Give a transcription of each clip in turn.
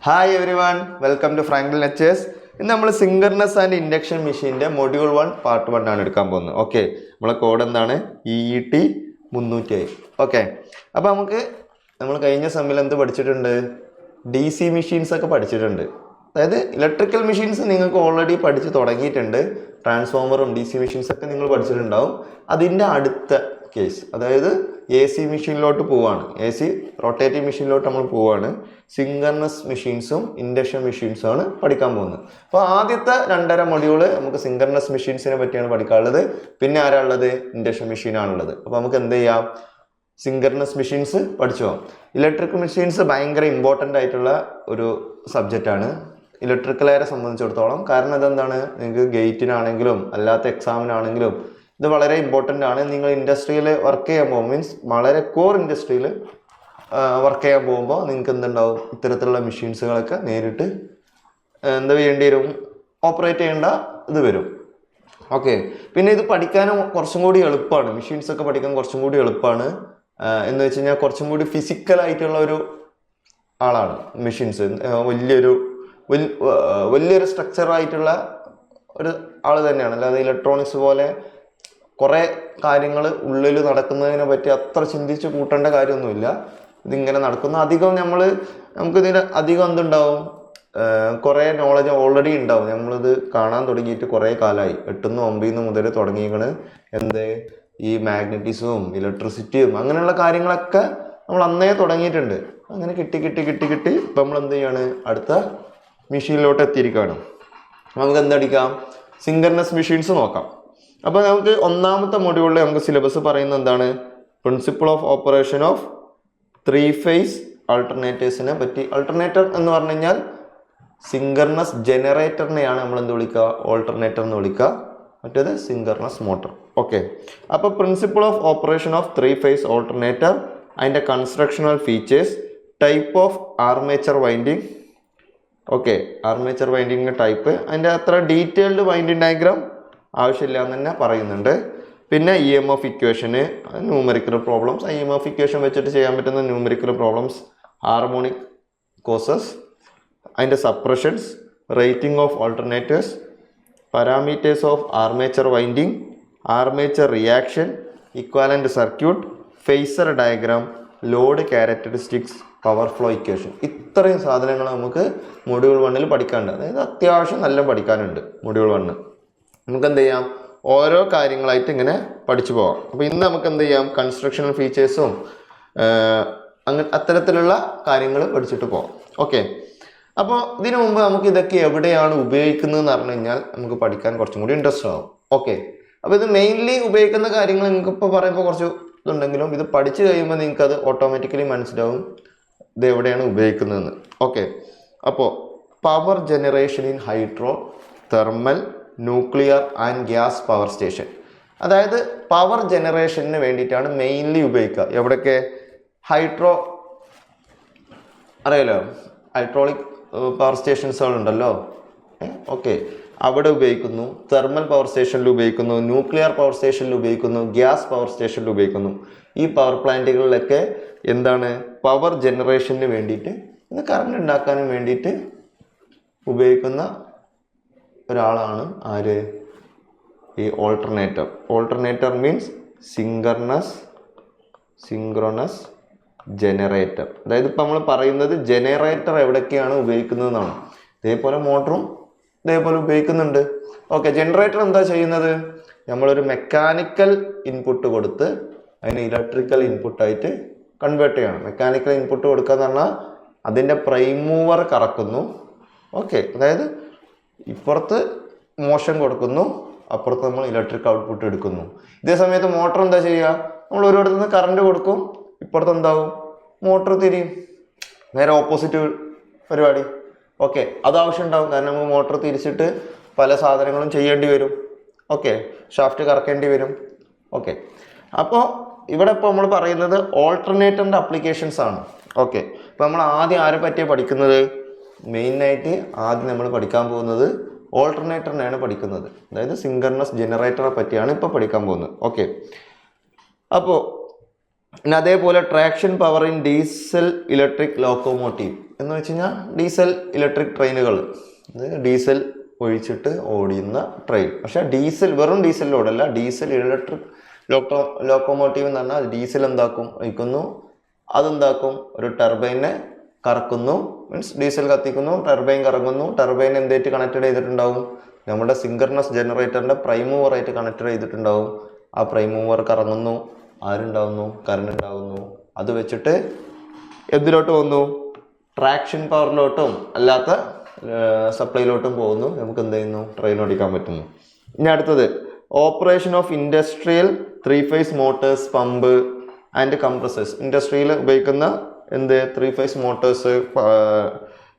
Hi everyone, welcome to Franklin lectures. ഇന്ന് നമ്മൾ synchronous and induction മെഷീൻ്റെ module 1 part 1 ആണ് എടുക്കാൻ പോകുന്നത്. ഓക്കെ, നമ്മളെ കോഡ് എന്താണ്? EET 300. ഓക്കെ, അപ്പോൾ നമ്മൾ കഴിഞ്ഞ സെമ്മിൽ എന്ത് പഠിച്ചിട്ടുണ്ട്? DC മെഷീൻസ് ഒക്കെ പഠിച്ചിട്ടുണ്ട്. അതായത് ഇലക്ട്രിക്കൽ മെഷീൻസ് നിങ്ങൾക്ക് ഓൾറെഡി പഠിച്ച് തുടങ്ങിയിട്ടുണ്ട്. ട്രാൻസ്ഫോമറും DC മെഷീൻസ് ഒക്കെ നിങ്ങൾ പഠിച്ചിട്ടുണ്ടാവും. അതിൻ്റെ അടുത്ത കേസ്, അതായത് AC മെഷീനിലോട്ട് പോവാണ്. AC റൊട്ടേറ്റിംഗ് മെഷീനിലോട്ട് നമ്മൾ പോവാണ്. സിങ്കർനെസ് മെഷീൻസും ഇൻഡക്ഷൻ മെഷീൻസും ആണ് പഠിക്കാൻ പോകുന്നത്. അപ്പോൾ ആദ്യത്തെ 2.5 മൊഡ്യൂള് നമുക്ക് സിങ്കർനെസ് മെഷീൻസിനെ പറ്റിയാണ് പഠിക്കാനുള്ളത്. പിന്നെ ആരാളുള്ളത്? ഇൻഡക്ഷൻ മെഷീനാണുള്ളത്. അപ്പോൾ നമുക്ക് എന്ത് ചെയ്യാം? സിങ്കർനെസ് മെഷീൻസ് പഠിച്ചു പോകാം. ഇലക്ട്രിക് മെഷീൻസ് ഭയങ്കര ഇമ്പോർട്ടൻ്റ് ആയിട്ടുള്ള ഒരു സബ്ജക്റ്റാണ് ഇലക്ട്രിക്കലാരെ സംബന്ധിച്ചിടത്തോളം. കാരണം ഇതെന്താണ്, നിങ്ങൾക്ക് ഗേറ്റിനാണെങ്കിലും അല്ലാത്ത എക്സാമിനാണെങ്കിലും ഇത് വളരെ ഇമ്പോർട്ടൻ്റ് ആണ്. നിങ്ങൾ ഇൻഡസ്ട്രിയിൽ വർക്ക് ചെയ്യാൻ പോകുമ്പോൾ, മീൻസ് വളരെ കോർ ഇൻഡസ്ട്രിയിൽ വർക്ക് ചെയ്യാൻ പോകുമ്പോൾ നിങ്ങൾക്ക് എന്തുണ്ടാവും? ഇത്തരത്തിലുള്ള മെഷീൻസുകളൊക്കെ നേരിട്ട് എന്താ വേണ്ടി വരും? ഓപ്പറേറ്റ് ചെയ്യേണ്ട ഇത് വരും. ഓക്കെ, പിന്നെ ഇത് പഠിക്കാനും കുറച്ചും കൂടി എളുപ്പമാണ്. മെഷീൻസൊക്കെ പഠിക്കാൻ കുറച്ചും കൂടി എളുപ്പമാണ്. എന്ന് വെച്ച് കഴിഞ്ഞാൽ കുറച്ചും കൂടി ഫിസിക്കലായിട്ടുള്ള ഒരു ആളാണ് മെഷീൻസ്. വലിയൊരു സ്ട്രക്ചറായിട്ടുള്ള ഒരു ആൾ തന്നെയാണ്. അല്ലാതെ ഇലക്ട്രോണിക്സ് പോലെ കുറേ കാര്യങ്ങൾ ഉള്ളിൽ നടക്കുന്നതിനെ പറ്റി അത്ര ചിന്തിച്ച് കൂട്ടേണ്ട കാര്യമൊന്നുമില്ല. ഇതിങ്ങനെ നടക്കുന്ന അധികം നമുക്കിതിന് അധികം എന്തുണ്ടാവും? കുറേ നോളജ് ഓൾറെഡി ഉണ്ടാവും. നമ്മളിത് കാണാൻ തുടങ്ങിയിട്ട് കുറേ കാലമായി. 8th 9th മുതൽ തുടങ്ങിയിരിക്കണ്. ഈ മാഗ്നറ്റിസവും ഇലക്ട്രിസിറ്റിയും അങ്ങനെയുള്ള കാര്യങ്ങളൊക്കെ നമ്മൾ അന്നേ തുടങ്ങിയിട്ടുണ്ട്. അങ്ങനെ കിട്ടി ഇപ്പം നമ്മൾ എന്ത് ചെയ്യാണ്? അടുത്ത മെഷീനിലോട്ട് എത്തിയിരിക്കുകയാണ്. നമുക്ക് എന്തടിക്കാം? സിങ്കർനെസ് മെഷീൻസ് നോക്കാം. അപ്പോൾ നമുക്ക് ഒന്നാമത്തെ മൊഡ്യൂളിൽ നമുക്ക് സിലബസ് പറയുന്നത് എന്താണ്? Principle of operation of 3 phase ആൾട്ടർനേറ്റേഴ്സിനെ പറ്റി. ആൾട്ടർനേറ്റർ എന്ന് പറഞ്ഞു കഴിഞ്ഞാൽ സിങ്കർനെസ് ജനറേറ്ററിനെയാണ് നമ്മൾ എന്ത് വിളിക്കുക? ഓൾട്ടർനേറ്റർ എന്ന് വിളിക്കുക. മറ്റേത് സിങ്കർനെസ് മോട്ടർ. ഓക്കെ, അപ്പോൾ principle of operation of 3 phase alternator, അതിൻ്റെ constructional features, type of armature winding. Okay, armature വൈൻഡിങ്ങിൻ്റെ ടൈപ്പ്, അതിൻ്റെ അത്ര ഡീറ്റെയിൽഡ് വൈൻഡിങ് ഡയഗ്രാം ആവശ്യമില്ല എന്ന് തന്നെ പറയുന്നുണ്ട്. പിന്നെ EMF ഇക്വേഷന്, ന്യൂമറിക്കൽ പ്രോബ്ലംസ്, EMF ഇക്വേഷൻ വെച്ചിട്ട് ചെയ്യാൻ പറ്റുന്ന ന്യൂമറിക്കൽ പ്രോബ്ലംസ്, ഹാർമോണിക് കോസസ്, അതിൻ്റെ suppressions, rating of alternators, parameters of armature winding, armature reaction, equivalent circuit, phasor diagram, load characteristics, power flow equation. ഇത്രയും സാധനങ്ങൾ നമുക്ക് മൊഡ്യൂൾ 1 പഠിക്കാനുണ്ട്. അതായത് അത്യാവശ്യം നല്ല പഠിക്കാനുണ്ട് മൊഡ്യൂൾ 1. നമുക്ക് എന്ത് ചെയ്യാം? ഓരോ കാര്യങ്ങളായിട്ട് ഇങ്ങനെ പഠിച്ചു പോകാം. അപ്പോൾ ഇന്ന് നമുക്ക് എന്ത് ചെയ്യാം? കൺസ്ട്രക്ഷണൽ ഫീച്ചേഴ്സും അത്തരത്തിലുള്ള കാര്യങ്ങൾ പഠിച്ചിട്ട് പോകാം. ഓക്കെ, അപ്പോൾ ഇതിനു മുമ്പ് നമുക്ക് ഇതൊക്കെ എവിടെയാണ് ഉപയോഗിക്കുന്നതെന്ന് പറഞ്ഞു കഴിഞ്ഞാൽ നമുക്ക് പഠിക്കാൻ കുറച്ചും കൂടി ഇൻട്രസ്റ്റ് ആവും. ഓക്കെ, അപ്പോൾ ഇത് മെയിൻലി ഉപയോഗിക്കുന്ന കാര്യങ്ങൾ നിങ്ങൾക്ക് ഇപ്പോൾ പറയുമ്പോൾ കുറച്ച് ഇതുണ്ടെങ്കിലും ഇത് പഠിച്ചു കഴിയുമ്പോൾ നിങ്ങൾക്ക് അത് ഓട്ടോമാറ്റിക്കലി മനസ്സിലാവും ഇത് എവിടെയാണ് ഉപയോഗിക്കുന്നതെന്ന്. ഓക്കെ, അപ്പോൾ power generation in hydro, thermal, nuclear and gas power station. അതായത് പവർ ജനറേഷന് വേണ്ടിയിട്ടാണ് മെയിൻലി ഉപയോഗിക്കുക. എവിടെയൊക്കെ? ഹൈഡ്രോ അറിയാലോ, ഹൈഡ്രോളിക് പവർ സ്റ്റേഷൻസുകളുണ്ടല്ലോ. ഓക്കെ, അവിടെ ഉപയോഗിക്കുന്നു. തെർമൽ പവർ സ്റ്റേഷനിൽ ഉപയോഗിക്കുന്നു. ന്യൂക്ലിയർ പവർ സ്റ്റേഷനിൽ ഉപയോഗിക്കുന്നു. ഗ്യാസ് പവർ സ്റ്റേഷനിൽ ഉപയോഗിക്കുന്നു. ഈ പവർ പ്ലാന്റുകളിലൊക്കെ എന്താണ്? പവർ ജനറേഷന് വേണ്ടിയിട്ട്, ഇത് കറണ്ട് ഉണ്ടാക്കാനും വേണ്ടിയിട്ട് ഉപയോഗിക്കുന്ന ഒരാളാണ് ആര്? ഈ alternator. Alternator means synchronous generator. അതായത് ഇപ്പം നമ്മൾ പറയുന്നത് ജനറേറ്റർ എവിടെയൊക്കെയാണ് ഉപയോഗിക്കുന്നതെന്നാണ്. ഇതേപോലെ മോട്ടറും ഇതേപോലെ ഉപയോഗിക്കുന്നുണ്ട്. ഓക്കെ, ജനറേറ്റർ എന്താ ചെയ്യുന്നത്? നമ്മളൊരു മെക്കാനിക്കൽ ഇൻപുട്ട് കൊടുത്ത് അതിന് ഇലക്ട്രിക്കൽ ഇൻപുട്ടായിട്ട് കൺവേർട്ട് ചെയ്യണം. മെക്കാനിക്കൽ ഇൻപുട്ട് കൊടുക്കുക എന്ന് പറഞ്ഞാൽ അതിൻ്റെ പ്രൈം മൂവർ കറക്കുന്നു. ഓക്കെ, അതായത് ഇപ്പുറത്ത് മോഷൻ കൊടുക്കുന്നു, അപ്പുറത്ത് നമ്മൾ ഇലക്ട്രിക് ഔട്ട്പുട്ട് എടുക്കുന്നു. ഇതേ സമയത്ത് മോട്ടർ എന്താ ചെയ്യുക? നമ്മൾ ഒരിടത്തു നിന്ന് കറണ്ട് കൊടുക്കും, ഇപ്പുറത്ത് എന്താവും? മോട്ടർ തിരിയും. നേരെ ഓപ്പോസിറ്റ് പരിപാടി. ഓക്കെ, അത് ആവശ്യം ഉണ്ടാവും. കാരണം നമുക്ക് മോട്ടർ തിരിച്ചിട്ട് പല സാധനങ്ങളും ചെയ്യേണ്ടി വരും. ഓക്കെ, ഷാഫ്റ്റ് കറക്കേണ്ടി വരും. ഓക്കെ, അപ്പോൾ ഇവിടെ ഇപ്പോൾ നമ്മൾ പറയുന്നത് ഓൾട്ടർനേറ്ററിൻ്റെ അപ്ലിക്കേഷൻസ് ആണ്. ഓക്കെ, അപ്പോൾ നമ്മൾ ആദ്യം ആരെ പറ്റിയാണ് പഠിക്കുന്നത്? മെയിനായിട്ട് ആദ്യം നമ്മൾ പഠിക്കാൻ പോകുന്നത് ഓൾട്ടർനേറ്ററിനെയാണ് പഠിക്കുന്നത്. അതായത് സിങ്കർനെസ് ജനറേറ്ററെ പറ്റിയാണ് ഇപ്പോൾ പഠിക്കാൻ പോകുന്നത്. ഓക്കെ, അപ്പോൾ പിന്നെ അതേപോലെ traction power in diesel electric locomotive. എന്ന് വെച്ച് കഴിഞ്ഞാൽ ഡീസൽ ഇലക്ട്രിക് ട്രെയിനുകൾ, ഡീസൽ ഒഴിച്ചിട്ട് ഓടുന്ന ട്രെയിൻ. പക്ഷെ ഡീസൽ വെറും ഡീസൽ ലോഡല്ല, ഡീസൽ ഇലക്ട്രിക് ലോക്കോമോട്ടീവ് എന്ന് പറഞ്ഞാൽ ഡീസൽ എന്താക്കും ഒഴിക്കുന്നു, അതെന്താക്കും ഒരു ടർബൈനെ കറക്കുന്നു. മീൻസ് ഡീസൽ കത്തിക്കുന്നു, ടർബൈൻ കറങ്ങുന്നു. ടർബൈൻ എന്തായിട്ട് കണക്റ്റഡ് ചെയ്തിട്ടുണ്ടാവും, നമ്മുടെ സിങ്കർണസ് ജനറേറ്ററിന്റെ പ്രൈം മൂവറായിട്ട് കണക്റ്റഡ് ചെയ്തിട്ടുണ്ടാവും. ആ പ്രൈം മൂവർ കറങ്ങുന്നു, ആരുണ്ടാവുന്നു, കറണ്ട് ഉണ്ടാവുന്നു. അത് വെച്ചിട്ട് എന്തിലോട്ട് പോകുന്നു, ട്രാക്ഷൻ പവറിലോട്ടും അല്ലാത്ത സപ്ലൈയിലോട്ടും പോകുന്നു. നമുക്ക് എന്ത് ചെയ്യുന്നു, ട്രെയിൻ ഓടിക്കാൻ പറ്റുന്നു. ഇനി അടുത്തത് operation of industrial 3 phase motors, pump and compressors. ഇൻഡസ്ട്രിയിൽ ഉപയോഗിക്കുന്ന 3 phase മോട്ടേഴ്സ്,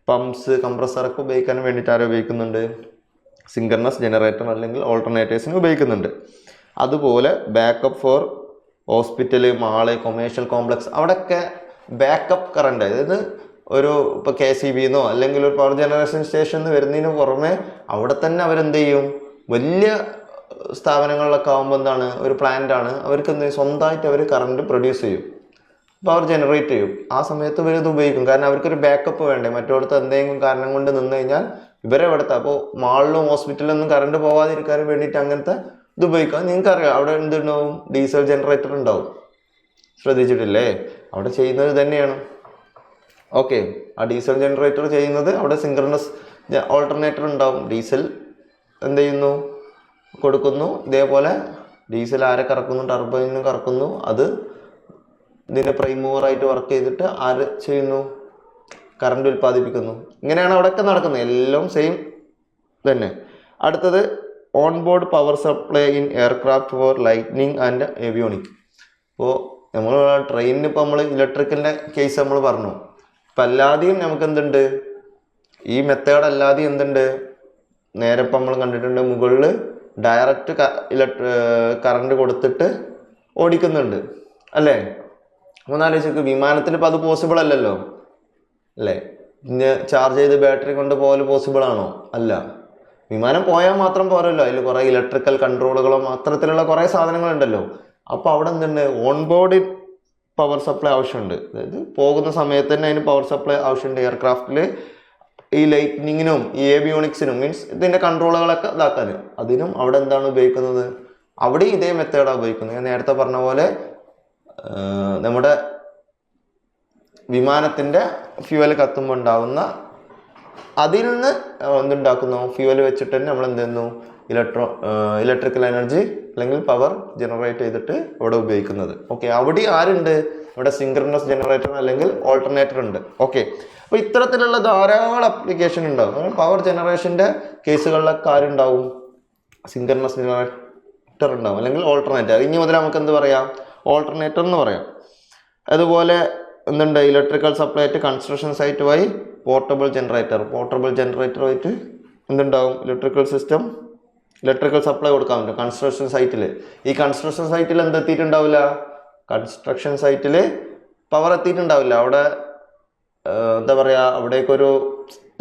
പമ്പ്സ്, കംപ്രസറൊക്കെ ഉപയോഗിക്കാൻ വേണ്ടിയിട്ട് ആരും ഉപയോഗിക്കുന്നുണ്ട്, സിങ്കർണസ് ജനറേറ്റർ അല്ലെങ്കിൽ ഓൾട്ടർനേറ്റേഴ്സിന് ഉപയോഗിക്കുന്നുണ്ട്. അതുപോലെ backup for hospital, mall, commercial complex, അവിടെയൊക്കെ ബാക്കപ്പ് കറണ്ട്, അതായത് ഒരു ഇപ്പോൾ KCBന്നോ അല്ലെങ്കിൽ ഒരു പവർ ജനറേഷൻ സ്റ്റേഷൻ വരുന്നതിന് പുറമെ അവിടെ തന്നെ അവരെന്ത് ചെയ്യും, വലിയ സ്ഥാപനങ്ങളിലൊക്കെ ആകുമ്പോൾ എന്താണ്, ഒരു പ്ലാന്റ് ആണ്, അവർക്ക് എന്ത് സ്വന്തമായിട്ട് അവർ കറണ്ട് പ്രൊഡ്യൂസ് ചെയ്യും, പവർ ജനറേറ്റ് ചെയ്യും. ആ സമയത്ത് ഇവർ ഇത് ഉപയോഗിക്കും. കാരണം അവർക്കൊരു ബാക്കപ്പ് വേണ്ടേ, മറ്റോടത്ത് എന്തെങ്കിലും കാരണം കൊണ്ട് നിന്ന് കഴിഞ്ഞാൽ ഇവരെ ഇവിടുത്തെ അപ്പോൾ മാളിലും ഹോസ്പിറ്റലിലൊന്നും കറണ്ട് പോകാതിരിക്കാൻ വേണ്ടിയിട്ട് അങ്ങനത്തെ ഇത് ഉപയോഗിക്കാം. നിങ്ങൾക്കറിയാം അവിടെ എന്തുണ്ടാവും, ഡീസൽ ജനറേറ്റർ ഉണ്ടാവും. ശ്രദ്ധിച്ചിട്ടില്ലേ, അവിടെ ചെയ്യുന്നത് തന്നെയാണ്. ഓക്കെ, ആ ഡീസൽ ജനറേറ്റർ ചെയ്യുന്നത് അവിടെ സിങ്കർണസ് ഓൾട്ടർനേറ്റർ ഉണ്ടാവും. ഡീസൽ എന്ത് ചെയ്യുന്നു, കൊടുക്കുന്നു. ഇതേപോലെ ഡീസൽ ആരെ കറക്കുന്നു, ടർബൈനും കറക്കുന്നു. അത് ഇതിൻ്റെ പ്രൈം മൂവറായിട്ട് വർക്ക് ചെയ്തിട്ട് ആര് ചെയ്യുന്നു, കറണ്ട് ഉൽപ്പാദിപ്പിക്കുന്നു. ഇങ്ങനെയാണ് അവിടെയൊക്കെ നടക്കുന്നത്. എല്ലാം സെയിം തന്നെ. അടുത്തത് on board power supply in aircraft for lighting and avionic. ഇപ്പോൾ നമ്മൾ ട്രെയിനിന് ഇപ്പോൾ നമ്മൾ ഇലക്ട്രിക്കലിൻ്റെ കേസ് നമ്മൾ പറഞ്ഞു. ഇപ്പം അല്ലാതെയും നമുക്ക് എന്തുണ്ട്, ഈ മെത്തേഡ് അല്ലാതെയും എന്തുണ്ട്, നേരെ ഇപ്പം നമ്മൾ കണ്ടിട്ടുണ്ട്, മുകളിൽ ഡയറക്റ്റ് കറണ്ട് കൊടുത്തിട്ട് ഓടിക്കുന്നുണ്ട് അല്ലേ. ഒന്നാലോചിക്ക്, വിമാനത്തിൽ ഇപ്പം അത് പോസിബിൾ അല്ലല്ലോ അല്ലേ. പിന്നെ ചാർജ് ചെയ്ത് ബാറ്ററി കൊണ്ട് പോകൽ പോസിബിൾ ആണോ? അല്ല. വിമാനം പോയാൽ മാത്രം പോരല്ലോ, അതിൽ കുറേ ഇലക്ട്രിക്കൽ കൺട്രോളുകളും അത്തരത്തിലുള്ള കുറേ സാധനങ്ങളുണ്ടല്ലോ. അപ്പോൾ അവിടെ എന്തുണ്ട്, ഓൺ ബോർഡ് പവർ സപ്ലൈ ആവശ്യമുണ്ട്. അതായത് പോകുന്ന സമയത്ത് തന്നെ അതിന് പവർ സപ്ലൈ ആവശ്യമുണ്ട്. എയർക്രാഫ്റ്റിൽ ഈ ലൈറ്റ്നിങ്ങിനും ഈ ഏവിയോണിക്സിനും മീൻസ് ഇതിൻ്റെ കൺട്രോളുകളൊക്കെ ഇതാക്കാൻ, അതിനും അവിടെ എന്താണ് ഉപയോഗിക്കുന്നത്, അവിടെ ഇതേ മെത്തേഡാണ് ഉപയോഗിക്കുന്നത്. ഞാൻ നേരത്തെ പറഞ്ഞ പോലെ നമ്മുടെ വിമാനത്തിൻ്റെ ഫ്യൂവൽ കത്തുമ്പോൾ ഉണ്ടാകുന്ന അതിൽ നിന്ന് എന്തുണ്ടാക്കുന്നു, ഫ്യൂവൽ വെച്ചിട്ട് തന്നെ നമ്മൾ എന്ത് ചെയ്യുന്നു, ഇലക്ട്രിക്കൽ എനർജി അല്ലെങ്കിൽ പവർ ജനറേറ്റ് ചെയ്തിട്ട് അവിടെ ഉപയോഗിക്കുന്നത്. ഓക്കെ, അവിടെ ആരുണ്ട്, ഇവിടെ സിങ്കർണസ് ജനറേറ്റർ അല്ലെങ്കിൽ ഓൾട്ടർനേറ്റർ ഉണ്ട്. ഓക്കെ, അപ്പോൾ ഇത്തരത്തിലുള്ള ധാരാളം ആപ്ലിക്കേഷൻ ഉണ്ടാവും. പവർ ജനറേഷൻ്റെ കേസുകളിലൊക്കെ ആരുണ്ടാവും, സിങ്കർണസ് ജനറേറ്റർ ഉണ്ടാവും അല്ലെങ്കിൽ ഓൾട്ടർനേറ്റർ. ഇനി മുതൽ നമുക്ക് എന്ത് പറയാം, ഓൾട്ടർനേറ്റർ എന്ന് പറയാം. അതുപോലെ എന്തുണ്ട്, ഇലക്ട്രിക്കൽ സപ്ലൈ ആയിട്ട് കൺസ്ട്രക്ഷൻ സൈറ്റ് വഴി പോർട്ടബിൾ ജനറേറ്റർ ആയിട്ട് എന്തുണ്ടാവും, ഇലക്ട്രിക്കൽ സപ്ലൈ കൊടുക്കാൻ പറ്റും കൺസ്ട്രക്ഷൻ സൈറ്റിൽ. ഈ കൺസ്ട്രക്ഷൻ സൈറ്റിൽ എന്തെത്തിയിട്ടുണ്ടാവില്ല, കൺസ്ട്രക്ഷൻ സൈറ്റിൽ പവർ എത്തിയിട്ടുണ്ടാവില്ല. അവിടെ എന്താ പറയുക, അവിടേക്കൊരു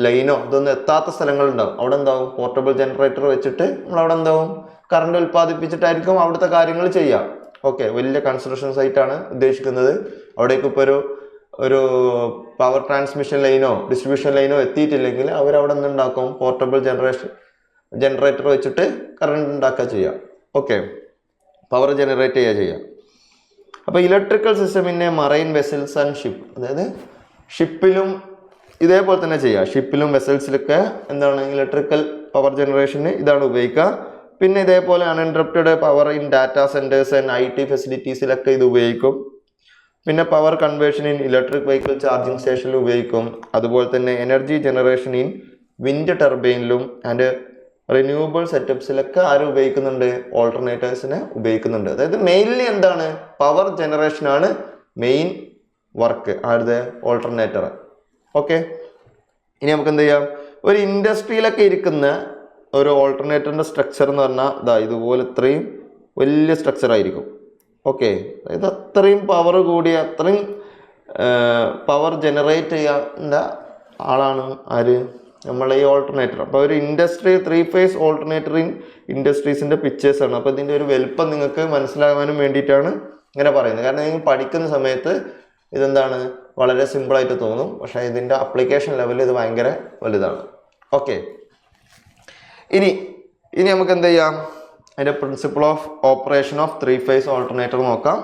ലൈനോ ഇതൊന്നും എത്താത്ത സ്ഥലങ്ങളുണ്ടാവും. അവിടെ എന്താവും, പോർട്ടബിൾ ജനറേറ്റർ വെച്ചിട്ട് നമ്മളവിടെ എന്താവും, കറണ്ട് ഉൽപ്പാദിപ്പിച്ചിട്ടായിരിക്കും അവിടുത്തെ കാര്യങ്ങൾ ചെയ്യുക. ഓക്കെ, വലിയ കൺസ്ട്രക്ഷൻ സൈറ്റാണ് ഉദ്ദേശിക്കുന്നത്. അവിടേക്ക് ഇപ്പോൾ ഒരു പവർ ട്രാൻസ്മിഷൻ ലൈനോ ഡിസ്ട്രിബ്യൂഷൻ ലൈനോ എത്തിയിട്ടില്ലെങ്കിൽ അവരവിടെ നിന്നുണ്ടാക്കും, പോർട്ടബിൾ ജനറേറ്റർ വെച്ചിട്ട് കറണ്ട് ഉണ്ടാക്കുക ചെയ്യുക. ഓക്കെ, പവർ ജനറേറ്റ് ചെയ്യുക. അപ്പോൾ ഇലക്ട്രിക്കൽ സിസ്റ്റമിൻ്റെ മറൈൻ വെസൽസ് ആൻഡ് ഷിപ്പ്, അതായത് ഷിപ്പിലും ഇതേപോലെ തന്നെ ചെയ്യുക. ഷിപ്പിലും വെസൽസിലൊക്കെ എന്താണ് ഇലക്ട്രിക്കൽ പവർ ജനറേഷന് ഇതാണ് ഉപയോഗിക്കുക. പിന്നെ ഇതേപോലെ uninterrupted power in data centres and IT ഫെസിലിറ്റീസിലൊക്കെ ഇത് ഉപയോഗിക്കും. പിന്നെ power conversion in electric vehicle charging സ്റ്റേഷനിൽ ഉപയോഗിക്കും. അതുപോലെ തന്നെ എനർജി ജനറേഷൻ ഇൻ വിൻഡ് ടർബൈനിലും ആൻഡ് റിന്യൂവബിൾ സെറ്റപ്സിലൊക്കെ ആരും ഉപയോഗിക്കുന്നുണ്ട്, ഓൾട്ടർനേറ്റേഴ്സിനെ ഉപയോഗിക്കുന്നുണ്ട്. അതായത് മെയിൻലി എന്താണ്, പവർ ജനറേഷനാണ് മെയിൻ വർക്ക് ആരുടെ, ഓൾട്ടർനേറ്റർ. ഓക്കെ, ഇനി നമുക്ക് എന്ത് ചെയ്യാം, ഒരു ഇൻഡസ്ട്രിയിലൊക്കെ ഇരിക്കുന്ന ഒരു ഓൾട്ടർനേറ്ററിൻ്റെ സ്ട്രക്ചർ എന്ന് പറഞ്ഞാൽ ഇതുപോലെ ഇത്രയും വലിയ സ്ട്രക്ചർ ആയിരിക്കും. ഓക്കെ, അതായത് അത്രയും പവർ കൂടിയ അത്രയും പവർ ജനറേറ്റ് ചെയ്യേണ്ട ആളാണ് ആര്, നമ്മളെ ഈ ഓൾട്ടർനേറ്റർ. അപ്പോൾ ഒരു ഇൻഡസ്ട്രി 3 phase ഓൾട്ടർനേറ്ററിങ് ഇൻഡസ്ട്രീസിൻ്റെ പിക്ചേഴ്സാണ്. അപ്പോൾ ഇതിൻ്റെ ഒരു വലുപ്പം നിങ്ങൾക്ക് മനസ്സിലാകാനും വേണ്ടിയിട്ടാണ് ഇങ്ങനെ പറയുന്നത്. കാരണം നിങ്ങൾ പഠിക്കുന്ന സമയത്ത് ഇതെന്താണ്, വളരെ സിമ്പിളായിട്ട് തോന്നും, പക്ഷേ ഇതിൻ്റെ അപ്ലിക്കേഷൻ ലെവലിൽ ഇത് ഭയങ്കര വലുതാണ്. ഓക്കെ, ഇനി നമുക്ക് എന്ത് ചെയ്യാം, അതിൻ്റെ principle of operation of 3 phase alternator നോക്കാം.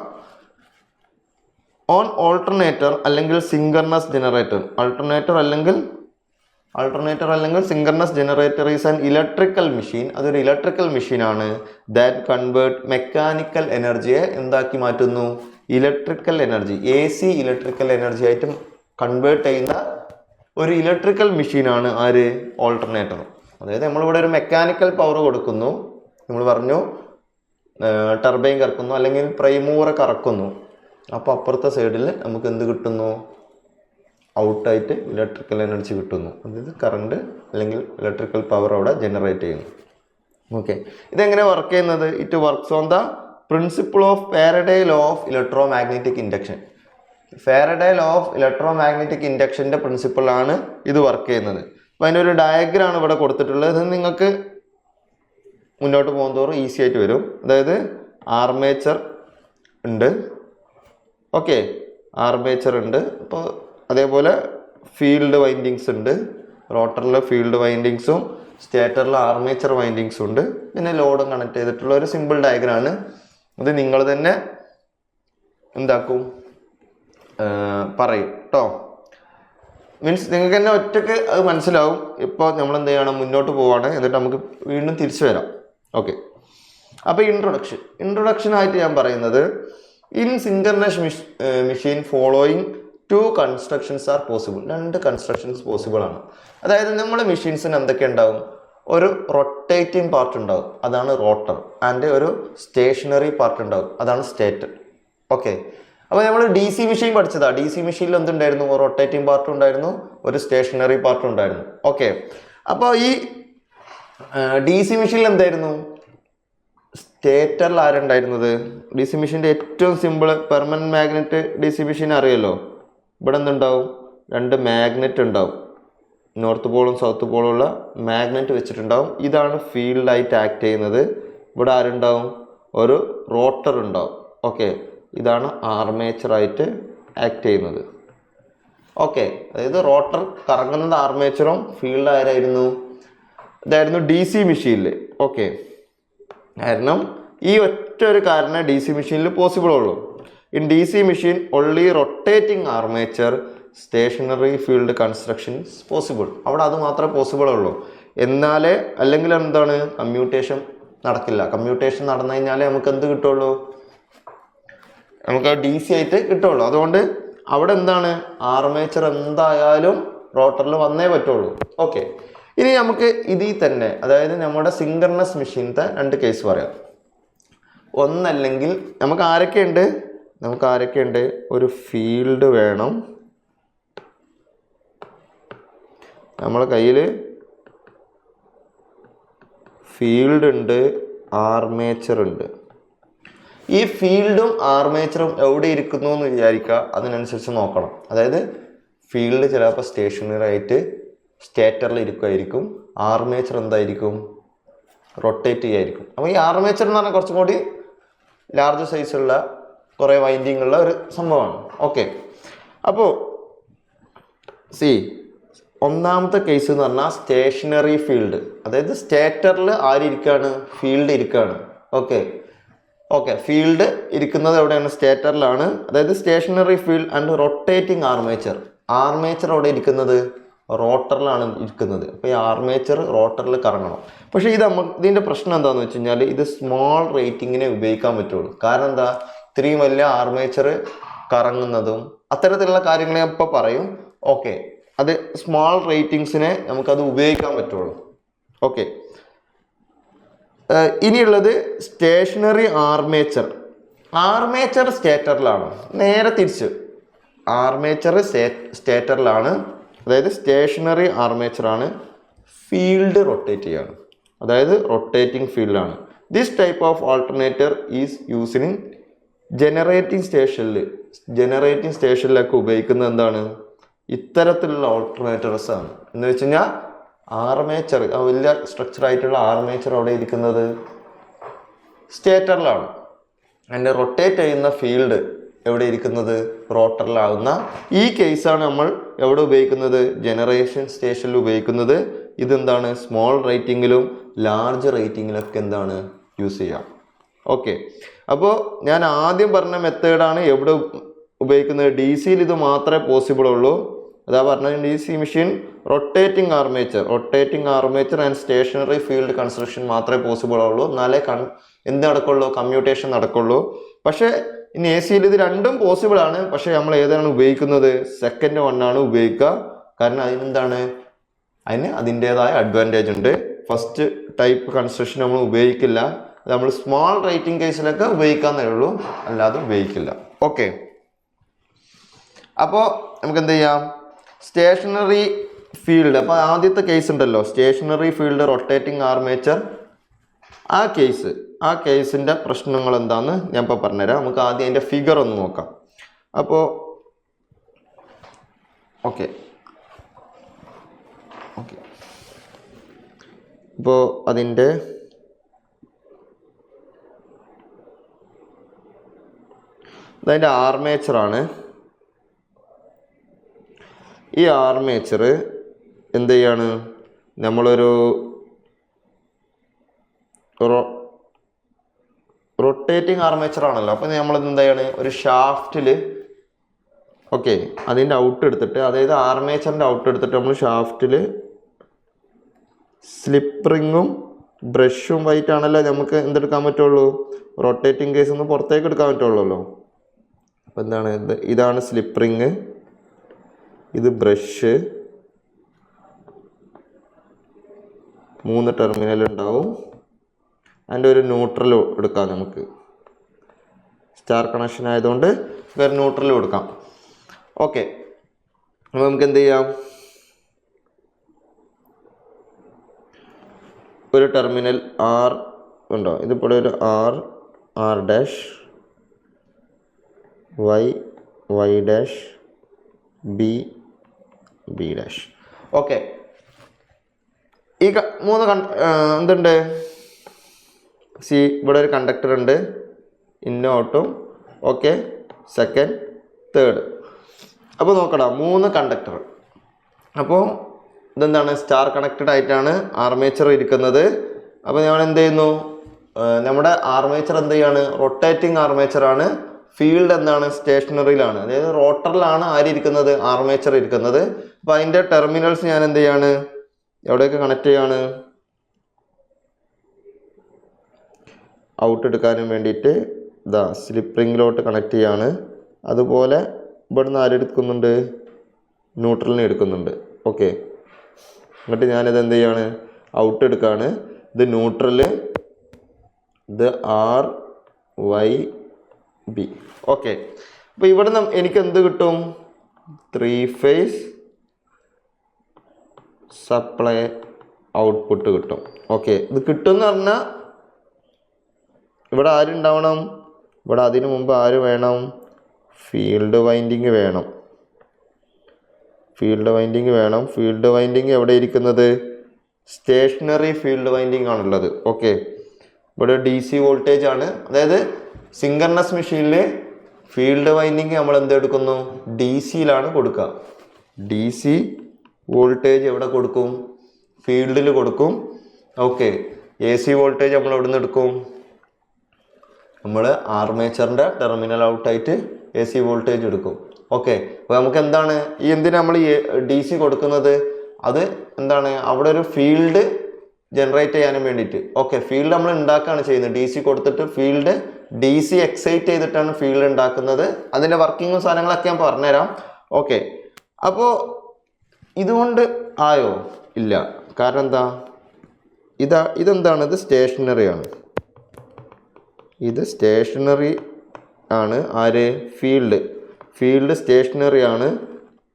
ഓൺ ഓൾട്ടർനേറ്റർ അല്ലെങ്കിൽ സിങ്കർണസ് ജനറേറ്റർ, ആൾട്ടർനേറ്റർ അല്ലെങ്കിൽ synchronous generator is an electrical machine. അതൊരു ഇലക്ട്രിക്കൽ മെഷീനാണ്. ദാറ്റ് കൺവേർട്ട് മെക്കാനിക്കൽ എനർജിയെ എന്താക്കി മാറ്റുന്നു, electrical energy, AC electrical energy ആയിട്ട് കൺവേർട്ട് ചെയ്യുന്ന ഒരു ഇലക്ട്രിക്കൽ മെഷീനാണ് ആര്, ഓൾട്ടർനേറ്റർ. അതായത് നമ്മളിവിടെ ഒരു മെക്കാനിക്കൽ പവർ കൊടുക്കുന്നു, നമ്മൾ പറഞ്ഞു ടർബൈൻ കറക്കുന്നു അല്ലെങ്കിൽ പ്രൈം മൂവർ കറക്കുന്നു, അപ്പോൾ അപ്പുറത്തെ സൈഡിൽ നമുക്ക് എന്ത് കിട്ടുന്നു, ഔട്ടായിട്ട് ഇലക്ട്രിക്കൽ എനർജി കിട്ടുന്നു. അതായത് കറണ്ട് അല്ലെങ്കിൽ ഇലക്ട്രിക്കൽ പവർ അവിടെ ജനറേറ്റ് ചെയ്യുന്നു. ഓക്കെ, ഇതെങ്ങനെ വർക്ക് ചെയ്യുന്നത്, it works on the principle of Faraday law of electromagnetic induction. Faraday law of electromagnetic ഇൻഡക്ഷൻ്റെ പ്രിൻസിപ്പിളാണ് ഇത് വർക്ക് ചെയ്യുന്നത്. അപ്പോൾ അതിൻ്റെ ഒരു ഡയഗ്രാണ് ഇവിടെ കൊടുത്തിട്ടുള്ളത്. ഇത് നിങ്ങൾക്ക് മുന്നോട്ട് പോകുന്നതോറും ഈസി ആയിട്ട് വരും. അതായത് ആർമേച്ചർ ഉണ്ട്, ഓക്കെ, ആർമേച്ചർ ഉണ്ട്. അപ്പോൾ അതേപോലെ ഫീൽഡ് വൈൻഡിങ്സ് ഉണ്ട്, റോട്ടറിൽ ഫീൽഡ് വൈൻഡിങ്സും സ്റ്റേറ്ററിൽ ആർമേച്ചർ വൈൻഡിങ്സും ഉണ്ട്. പിന്നെ ലോഡും കണക്ട് ചെയ്തിട്ടുള്ള ഒരു സിമ്പിൾ ഡയഗ്രാണ്. അത് നിങ്ങൾ തന്നെ എന്താക്കും, പറയും കേട്ടോ. മീൻസ് നിങ്ങൾക്ക് തന്നെ ഒറ്റയ്ക്ക് അത് മനസ്സിലാവും. ഇപ്പോൾ നമ്മൾ എന്ത് ചെയ്യണം, മുന്നോട്ട് പോവാണ്, എന്നിട്ട് നമുക്ക് വീണ്ടും തിരിച്ചു വരാം. ഓക്കെ, അപ്പോൾ ഇൻട്രൊഡക്ഷനായിട്ട് ഞാൻ പറയുന്നത്, in synchronous machine following 2 constructions are possible. 2 constructions possible ആണ്. അതായത് നമ്മുടെ മെഷീൻസിന് എന്തൊക്കെ ഉണ്ടാവും, ഒരു റൊട്ടേറ്റിംഗ് പാർട്ട് ഉണ്ടാവും, അതാണ് റോട്ടർ, ആൻഡ് ഒരു സ്റ്റേഷനറി പാർട്ട് ഉണ്ടാവും, അതാണ് സ്റ്റേറ്റർ. ഓക്കെ, അപ്പോൾ നമ്മൾ DC മെഷീൻ പഠിച്ചതാണ്. DC മെഷീനിൽ എന്തുണ്ടായിരുന്നു, റൊട്ടേറ്റിംഗ് പാർട്ട് ഉണ്ടായിരുന്നു, ഒരു സ്റ്റേഷനറി പാർട്ട് ഉണ്ടായിരുന്നു. ഓക്കെ, അപ്പോൾ ഈ DC മെഷീനിൽ എന്തായിരുന്നു, സ്റ്റേറ്ററിൽ ആരുണ്ടായിരുന്നത്, DC മെഷീൻ്റെ ഏറ്റവും simple permanent magnet DC machine അറിയാലോ. ഇവിടെ എന്തുണ്ടാവും, 2 മാഗ്നറ്റ് ഉണ്ടാവും, നോർത്ത് പോളും സൗത്ത് പോളും ഉള്ള മാഗ്നറ്റ് വെച്ചിട്ടുണ്ടാവും. ഇതാണ് ഫീൽഡായിട്ട് ആക്ട് ചെയ്യുന്നത്. ഇവിടെ ആരുണ്ടാവും, ഒരു റോട്ടർ ഉണ്ടാവും. ഓക്കെ, ഇതാണ് ആർമേച്ചറായിട്ട് ആക്ട് ചെയ്യുന്നത്. ഓക്കെ, അതായത് റോട്ടർ കറങ്ങുന്നത് ആർമേച്ചറും ഫീൽഡ് ആരായിരുന്നു, ഇതായിരുന്നു DC മെഷീനിൽ. ഓക്കെ, കാരണം ഈ ഒറ്റ ഒരു കാരണം DC മെഷീനിൽ പോസിബിൾ ഉള്ളൂ. In DC machine only rotating armature stationary field construction possible. അവിടെ അത് മാത്രമേ പോസിബിൾ ഉള്ളൂ. എന്നാലേ, അല്ലെങ്കിൽ എന്താണ്, കമ്മ്യൂട്ടേഷൻ നടക്കില്ല. കമ്മ്യൂട്ടേഷൻ നടന്നു കഴിഞ്ഞാലേ നമുക്ക് എന്ത് കിട്ടുള്ളൂ, നമുക്ക് DC ആയിട്ട് കിട്ടുള്ളൂ. അതുകൊണ്ട് അവിടെ എന്താണ്, ആർമേച്ചർ എന്തായാലും റോട്ടറിൽ വന്നേ പറ്റുള്ളൂ. ഓക്കെ, ഇനി നമുക്ക് ഇതിൽ തന്നെ, അതായത് നമ്മുടെ സിങ്കർണസ് മെഷീനത്തെ 2 കേസ് പറയാം. ഒന്നല്ലെങ്കിൽ നമുക്ക് ആരൊക്കെയുണ്ട്, ഒരു ഫീൽഡ് വേണം, നമ്മളെ കയ്യിൽ ഫീൽഡ് ഉണ്ട്, ആർമേച്ചർ ഉണ്ട്. ഈ ഫീൽഡും ആർമേച്ചറും എവിടെ ഇരിക്കുന്നു എന്ന് വിചാരിക്കുക, അതിനനുസരിച്ച് നോക്കണം. അതായത് ഫീൽഡ് ചിലപ്പോൾ സ്റ്റേഷനറി ആയിട്ട് സ്റ്റേറ്ററിൽ ഇരിക്കുമായിരിക്കും, ആർമേച്ചർ എന്തായിരിക്കും, റൊട്ടേറ്റ് ചെയ്യായിരിക്കും. അപ്പോൾ ഈ ആർമേച്ചർ എന്ന് പറഞ്ഞാൽ കുറച്ചും കൂടി ലാർജ് സൈസുള്ള കുറേ വൈൻഡിങ് ഉള്ള ഒരു സംഭവമാണ്. ഓക്കെ, അപ്പോൾ ഒന്നാമത്തെ കേസ് എന്ന് പറഞ്ഞാൽ സ്റ്റേഷനറി ഫീൽഡ്. അതായത് സ്റ്റേറ്ററിൽ ആരിയ്ക്കാണ്, ഫീൽഡ് ഇരിക്കുകയാണ്. ഓക്കെ, ഫീൽഡ് ഇരിക്കുന്നത് എവിടെയാണ്, സ്റ്റേറ്ററിലാണ്. അതായത് stationary field and rotating armature. Armature അവിടെ ഇരിക്കുന്നത് റോട്ടറിലാണ് ഇരിക്കുന്നത്. അപ്പോൾ ഈ ആർമേച്ചർ റോട്ടറിൽ കറങ്ങണം. പക്ഷേ ഇതിൻ്റെ പ്രശ്നം എന്താണെന്ന് വെച്ച് കഴിഞ്ഞാൽ, ഇത് സ്മോൾ റേറ്റിങ്ങിനെ ഉപയോഗിക്കാൻ പറ്റുള്ളൂ. കാരണം എന്താ, ഇത്രയും വലിയ ആർമേച്ചർ കറങ്ങുന്നതും അത്തരത്തിലുള്ള കാര്യങ്ങൾ ഞാൻ ഇപ്പോൾ പറയും. ഓക്കെ, അത് സ്മോൾ റേറ്റിങ്സിനെ നമുക്കത് ഉപയോഗിക്കാൻ പറ്റുള്ളൂ. ഓക്കെ, ഇനിയുള്ളത് സ്റ്റേഷനറി ആർമേച്ചർ. ആർമേച്ചർ സ്റ്റേറ്ററിലാണ്, നേരെ തിരിച്ച് ആർമേച്ചർ സ്റ്റേറ്ററിലാണ്. അതായത് സ്റ്റേഷനറി ആർമേച്ചറാണ്, ഫീൽഡ് റൊട്ടേറ്റ് ചെയ്യാണ്, അതായത് റൊട്ടേറ്റിംഗ് ഫീൽഡാണ്. This type of alternator is used in generating സ്റ്റേഷനിലൊക്കെ ഉപയോഗിക്കുന്നത് എന്താണ്, ഇത്തരത്തിലുള്ള ഓൾട്ടർനേറ്റേഴ്സ് ആണ്. എന്ന് വെച്ച് കഴിഞ്ഞാൽ ആർമേച്ചർ, വലിയ സ്ട്രക്ചർ ആയിട്ടുള്ള ആർമേച്ചർ അവിടെ ഇരിക്കുന്നത് സ്റ്റേറ്ററിലാണ്. അതിൻ്റെ റൊട്ടേറ്റ് ചെയ്യുന്ന ഫീൽഡ് എവിടെ ഇരിക്കുന്നത്? റോട്ടറിലാകുന്ന ഈ കേസാണ് നമ്മൾ എവിടെ ഉപയോഗിക്കുന്നത്? ജനറേഷൻ സ്റ്റേഷനിൽ ഉപയോഗിക്കുന്നത്. ഇതെന്താണ്? സ്മോൾ റേറ്റിങ്ങിലും ലാർജ് റേറ്റിങ്ങിലൊക്കെ എന്താണ് യൂസ് ചെയ്യാം. ഓക്കെ, അപ്പോൾ ഞാൻ ആദ്യം പറഞ്ഞ മെത്തേഡാണ് എവിടെ ഉപയോഗിക്കുന്നത്? ഡി സിയിൽ ഇത് മാത്രമേ പോസിബിൾ ഉള്ളൂ. അതാ പറഞ്ഞത് D C machine rotating armature and stationary field construction മാത്രമേ പോസിബിൾ ഉള്ളൂ. എന്നാലേ എന്ത് നടക്കുള്ളൂ? കമ്മ്യൂട്ടേഷൻ നടക്കുള്ളൂ. പക്ഷേ ഇനി എ സിയിൽ ഇത് രണ്ടും പോസിബിൾ ആണ്. പക്ഷെ നമ്മൾ ഏതാണ് ഉപയോഗിക്കുന്നത്? സെക്കൻഡ് വണ്ണാണ് ഉപയോഗിക്കുക. കാരണം അതിനെന്താണ്? അതിന് അതിൻ്റെതായ അഡ്വാൻറ്റേജ് ഉണ്ട്. ഫസ്റ്റ് ടൈപ്പ് കൺസ്ട്രക്ഷൻ നമ്മൾ ഉപയോഗിക്കില്ല. നമ്മൾ സ്മോൾ റേറ്റിംഗ് കേസിലൊക്കെ ഉപയോഗിക്കാന്നേ ഉള്ളൂ, അല്ലാതെ ഉപയോഗിക്കില്ല. ഓക്കെ, അപ്പോൾ നമുക്ക് എന്ത് ചെയ്യാം? സ്റ്റേഷനറി ഫീൽഡ്, അപ്പോൾ ആദ്യത്തെ കേസ് ഉണ്ടല്ലോ, സ്റ്റേഷനറി ഫീൽഡ് റൊട്ടേറ്റിംഗ് ആർമേച്ചർ, ആ കേസിൻ്റെ പ്രശ്നങ്ങൾ എന്താണെന്ന് ഞാൻ ഇപ്പോൾ പറഞ്ഞുതരാം. നമുക്ക് ആദ്യം അതിൻ്റെ ഫിഗർ ഒന്ന് നോക്കാം. അപ്പോൾ ഓക്കെ ഇപ്പോൾ അതിൻ്റെ ആർമേച്ചറാണ്. ഈ ആർമേച്ചർ എന്ത് ചെയ്യാണ്? നമ്മളൊരു റൊട്ടേറ്റിംഗ് ആർമേച്ചർ ആണല്ലോ. അപ്പം നമ്മൾ എന്താണ്? ഒരു ഷാഫ്റ്റിൽ ഓക്കെ അതിൻ്റെ ഔട്ട് എടുത്തിട്ട്, അതായത് ആർമേച്ചറിൻ്റെ ഔട്ട് എടുത്തിട്ട് നമ്മൾ ഷാഫ്റ്റിൽ സ്ലിപ്പ് റിങ്ങും ബ്രഷും വൈറ്റാണല്ലോ നമുക്ക് എന്തെടുക്കാൻ പറ്റുള്ളൂ? റൊട്ടേറ്റിംഗ് കേസ് ഒന്ന് പുറത്തേക്ക് എടുക്കാൻ പറ്റുള്ളൂ. അപ്പം എന്താണ്? ഇതാണ് സ്ലിപ്പ് റിങ്, ഇത് ബ്രഷ്, 3 ടെർമിനൽ ഉണ്ടാവും. അതിൻ്റെ ഒരു ന്യൂട്രൽ എടുക്കാം. നമുക്ക് സ്റ്റാർ കണക്ഷൻ ആയതുകൊണ്ട് വേറെ ന്യൂട്രൽ കൊടുക്കാം. ഓക്കെ, അപ്പോൾ നമുക്ക് എന്ത് ചെയ്യാം? ഒരു ടെർമിനൽ ആർ ഉണ്ടോ? ഇതിപ്പോൾ ഒരു R dash, Y dash, B dash. Okay, ഈ 3 എന്തുണ്ട്? ഇവിടെ ഒരു കണ്ടക്ടർ ഉണ്ട്, ഇന്നും ഔട്ടും. Okay, second, third. അപ്പോൾ നോക്കണം, 3 കണ്ടക്ടർ. അപ്പോൾ ഇതെന്താണ്? സ്റ്റാർ കണക്റ്റഡ് ആയിട്ടാണ് ആർമേച്ചർ ഇരിക്കുന്നത്. അപ്പോൾ നമ്മൾ എന്ത് ചെയ്യുന്നു? നമ്മുടെ ആർമേച്ചർ എന്ത് ചെയ്യാണ്? റൊട്ടേറ്റിംഗ് ആർമേച്ചറാണ്. ഫീൽഡ് എന്താണ്? സ്റ്റേഷനറിയിലാണ്, അതായത് റോട്ടറിലാണ് ആരിയിരിക്കുന്നത്? ആർമേച്ചർ ഇരിക്കുന്നത്. അപ്പോൾ അതിൻ്റെ ടെർമിനൽസ് ഞാൻ എന്ത് ചെയ്യാണ്? എവിടെയൊക്കെ കണക്ട് ചെയ്യാണ്? ഔട്ട് എടുക്കാനും വേണ്ടിയിട്ട് സ്ലിപ്പ് റിങ്ങിലോട്ട് കണക്ട് ചെയ്യാണ്. അതുപോലെ ഇവിടുന്ന് ആരെടുക്കുന്നുണ്ട്? ന്യൂട്രലിനെ എടുക്കുന്നുണ്ട്. ഓക്കെ, എന്നിട്ട് ഞാനിത് എന്ത് ചെയ്യാണ്? ഔട്ട് എടുക്കുകയാണ്. ഇത് ന്യൂട്രല്, ഇത് ആർ, വൈ, ബി. ഓക്കെ, അപ്പോൾ ഇവിടെ എനിക്ക് എന്ത് കിട്ടും? 3 ഫേസ് സപ്ലൈ ഔട്ട്പുട്ട് കിട്ടും. ഓക്കെ, ഇത് കിട്ടുമെന്ന് പറഞ്ഞാൽ ഇവിടെ ആരുണ്ടാവണം? ഇവിടെ അതിനു മുമ്പ് ആര് വേണം? ഫീൽഡ് വൈൻഡിങ് വേണം. ഫീൽഡ് വൈൻഡിങ് എവിടെ ഇരിക്കുന്നത്? സ്റ്റേഷനറി ഫീൽഡ് വൈൻഡിങ് ആണുള്ളത്. ഓക്കെ, ഇവിടെ ഡി സി വോൾട്ടേജ് ആണ്. അതായത് സിങ്കർണസ് മെഷീനിൽ ഫീൽഡ് വൈൻഡിങ് നമ്മൾ എന്തെടുക്കുന്നു? ഡി സിയിലാണ് കൊടുക്കുക. ഡി സി വോൾട്ടേജ് എവിടെ കൊടുക്കും? ഫീൽഡിൽ കൊടുക്കും. ഓക്കെ, എ സി വോൾട്ടേജ് നമ്മൾ എവിടെ നിന്ന് എടുക്കും? നമ്മൾ ആർമേച്ചറിൻ്റെ ടെർമിനൽ ഔട്ടായിട്ട് എ സി വോൾട്ടേജ് എടുക്കും. ഓക്കെ, അപ്പോൾ നമുക്ക് എന്താണ് ഈ എന്തിനാ നമ്മൾ ഈ ഡി സി കൊടുക്കുന്നത്? അത് എന്താണ്? അവിടെ ഒരു ഫീൽഡ് ജനറേറ്റ് ചെയ്യാനും വേണ്ടിയിട്ട്. ഓക്കെ, ഫീൽഡ് നമ്മൾ ഉണ്ടാക്കുകയാണ് ചെയ്യുന്നത്. ഡി സി കൊടുത്തിട്ട് ഫീൽഡ് ഡി സി എക്സൈറ്റ് ചെയ്തിട്ടാണ് ഫീൽഡ് ഉണ്ടാക്കുന്നത്. അതിൻ്റെ വർക്കിങ്ങും സാധനങ്ങളൊക്കെ ഞാൻ പറഞ്ഞുതരാം. ഓക്കെ, അപ്പോൾ ഇതുകൊണ്ട് ആയോ? ഇല്ല. കാരണം എന്താ? ഇതെന്താണ്? ഇത് സ്റ്റേഷനറി ആണ്. ഇത് സ്റ്റേഷനറി ആണ്. ആര്? ഫീൽഡ് സ്റ്റേഷനറി ആണ്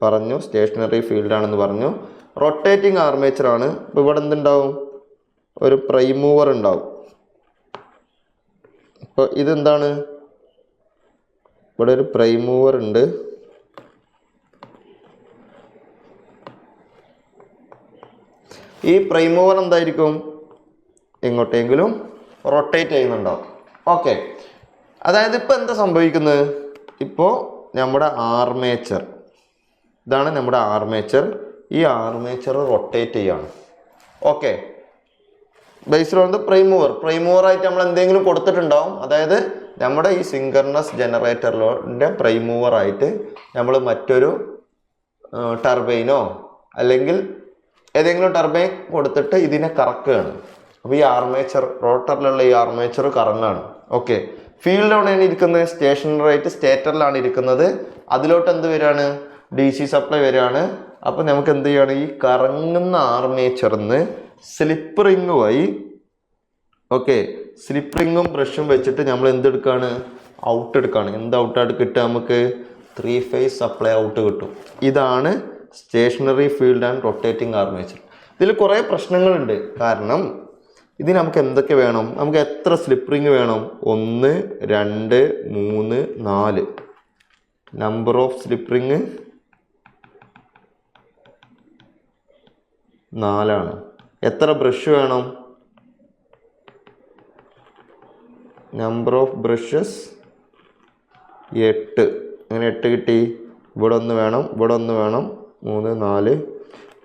പറഞ്ഞു. സ്റ്റേഷനറി ഫീൽഡ് ആണെന്ന് പറഞ്ഞു. റൊട്ടേറ്റിംഗ് ആർമേച്ചർ ആണ്. ഇപ്പോൾ ഇവിടെ എന്തുണ്ടാവും? ഒരു പ്രൈം മൂവർ ഉണ്ടാവും. ഇപ്പോൾ ഇതെന്താണ്? ഇവിടെ ഒരു പ്രൈം മൂവർ ഉണ്ട്. ഈ പ്രൈം മൂവർ എന്തായിരിക്കും? എങ്ങോട്ടെങ്കിലും റൊട്ടേറ്റ് ചെയ്യുന്നുണ്ടാവും. ഓക്കെ, അതായത് ഇപ്പം എന്താ സംഭവിക്കുന്നത്? ഇപ്പോൾ നമ്മുടെ ആർമേച്ചർ, ഇതാണ് നമ്മുടെ ആർമേച്ചർ. ഈ ആർമേച്ചർ റൊട്ടേറ്റ് ചെയ്യാണ്. Okay, based on the prime മൂവറായിട്ട് നമ്മൾ എന്തെങ്കിലും കൊടുത്തിട്ടുണ്ടാവും. അതായത് നമ്മുടെ ഈ സിങ്കർണസ് ജനറേറ്ററിൻ്റെ പ്രൈം മൂവറായിട്ട് നമ്മൾ മറ്റൊരു ടർബൈനോ അല്ലെങ്കിൽ ഏതെങ്കിലും ടർബൈൻ കൊടുത്തിട്ട് ഇതിനെ കറക്കുകയാണ്. അപ്പോൾ ഈ ആർമേച്ചർ, റോട്ടറിലുള്ള ഈ ആർമേച്ചർ കറങ്ങാണ്. ഓക്കെ, ഫീൽഡ് എവിടെയാണ് ഇരിക്കുന്നത്? സ്റ്റേഷനറി ആയിട്ട് സ്റ്റേറ്ററിലാണ് ഇരിക്കുന്നത്. അതിലോട്ട് എന്ത് വരികയാണ്? DC സപ്ലൈ വരികയാണ്. അപ്പോൾ നമുക്ക് എന്ത് ചെയ്യാണ്? ഈ കറങ്ങുന്ന ആർമേച്ചറിന്ന് സ്ലിപ്പ് റിങ് വഴി, ഓക്കെ, സ്ലിപ്പ് റിങ്ങും ബ്രഷും വെച്ചിട്ട് നമ്മൾ എന്തെടുക്കുകയാണ്? ഔട്ട് എടുക്കുകയാണ്. എന്ത് ഔട്ടായിട്ട് കിട്ടുക? നമുക്ക് 3 ഫേസ് സപ്ലൈ ഔട്ട് കിട്ടും. ഇതാണ് stationary field and rotating armature. ഇതിൽ കുറേ പ്രശ്നങ്ങളുണ്ട്. കാരണം ഇതിന് നമുക്ക് എന്തൊക്കെ വേണം? നമുക്ക് എത്ര സ്ലിപ്പ് റിങ് വേണം? 1, 2, 3, 4. Number of slip ring 4. എത്ര ബ്രഷ് വേണം? Number of brushes 8. അങ്ങനെ 8 കിട്ടി. ഇവിടെ 1 വേണം, ഇവിടെ 1 വേണം. 3, 4,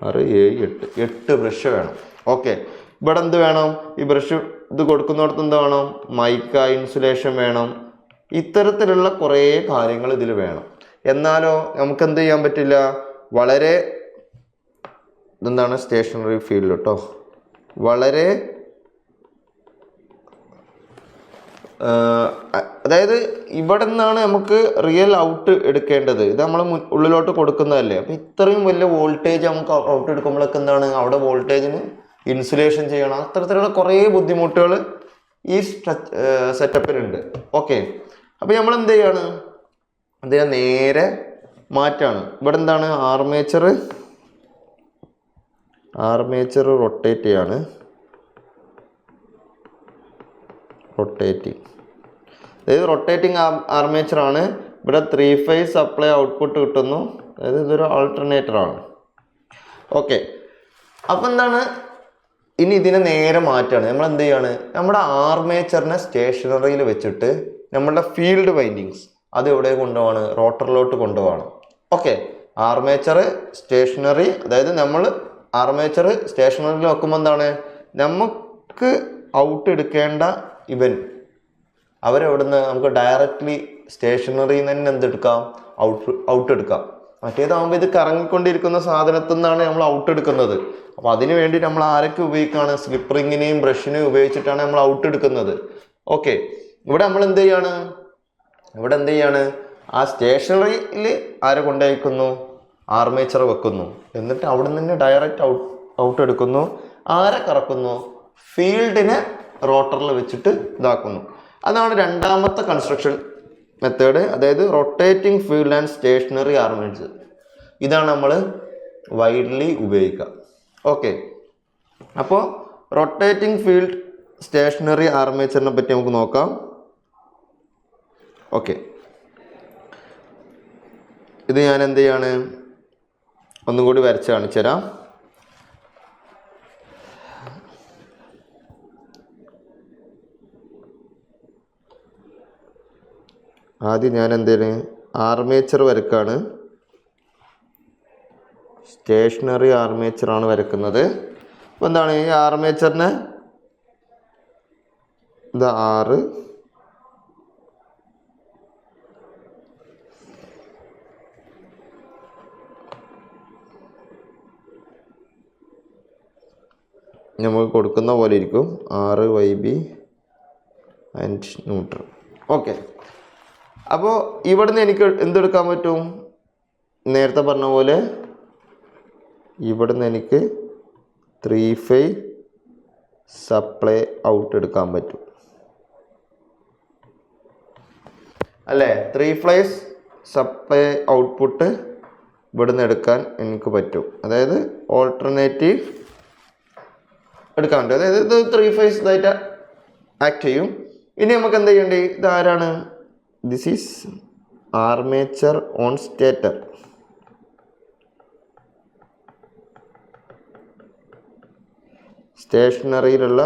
6, 7, 8 ബ്രഷ് വേണം. ഓക്കെ, ഇവിടെ എന്ത് വേണം? ഈ ബ്രഷ് ഇത് കൊടുക്കുന്നിടത്ത് എന്ത് വേണം? മൈക്ക ഇൻസുലേഷൻ വേണം. ഇത്തരത്തിലുള്ള കുറേ കാര്യങ്ങൾ ഇതിൽ വേണം. എന്നാലോ നമുക്ക് എന്ത് ചെയ്യാൻ പറ്റില്ല? വളരെ ഇതെന്താണ്? സ്റ്റേഷനറി ഫീൽഡ് കേട്ടോ. വളരെ അതായത് ഇവിടെ നിന്നാണ് നമുക്ക് റിയൽ ഔട്ട് എടുക്കേണ്ടത്. ഇത് നമ്മൾ ഉള്ളിലോട്ട് കൊടുക്കുന്നതല്ലേ. അപ്പം ഇത്രയും വലിയ വോൾട്ടേജ് നമുക്ക് ഔട്ട് എടുക്കുമ്പോഴൊക്കെ എന്താണ്? അവിടെ വോൾട്ടേജിന് ഇൻസുലേഷൻ ചെയ്യണം. അത്തരത്തിലുള്ള കുറേ ബുദ്ധിമുട്ടുകൾ ഈ സെറ്റപ്പിനുണ്ട്. ഓക്കെ, അപ്പോൾ നമ്മൾ എന്ത് ചെയ്യാണ്? അതിനെ നേരെ മാറ്റാണ്. ഇവിടെ എന്താണ്? ആർമേച്ചർ റൊട്ടേറ്റ് ചെയ്യാണ്. റൊട്ടേറ്റിംഗ്, അതായത് റൊട്ടേറ്റിംഗ് ആർമേച്ചറാണ്. ഇവിടെ 3 ഫേസ് സപ്ലൈ ഔട്ട്പുട്ട് കിട്ടുന്നു. അതായത് ഇതൊരു ആൾട്ടർനേറ്ററാണ്. ഓക്കെ, അപ്പം എന്താണ്? ഇനി ഇതിനെ നേരെ മാറ്റാണ്. നമ്മൾ എന്ത് ചെയ്യാണ്? നമ്മുടെ ആർമേച്ചറിനെ സ്റ്റേഷനറിയിൽ വെച്ചിട്ട് നമ്മളുടെ ഫീൽഡ് വൈൻഡിങ്സ് അത് എവിടെ കൊണ്ടുപോവാണ്? റോട്ടറിലോട്ട് കൊണ്ടുപോകണം. ഓക്കെ, ആർമേച്ചർ സ്റ്റേഷനറി, അതായത് നമ്മൾ ആർമേച്ചർ സ്റ്റേഷനറിയിൽ വെക്കുമ്പോൾ എന്താണ്? നമുക്ക് ഔട്ട് എടുക്കേണ്ട അവരെവിടുന്ന് നമുക്ക് ഡയറക്റ്റ്ലി സ്റ്റേഷനറിയിൽ നിന്ന് തന്നെ എന്തെടുക്കാം? ഔട്ട് എടുക്കാം. മറ്റേതാകുമ്പോൾ ഇത് കറങ്ങിക്കൊണ്ടിരിക്കുന്ന സാധനത്തിൽ നിന്നാണ് നമ്മൾ ഔട്ട് എടുക്കുന്നത്. അപ്പോൾ അതിന് വേണ്ടി നമ്മൾ ആരൊക്കെ ഉപയോഗിക്കുകയാണ്? സ്ലിപ്പ് റിങ്ങിനെയും ബ്രഷിനെയും ഉപയോഗിച്ചിട്ടാണ് നമ്മൾ ഔട്ട് എടുക്കുന്നത്. ഓക്കെ, ഇവിടെ നമ്മൾ എന്ത് ചെയ്യാണ്? ആ സ്റ്റേഷനറിയിൽ ആരെ കൊണ്ടുവയ്ക്കുന്നു? ആർമേച്ചർ വെക്കുന്നു. എന്നിട്ട് അവിടെ നിന്ന് ഡയറക്റ്റ് ഔട്ട് എടുക്കുന്നു. ആരെ കറക്കുന്നു? ഫീൽഡിനെ റോട്ടറിൽ വെച്ചിട്ട് ഇതാക്കുന്നു. അതാണ് രണ്ടാമത്തെ കൺസ്ട്രക്ഷൻ മെത്തേഡ്, അതായത് rotating field and stationary armature. ഇതാണ് നമ്മൾ വൈഡ്ലി ഉപയോഗിക്കുക. ഓക്കെ, അപ്പോൾ റൊട്ടേറ്റിംഗ് ഫീൽഡ് സ്റ്റേഷനറി ആർമേച്ചറിനെ പറ്റി നമുക്ക് നോക്കാം. ഓക്കെ, ഇത് ഞാൻ എന്ത് ചെയ്യാണ്? ഒന്നും കൂടി വരച്ച് കാണിച്ചു തരാം. ആദ്യം ഞാൻ എന്താണ്? ആർമേച്ചർ വരക്കാണ്. സ്റ്റേഷനറി ആർമേച്ചറാണ് വരക്കുന്നത്. അപ്പോൾ എന്താണ്? ഈ ആർമേച്ചറിന് ഇത് 6, നമുക്ക് കൊടുക്കുന്ന പോലെ ഇരിക്കും. 6 YB ആൻഡ് ന്യൂട്രൽ. ഓക്കെ, അപ്പോൾ ഇവിടുന്ന് എനിക്ക് എന്തെടുക്കാൻ പറ്റും? നേരത്തെ പറഞ്ഞ പോലെ ഇവിടുന്ന് എനിക്ക് 3 ഫേസ് സപ്ലൈ ഔട്ട് എടുക്കാൻ പറ്റും അല്ലേ? 3 ഫേസ് സപ്ലൈ ഔട്ട്പുട്ട് ഇവിടുന്ന് എടുക്കാൻ എനിക്ക് പറ്റും. അതായത് ഓൾട്ടർനേറ്റീവ് എടുക്കാൻ പറ്റും. അതായത് ഇത് 3 ഫേസ് ഇതായിട്ട് ആക്ട് ചെയ്യും. ഇനി നമുക്ക് എന്ത് ചെയ്യേണ്ടി? ഇതാരാണ്? This is armature on stator. സ്റ്റേഷനറിയിലുള്ള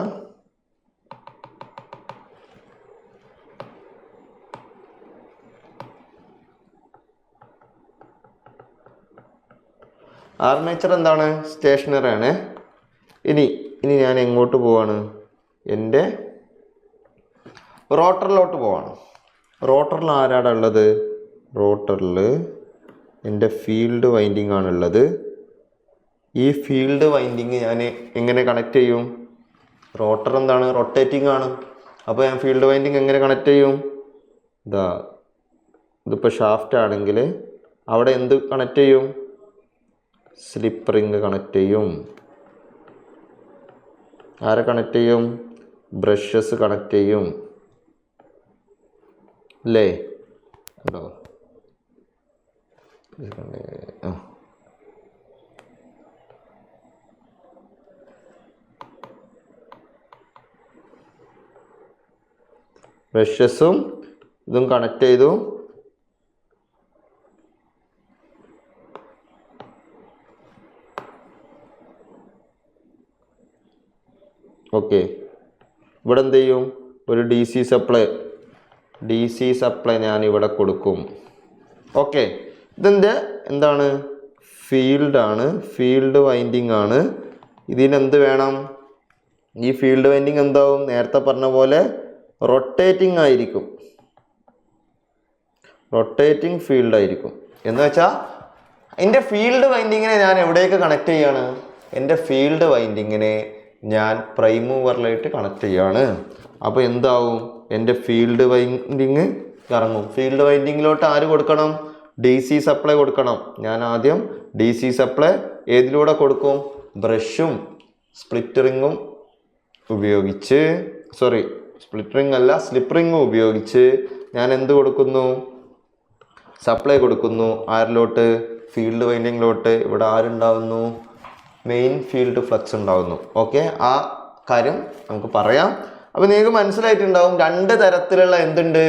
ആർമേച്ചർ എന്താണ്? സ്റ്റേഷനറി ആണ്. ഇനി ഞാൻ എങ്ങോട്ട് പോവാണ്? എൻ്റെ റോട്ടറിലോട്ട് പോവാണ്. റോട്ടറിൽ ആരാടാ ഉള്ളത്? റോട്ടറിൽ എൻ്റെ ഫീൽഡ് വൈൻഡിങ് ആണുള്ളത്. ഈ ഫീൽഡ് വൈൻഡിങ് ഞാൻ എങ്ങനെ കണക്ട് ചെയ്യും? റോട്ടർ എന്താണ്? റൊട്ടേറ്റിംഗ് ആണ്. അപ്പോൾ ഞാൻ ഫീൽഡ് വൈൻഡിങ് എങ്ങനെ കണക്ട് ചെയ്യും? ഇതിപ്പോൾ ഷാഫ്റ്റ് ആണെങ്കിൽ അവിടെ എന്ത് കണക്ട് ചെയ്യും? സ്ലിപ്പ് റിങ് കണക്ട് ചെയ്യും. ആരെ കണക്ട് ചെയ്യും? ബ്രഷസ് കണക്ട് ചെയ്യും അല്ലേ? ഉണ്ടോ? ബ്രഷസും ഇതും കണക്ട് ചെയ്തു. ഓക്കെ, ഇവിടെ എന്ത് ചെയ്യും? ഒരു ഡി സി സപ്ലൈ ഞാൻ ഇവിടെ കൊടുക്കും. ഓക്കെ, ഇതിൻ്റെ എന്താണ്? ഫീൽഡാണ്, ഫീൽഡ് വൈൻഡിങ് ആണ്. ഇതിനെന്ത് വേണം? ഈ ഫീൽഡ് വൈൻഡിങ് എന്താവും? നേരത്തെ പറഞ്ഞ പോലെ റൊട്ടേറ്റിംഗ് ആയിരിക്കും. റൊട്ടേറ്റിംഗ് ഫീൽഡ് ആയിരിക്കും. എന്ന് വെച്ചാൽ എൻ്റെ ഫീൽഡ് വൈൻഡിങ്ങിനെ ഞാൻ എവിടേക്ക് കണക്ട് ചെയ്യാണ്? എൻ്റെ ഫീൽഡ് വൈൻഡിങ്ങിനെ ഞാൻ പ്രൈം മൂവറിലായിട്ട് കണക്ട് ചെയ്യാണ്. അപ്പോൾ എന്താവും? എൻ്റെ ഫീൽഡ് വൈൻഡിങ് കറങ്ങും. ഫീൽഡ് വൈൻഡിങ്ങിലോട്ട് ആര് കൊടുക്കണം? ഡി സി സപ്ലൈ കൊടുക്കണം. ഞാൻ ആദ്യം ഡി സി സപ്ലൈ ഏതിലൂടെ കൊടുക്കും? ബ്രഷും സ്പ്ലിറ്റ് റിങ്ങും ഉപയോഗിച്ച്, സ്പ്ലിറ്റ് റിങ് അല്ല, സ്ലിപ്പ് റിങ്ങും ഉപയോഗിച്ച് ഞാൻ എന്ത് കൊടുക്കുന്നു? സപ്ലൈ കൊടുക്കുന്നു. ആരിലോട്ട്? ഫീൽഡ് വൈൻഡിങ്ങിലോട്ട്. ഇവിടെ ആരുണ്ടാവുന്നു? മെയിൻ ഫീൽഡ് ഫ്ലക്സ് ഉണ്ടാവുന്നു. ഓക്കെ, ആ കാര്യം നമുക്ക് പറയാം. അപ്പോൾ നിങ്ങൾക്ക് മനസ്സിലായിട്ടുണ്ടാവും രണ്ട് തരത്തിലുള്ള എന്തുണ്ട്?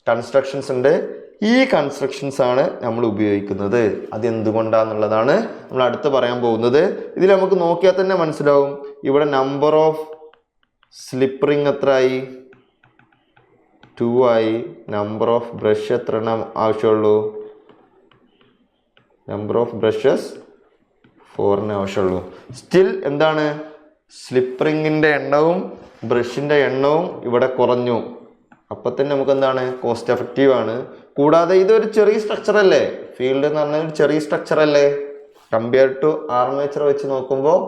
കൺസ്ട്രക്ഷൻസ് ഉണ്ട്. ഈ കൺസ്ട്രക്ഷൻസ് ആണ് നമ്മൾ ഉപയോഗിക്കുന്നത്. അതെന്തുകൊണ്ടാന്നുള്ളതാണ് നമ്മൾ അടുത്ത് പറയാൻ പോകുന്നത്. ഇതിൽ നമുക്ക് നോക്കിയാൽ തന്നെ മനസ്സിലാവും. ഇവിടെ നമ്പർ ഓഫ് സ്ലിപ്പ് റിങ് എത്രയായി? 2 ആയി. നമ്പർ ഓഫ് ബ്രഷ് എത്ര ആവശ്യമുള്ളൂ? നമ്പർ ഓഫ് ബ്രഷസ് 4 ആവശ്യമുള്ളൂ. സ്റ്റിൽ എന്താണ്? സ്ലിപ്പ് റിങ്ങിൻ്റെ എണ്ണവും ബ്രഷിൻ്റെ എണ്ണവും ഇവിടെ കുറഞ്ഞു. അപ്പം തന്നെ നമുക്ക് എന്താണ്? കോസ്റ്റ് എഫക്റ്റീവ് ആണ്. കൂടാതെ ഇതൊരു ചെറിയ സ്ട്രക്ചർ അല്ലേ? ഫീൽഡ് എന്ന് പറഞ്ഞാൽ ഒരു ചെറിയ സ്ട്രക്ചർ അല്ലേ? കമ്പയർ ടു ആർമേച്ചർ വെച്ച് നോക്കുമ്പോൾ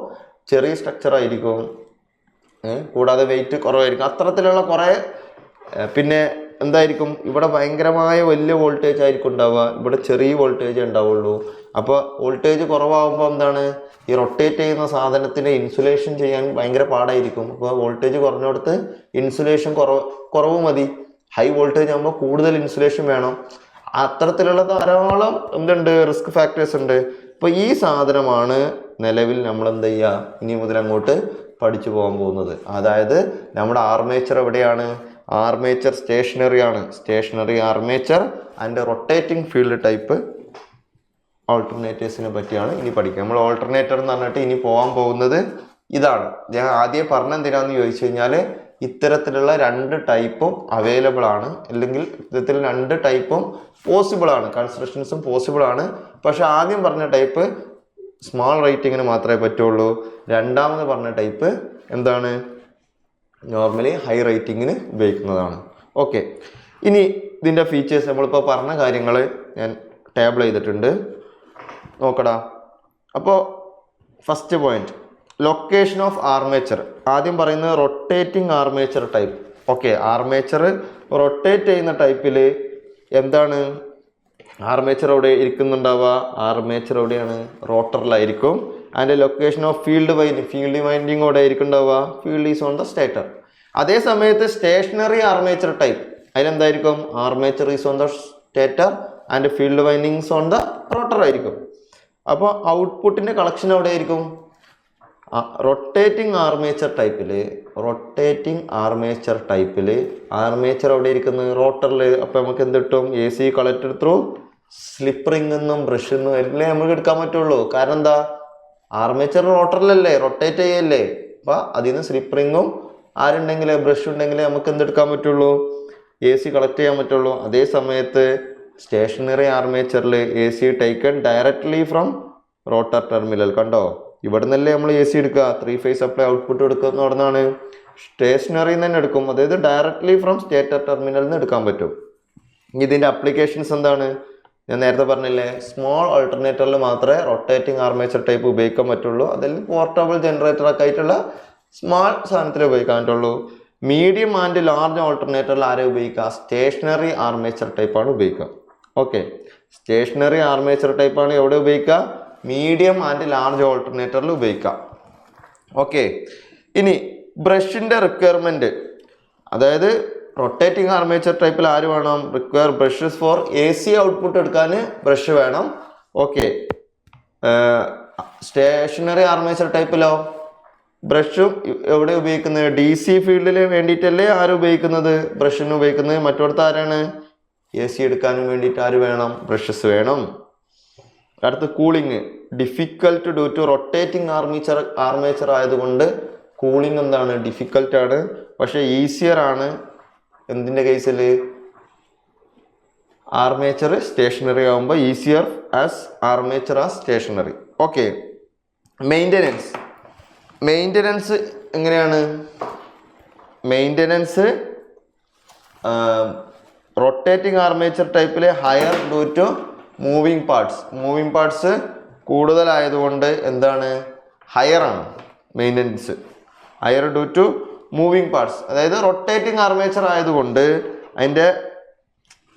ചെറിയ സ്ട്രക്ചർ ആയിരിക്കും. കൂടാതെ വെയിറ്റ് കുറവായിരിക്കും. അത്തരത്തിലുള്ള കുറേ പിന്നെ എന്തായിരിക്കും? ഇവിടെ ഭയങ്കരമായ വലിയ വോൾട്ടേജ് ആയിരിക്കും ഉണ്ടാവുക, ഇവിടെ ചെറിയ വോൾട്ടേജ് ഉണ്ടാവുള്ളൂ. അപ്പോൾ വോൾട്ടേജ് കുറവാകുമ്പോൾ എന്താണ്? ഈ റൊട്ടേറ്റ് ചെയ്യുന്ന സാധനത്തിന് ഇൻസുലേഷൻ ചെയ്യാൻ ഭയങ്കര പാടായിരിക്കും. അപ്പോൾ വോൾട്ടേജ് കുറഞ്ഞിടത്ത് ഇൻസുലേഷൻ കുറവ് മതി. ഹൈ വോൾട്ടേജ് ആകുമ്പോൾ കൂടുതൽ ഇൻസുലേഷൻ വേണം. അത്തരത്തിലുള്ള ധാരാളം എന്തുണ്ട്? റിസ്ക് ഫാക്ടേഴ്സ് ഉണ്ട്. അപ്പോൾ ഈ സാധനമാണ് നിലവിൽ നമ്മൾ എന്ത് ചെയ്യുക? ഇനി മുതൽ അങ്ങോട്ട് പഠിച്ചു പോകാൻ പോകുന്നത്. അതായത് നമ്മുടെ ആർമേച്ചർ എവിടെയാണ്? ആർമേച്ചർ സ്റ്റേഷനറി ആണ്. Stationary armature and rotating field type ഓൾട്ടർനേറ്റേഴ്സിനെ പറ്റിയാണ് ഇനി പഠിക്കുക. നമ്മൾ ഓൾട്ടർനേറ്റർ എന്ന് പറഞ്ഞിട്ട് ഇനി പോകാൻ പോകുന്നത് ഇതാണ്. ഞാൻ ആദ്യം പറഞ്ഞെന്തിനാന്ന് ചോദിച്ചു കഴിഞ്ഞാൽ ഇത്തരത്തിലുള്ള 2 ടൈപ്പും അവൈലബിൾ ആണ്, അല്ലെങ്കിൽ ഇത്തരത്തിൽ 2 ടൈപ്പും പോസിബിൾ ആണ്, കൺസ്ട്രക്ഷൻസും പോസിബിൾ ആണ്. പക്ഷെ ആദ്യം പറഞ്ഞ ടൈപ്പ് സ്മാൾ റേറ്റിങ്ങിന് മാത്രമേ പറ്റുള്ളൂ. രണ്ടാമത് പറഞ്ഞ ടൈപ്പ് എന്താണ്? നോർമലി ഹൈ റേറ്റിങ്ങിന് ഉപയോഗിക്കുന്നതാണ്. ഓക്കെ, ഇനി ഇതിൻ്റെ ഫീച്ചേഴ്സ് നമ്മളിപ്പോൾ പറഞ്ഞ കാര്യങ്ങൾ ഞാൻ ടേബിൾ ചെയ്തിട്ടുണ്ട്, നോക്കടാ. അപ്പോൾ first point, location of armature. ആദ്യം പറയുന്നത് rotating armature type. Okay, armature rotate ചെയ്യുന്ന ടൈപ്പിൽ എന്താണ്? ആർമേച്ചർ എവിടെ ഇരിക്കുന്നുണ്ടാവുക? ആർമേച്ചർ എവിടെയാണ്? റോട്ടറിലായിരിക്കും. അതിൻ്റെ ലൊക്കേഷൻ ഓഫ് ഫീൽഡ് വൈൻഡിങ് എവിടെ ആയിരിക്കും ഉണ്ടാവുക? Field is on the stator. അതേ സമയത്ത് സ്റ്റേഷനറി ആർമേച്ചർ ടൈപ്പ് അതിലെന്തായിരിക്കും? Armature is on the stator and field windings on the rotor ആയിരിക്കും. അപ്പോൾ ഔട്ട്പുട്ടിൻ്റെ കളക്ഷൻ എവിടെ ആയിരിക്കും? റൊട്ടേറ്റിംഗ് ആർമേച്ചർ ടൈപ്പിൽ ആർമേച്ചർ എവിടെ ഇരിക്കുന്നത്? റോട്ടറിൽ. അപ്പോൾ നമുക്ക് എന്ത് കിട്ടും? AC collected through slip ring നിന്നും ബ്രഷിൽ നിന്നും അല്ലേ നമുക്ക് എടുക്കാൻ പറ്റുള്ളൂ. കാരണം എന്താ? ആർമേച്ചർ റോട്ടറിലല്ലേ, റൊട്ടേറ്റ് ചെയ്യല്ലേ. അപ്പോൾ അതിൽ നിന്ന് സ്ലിപ്പ് റിങ്ങും ആരുണ്ടെങ്കിൽ ബ്രഷ് ഉണ്ടെങ്കിൽ നമുക്ക് എന്തെടുക്കാൻ പറ്റുള്ളൂ? AC കളക്ട് ചെയ്യാൻ പറ്റുള്ളൂ. അതേ സമയത്ത് സ്റ്റേഷനറി ആർമേച്ചറിൽ AC taken directly from rotor terminal. കണ്ടോ, ഇവിടെ നിന്നല്ലേ നമ്മൾ AC എടുക്കുക, 3 ഫേസ് സപ്ലൈ ഔട്ട്പുട്ട് എടുക്കുന്ന അവിടുന്നാണ്. സ്റ്റേഷനറിയിൽ നിന്ന് തന്നെ എടുക്കും, അതായത് ഡയറക്ട്ലി ഫ്രം സ്റ്റേറ്റർ ടെർമിനലിൽ നിന്ന് എടുക്കാൻ പറ്റും. ഇതിൻ്റെ അപ്ലിക്കേഷൻസ് എന്താണ്? ഞാൻ നേരത്തെ പറഞ്ഞില്ലേ, സ്മോൾ ആൾട്ടർനേറ്ററിൽ മാത്രമേ റൊട്ടേറ്റിംഗ് ആർമേച്ചർ ടൈപ്പ് ഉപയോഗിക്കാൻ പറ്റുള്ളൂ. അതിൽ പോർട്ടബിൾ ജനറേറ്ററൊക്കെ ആയിട്ടുള്ള സ്മാൾ സാധനത്തിൽ ഉപയോഗിക്കാൻ പറ്റുള്ളൂ. മീഡിയം ആൻഡ് ലാർജ് ആൾട്ടർനേറ്ററിൽ ആരെ ഉപയോഗിക്കുക? സ്റ്റേഷനറി ആർമേച്ചർ ടൈപ്പാണ് ഉപയോഗിക്കുക. ഓക്കെ, സ്റ്റേഷനറി ആർമേച്ചർ ടൈപ്പാണ് എവിടെ ഉപയോഗിക്കുക? മീഡിയം ആൻഡ് ലാർജ് ആൾട്ടർനേറ്ററിൽ ഉപയോഗിക്കുക. ഓക്കെ, ഇനി ബ്രഷിൻ്റെ റിക്വയർമെൻറ്റ്, അതായത് റൊട്ടേറ്റിംഗ് ആർമേച്ചർ ടൈപ്പിൽ ആര് വേണം? Require brushes for AC output എടുക്കാൻ ബ്രഷ് വേണം. ഓക്കെ, സ്റ്റേഷനറി ആർമേച്ചർ ടൈപ്പിലോ ബ്രഷും എവിടെ ഉപയോഗിക്കുന്നത്? DC ഫീൽഡിൽ വേണ്ടിയിട്ടല്ലേ ആര് ഉപയോഗിക്കുന്നത്? ബ്രഷിന് ഉപയോഗിക്കുന്നത്. മറ്റോടത്ത് ആരാണ്? AC എടുക്കാനും വേണ്ടിയിട്ട് ആര് വേണം? ബ്രഷസ് വേണം. അടുത്ത് cooling, difficult due to rotating armature ആയതുകൊണ്ട് കൂളിംഗ് എന്താണ്? ഡിഫിക്കൽട്ടാണ്. പക്ഷേ ഈസിയർ ആണ് എന്തിൻ്റെ കേസിൽ? ആർമേച്ചർ സ്റ്റേഷനറി ആകുമ്പോൾ easier as armature as stationary. Okay, maintenance എങ്ങനെയാണ്? മെയിൻ്റനൻസ് റൊട്ടേറ്റിംഗ് ആർമേച്ചർ ടൈപ്പിൽ higher due to moving parts കൂടുതലായതുകൊണ്ട് എന്താണ്? ഹയർ ആണ് maintenance. Higher due to moving parts, അതായത് റൊട്ടേറ്റിംഗ് ആർമേച്ചർ ആയതുകൊണ്ട് അതിൻ്റെ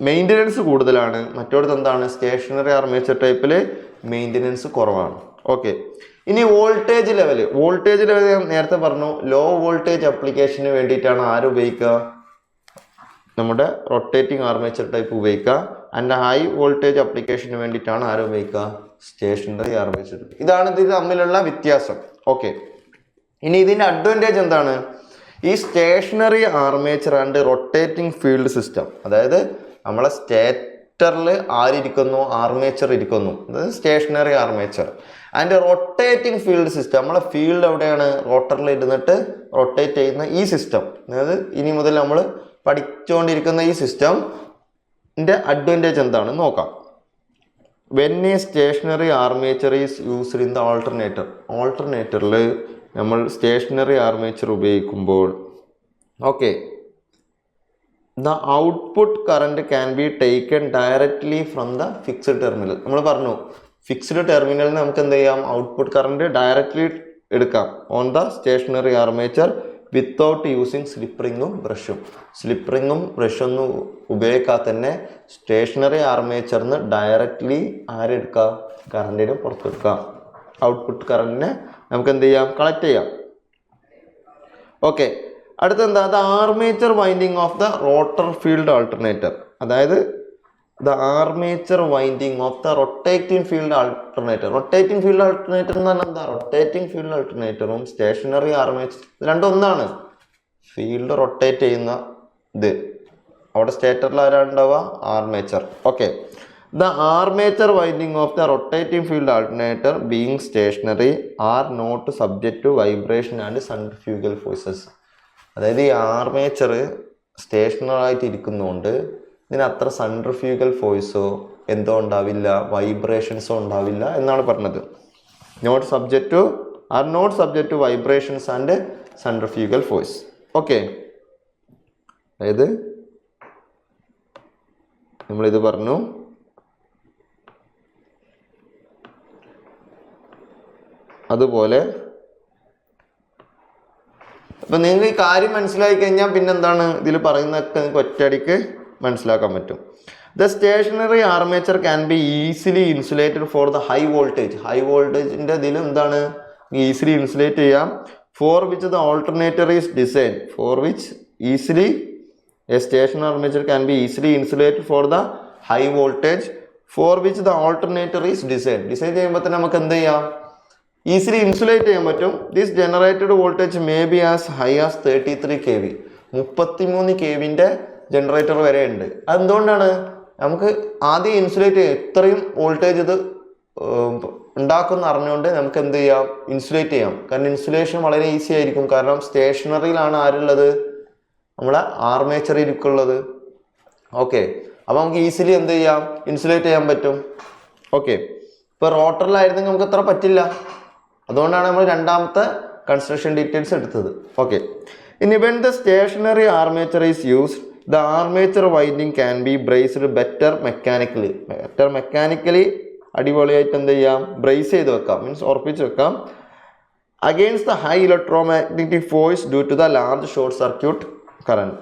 മെയിൻ്റനൻസ് കൂടുതലാണ്. മറ്റോടത്ത് എന്താണ്? സ്റ്റേഷനറി ആർമേച്ചർ ടൈപ്പിൽ മെയിൻ്റനൻസ് കുറവാണ്. ഓക്കെ, ഇനി വോൾട്ടേജ് ലെവൽ ഞാൻ നേരത്തെ പറഞ്ഞു. ലോ വോൾട്ടേജ് അപ്ലിക്കേഷന് വേണ്ടിയിട്ടാണ് ആര് ഉപയോഗിക്കുക? നമ്മുടെ റൊട്ടേറ്റിംഗ് ആർമേച്ചർ ടൈപ്പ് ഉപയോഗിക്കുക. ആൻഡ് ഹൈ വോൾട്ടേജ് അപ്ലിക്കേഷന് വേണ്ടിയിട്ടാണ് ആര് ഉപയോഗിക്കുക? Stationary armature. ഇതാണ് ഇത് തമ്മിലുള്ള വ്യത്യാസം. ഓക്കെ, ഇനി ഇതിൻ്റെ അഡ്വാൻറ്റേജ് എന്താണ്? ഈ stationary armature and rotating field system, അതായത് നമ്മളെ സ്റ്റേറ്ററിൽ ആരിയ്ക്കുന്നു? ആർമേച്ചർ ഇരിക്കുന്നു, അതായത് stationary armature. And rotating field system, നമ്മളെ ഫീൽഡ് എവിടെയാണ്? റോട്ടറിൽ ഇരുന്നിട്ട് റൊട്ടേറ്റ് ചെയ്യുന്ന ഈ സിസ്റ്റം, അതായത് ഇനി മുതൽ നമ്മൾ പഠിച്ചുകൊണ്ടിരിക്കുന്ന ഈ സിസ്റ്റമിൻ്റെ അഡ്വാൻറ്റേജ് എന്താണെന്ന് നോക്കാം. When a stationary armature is used in the ഓൾട്ടർനേറ്ററിൽ നമ്മൾ സ്റ്റേഷനറി ആർമേച്ചർ ഉപയോഗിക്കുമ്പോൾ okay, the output current can be taken directly from the fixed terminal. നമ്മൾ പറഞ്ഞു ഫിക്സ്ഡ് ടെർമിനലിൽ നമുക്ക് എന്ത് ചെയ്യാം? ഔട്ട്പുട്ട് കറണ്ട് ഡയറക്ട്ലി എടുക്കാം on the stationary armature without using slip റിങ്ങും ബ്രഷൊന്നും ഉപയോഗിക്കാതെ തന്നെ സ്റ്റേഷനറി ആർമേച്ചറിന് ഡയറക്ട്ലി ആരെടുക്കാം? കറണ്ടിന് പുറത്തെടുക്കാം. ഔട്ട്പുട്ട് കറണ്ടിനെ നമുക്ക് എന്ത് ചെയ്യാം? കളക്ട് ചെയ്യാം. ഓക്കെ, അടുത്തെന്താ? The armature winding of the rotor field alternator, അതായത് the armature winding of the rotating field alternator. Rotating field alternator എന്ന് പറഞ്ഞാൽ എന്താ? റൊട്ടേറ്റിംഗ് ഫീൽഡ് ആൾട്ടർനേറ്ററും സ്റ്റേഷനറി ആർമേച്ചർ രണ്ടും ഒന്നാണ്. ഫീൽഡ് റൊട്ടേറ്റ് ചെയ്യുന്ന ഇത്, അവിടെ സ്റ്റേറ്ററിൽ ആരാണ്ടാവുക? Armature. Okay, the armature winding of the rotating field alternator being stationary are not subject to vibration and centrifugal forces. അതായത് ഈ ആർമേച്ചർ സ്റ്റേഷനറായിട്ട് ഇരിക്കുന്നതുകൊണ്ട് ഇതിന് അത്ര സെൻട്രിഫ്യൂഗൽ ഫോഴ്സോ എന്തോ ഉണ്ടാവില്ല, വൈബ്രേഷൻസോ ഉണ്ടാവില്ല എന്നാണ് പറഞ്ഞത്. Not subject to vibrations and centrifugal force. Okay, അതായത് നമ്മളിത് പറഞ്ഞു. അതുപോലെ അപ്പം നിങ്ങൾക്ക് ഈ കാര്യം മനസ്സിലാക്കി കഴിഞ്ഞാൽ പിന്നെന്താണ് ഇതിൽ പറയുന്നതൊക്കെ നിങ്ങൾക്ക് ഒറ്റയടിക്ക് മനസ്സിലാക്കാൻ പറ്റും. The stationary armature can be easily insulated for the high വോൾട്ടേജിൻ്റെ ഇതിൽ എന്താണ്? ഈസിലി ഇൻസുലേറ്റ് ചെയ്യാം. For which the alternator is design a stationary armature can be easily insulated for the high voltage for which the alternator is design ചെയ്യുമ്പോൾ തന്നെ നമുക്ക് എന്ത് ചെയ്യാം? Easily insulate ചെയ്യാൻ പറ്റും. This generated voltage may be as high as 33 kV. 33 kVൻ്റെ generator വരെ ഉണ്ട്. അതെന്തുകൊണ്ടാണ്? നമുക്ക് ആദ്യം ഇൻസുലേറ്റ് ചെയ്യാം. ഇത്രയും വോൾട്ടേജ് ഇത് ഉണ്ടാക്കുന്ന അറിഞ്ഞുകൊണ്ട് നമുക്ക് എന്ത് ചെയ്യാം? ഇൻസുലേറ്റ് ചെയ്യാം. കാരണം ഇൻസുലേഷൻ വളരെ ഈസി ആയിരിക്കും. കാരണം സ്റ്റേഷനറിയിലാണ് ആരുള്ളത്? നമ്മളെ ആർമേച്ചർ ഇരിക്കുള്ളത്. ഓക്കെ, അപ്പോൾ നമുക്ക് ഈസിലി എന്ത് ചെയ്യാം? ഇൻസുലേറ്റ് ചെയ്യാൻ പറ്റും. ഓക്കെ, ഇപ്പോൾ റോട്ടറിലായിരുന്നെങ്കിൽ നമുക്ക് അത്ര പറ്റില്ല. അതുകൊണ്ടാണ് നമ്മൾ രണ്ടാമത്തെ കൺസ്ട്രക്ഷൻ ഡീറ്റെയിൽസ് എടുത്തത്. ഓക്കെ, ഇനി when the stationary armature is used the armature winding can be braced better mechanically അടിപൊളിയായിട്ട് എന്ത് ചെയ്യാം, ബ്രേസ് ചെയ്ത് വെക്കാം, മീൻസ് ഉറപ്പിച്ച് വെക്കാം. Against the high electromagnetic force due to the large short circuit current.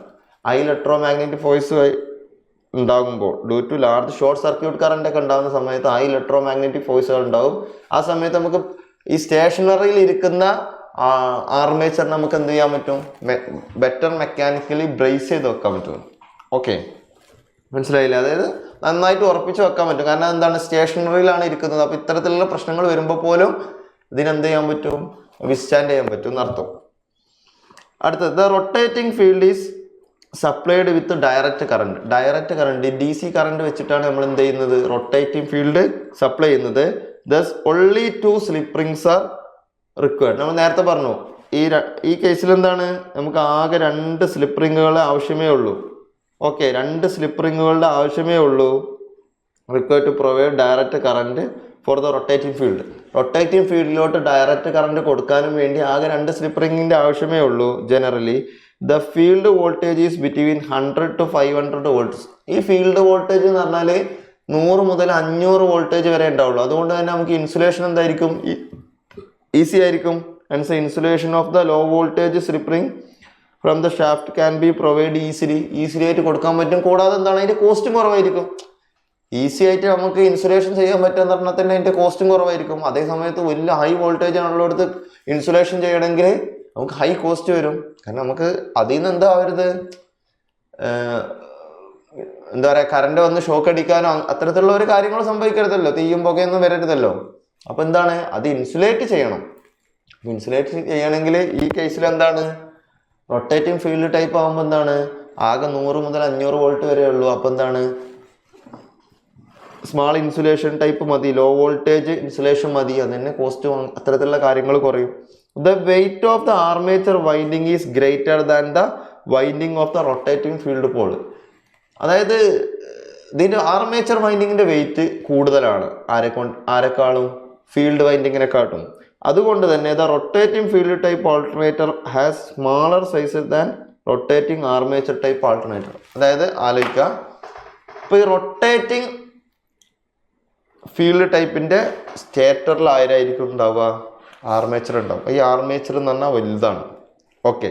High electromagnetic force ഉണ്ടാകുമ്പോൾ due to large short circuit current ഒക്കെ ഉണ്ടാകുന്ന സമയത്ത് ഹൈ ഇലക്ട്രോമാഗ്നറ്റിക് ഫോഴ്സുകൾ ഉണ്ടാവും. ആ സമയത്ത് നമുക്ക് ഈ സ്റ്റേഷനറിയിൽ ഇരിക്കുന്ന ആർമേച്ചർ നമുക്ക് എന്ത് ചെയ്യാൻ പറ്റും, ബെറ്റർ മെക്കാനിക്കലി ബ്രേസ് ചെയ്ത് വെക്കാൻ പറ്റും. ഓക്കെ, മനസ്സിലായില്ലേ? അതായത് നന്നായിട്ട് ഉറപ്പിച്ച് വെക്കാൻ പറ്റും. കാരണം എന്താണ്, സ്റ്റേഷനറിയിലാണ് ഇരിക്കുന്നത്. അപ്പോൾ ഇത്തരത്തിലുള്ള പ്രശ്നങ്ങൾ വരുമ്പോൾ പോലും ഇതിനെന്ത് ചെയ്യാൻ പറ്റും, വിസ്റ്റാൻഡ് ചെയ്യാൻ പറ്റും എന്നർത്ഥം. അടുത്തത്, the rotating field is supplied with direct current DC current വെച്ചിട്ടാണ് നമ്മൾ എന്ത് ചെയ്യുന്നത്, റൊട്ടേറ്റിംഗ് ഫീൽഡ് സപ്ലൈ ചെയ്യുന്നത്. Thus only 2 slip rings are required. നമ്മൾ നേരത്തെ പറഞ്ഞു ഈ കേസിൽ എന്താണ്, നമുക്ക് ആകെ 2 സ്ലിപ്പ് റിങ്ങുകളുടെ ആവശ്യമേ ഉള്ളൂ. ഓക്കെ, 2 സ്ലിപ്പ് റിങ്ങുകളുടെ ആവശ്യമേ ഉള്ളൂ. Required to provide direct current for the rotating field. Rotating ഫീൽഡിലോട്ട് ഡയറക്റ്റ് കറണ്ട് കൊടുക്കാനും വേണ്ടി ആകെ 2 സ്ലിപ്പ് റിങ്ങിൻ്റെ ആവശ്യമേ ഉള്ളൂ. Generally the field voltage is between 100 to 500 volts. ഈ ഫീൽഡ് വോൾട്ടേജ് എന്ന് പറഞ്ഞാൽ 100 മുതൽ 500 വോൾട്ടേജ് വരെ ഉണ്ടാവുള്ളൂ. അതുകൊണ്ട് തന്നെ നമുക്ക് ഇൻസുലേഷൻ എന്തായിരിക്കും, ഈസി ആയിരിക്കും. And insulation of the low voltage slip ring from the shaft can be provide easily ആയിട്ട് കൊടുക്കാൻ പറ്റും. കൂടാതെ എന്താണ്, അതിൻ്റെ കോസ്റ്റും കുറവായിരിക്കും. ഈസി ആയിട്ട് നമുക്ക് ഇൻസുലേഷൻ ചെയ്യാൻ പറ്റുമെന്ന് പറഞ്ഞാൽ തന്നെ അതിൻ്റെ കോസ്റ്റും കുറവായിരിക്കും. അതേ സമയത്ത് വലിയ ഹൈ വോൾട്ടേജ് ആണുള്ളടത്ത് ഇൻസുലേഷൻ ചെയ്യണമെങ്കിൽ നമുക്ക് ഹൈ കോസ്റ്റ് വരും. കാരണം നമുക്ക് അതിൽ നിന്ന് എന്താ ആവരുത്, എന്താ പറയുക, കറണ്ട് വന്ന് ഷോക്ക് അടിക്കാനോ അത്തരത്തിലുള്ള ഒരു കാര്യങ്ങൾ സംഭവിക്കരുതല്ലോ, തീയും പുകയൊന്നും വരരുതല്ലോ. അപ്പോൾ എന്താണ്, അത് ഇൻസുലേറ്റ് ചെയ്യണം. ഇൻസുലേറ്റ് ചെയ്യണമെങ്കിൽ ഈ കേസിൽ എന്താണ്, റൊട്ടേറ്റിംഗ് ഫീൽഡ് ടൈപ്പ് ആകുമ്പോൾ എന്താണ്, ആകെ 100 മുതൽ 500 വോൾട്ട് വരെ ഉള്ളൂ. അപ്പോൾ എന്താണ്, സ്മാൾ ഇൻസുലേഷൻ ടൈപ്പ് മതി, ലോ വോൾട്ടേജ് ഇൻസുലേഷൻ മതി. അതിന് കോസ്റ്റ് അത്തരത്തിലുള്ള കാര്യങ്ങൾ കുറയും. The weight of the armature winding is greater than the winding of the rotating field pole. അതായത് ഇതിൻ്റെ ആർമേച്ചർ വൈൻഡിങ്ങിൻ്റെ വെയിറ്റ് കൂടുതലാണ് ആരെക്കാളും, ഫീൽഡ് വൈൻഡിങ്ങിനെക്കാട്ടും. അതുകൊണ്ട് തന്നെ the rotating field type alternator has smaller sizes than rotating armature type alternator. അതായത് ആലോചിക്കുക, ഇപ്പോൾ ഈ rotating field ടൈപ്പിൻ്റെ സ്റ്റേറ്ററിൽ ആയിരിക്കും ഉണ്ടാവുക, ആർമേച്ചർ ഉണ്ടാവും. ഈ ആർമേച്ചർ എന്ന് പറഞ്ഞാൽ വലുതാണ്. ഓക്കെ,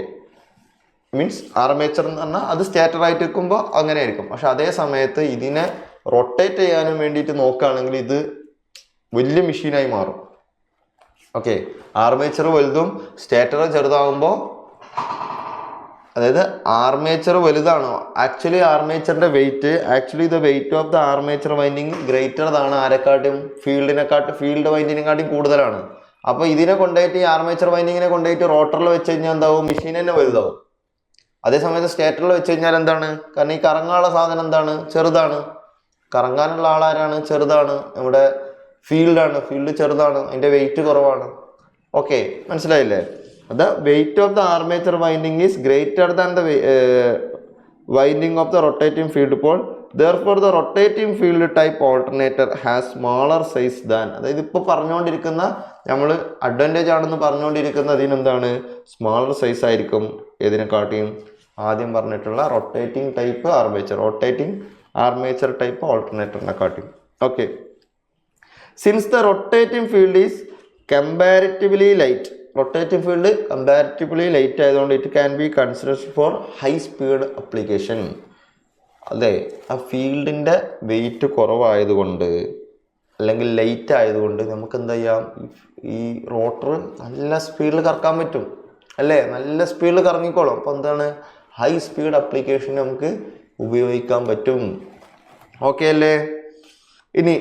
മീൻസ് ആർമേച്ചർ എന്ന് പറഞ്ഞാൽ അത് സ്റ്റേറ്ററായിട്ട് വെക്കുമ്പോൾ അങ്ങനെ ആയിരിക്കും. പക്ഷെ അതേ സമയത്ത് ഇതിനെ റൊട്ടേറ്റ് ചെയ്യാനും വേണ്ടിയിട്ട് നോക്കുകയാണെങ്കിൽ ഇത് വലിയ മെഷീനായി മാറും. ഓക്കെ, ആർമേച്ചർ വലുതും സ്റ്റേറ്റർ ചെറുതാകുമ്പോൾ, അതായത് ആർമേച്ചർ വലുതാണോ, ആക്ച്വലി ആർമേച്ചറിന്റെ weight, the weight of the armature winding greater ആണ് ആരെക്കാട്ടും, ഫീൽഡ് വൈൻഡിങ്ങിനെക്കാട്ടും കൂടുതലാണ്. അപ്പോൾ ഇതിനെ കൊണ്ടുപോയിട്ട്, ഈ ആർമേച്ചർ വൈൻഡിങ്ങിനെ കൊണ്ടുപോയിട്ട് റോട്ടറിൽ വെച്ച് കഴിഞ്ഞാൽ എന്താവും, മെഷീൻ തന്നെ വലുതാവും. അതേസമയത്ത് സ്റ്റേറ്ററിൽ വെച്ച് കഴിഞ്ഞാൽ എന്താണ്, കാരണം ഈ കറങ്ങാനുള്ള സാധനം എന്താണ്, ചെറുതാണ്. കറങ്ങാനുള്ള ആളാരാണ്, ചെറുതാണ്. നമ്മുടെ ഫീൽഡ് ചെറുതാണ്, അതിൻ്റെ വെയിറ്റ് കുറവാണ്. ഓക്കെ, മനസ്സിലായില്ലേ? The weight of the armature winding is greater than the winding of the rotating field pole. Therefore, the rotating field type alternator has smaller size than. അതായത് ഇപ്പോൾ പറഞ്ഞുകൊണ്ടിരിക്കുന്ന, നമ്മൾ അഡ്വാൻറ്റേജ് ആണെന്ന് പറഞ്ഞുകൊണ്ടിരിക്കുന്ന അതിനെന്താണ്, സ്മാളർ സൈസ് ആയിരിക്കും ഏതിനെക്കാട്ടിയും, ആദ്യം പറഞ്ഞിട്ടുള്ള റൊട്ടേറ്റിംഗ് ടൈപ്പ് ആർമേച്ചർ ടൈപ്പ് ഓൾട്ടർനേറ്ററിനെക്കാട്ടിയും. Okay, since the rotating field is comparatively light, rotating field comparatively light ആയതുകൊണ്ട് it can be considered for high speed application. അതെ, ആ ഫീൽഡിൻ്റെ വെയിറ്റ് കുറവായതുകൊണ്ട് അല്ലെങ്കിൽ ലൈറ്റ് ആയതുകൊണ്ട് നമുക്ക് എന്താ ചെയ്യാം, ഈ റോട്ടർ നല്ല സ്പീഡിൽ കറക്കാൻ പറ്റും അല്ലേ, നല്ല സ്പീഡിൽ കറങ്ങിക്കോളും. അപ്പോൾ എന്താണ്, ഹൈ സ്പീഡ് അപ്ലിക്കേഷൻ നമുക്ക് ഉപയോഗിക്കാൻ പറ്റും. ഓക്കെ അല്ലേ? ഇനി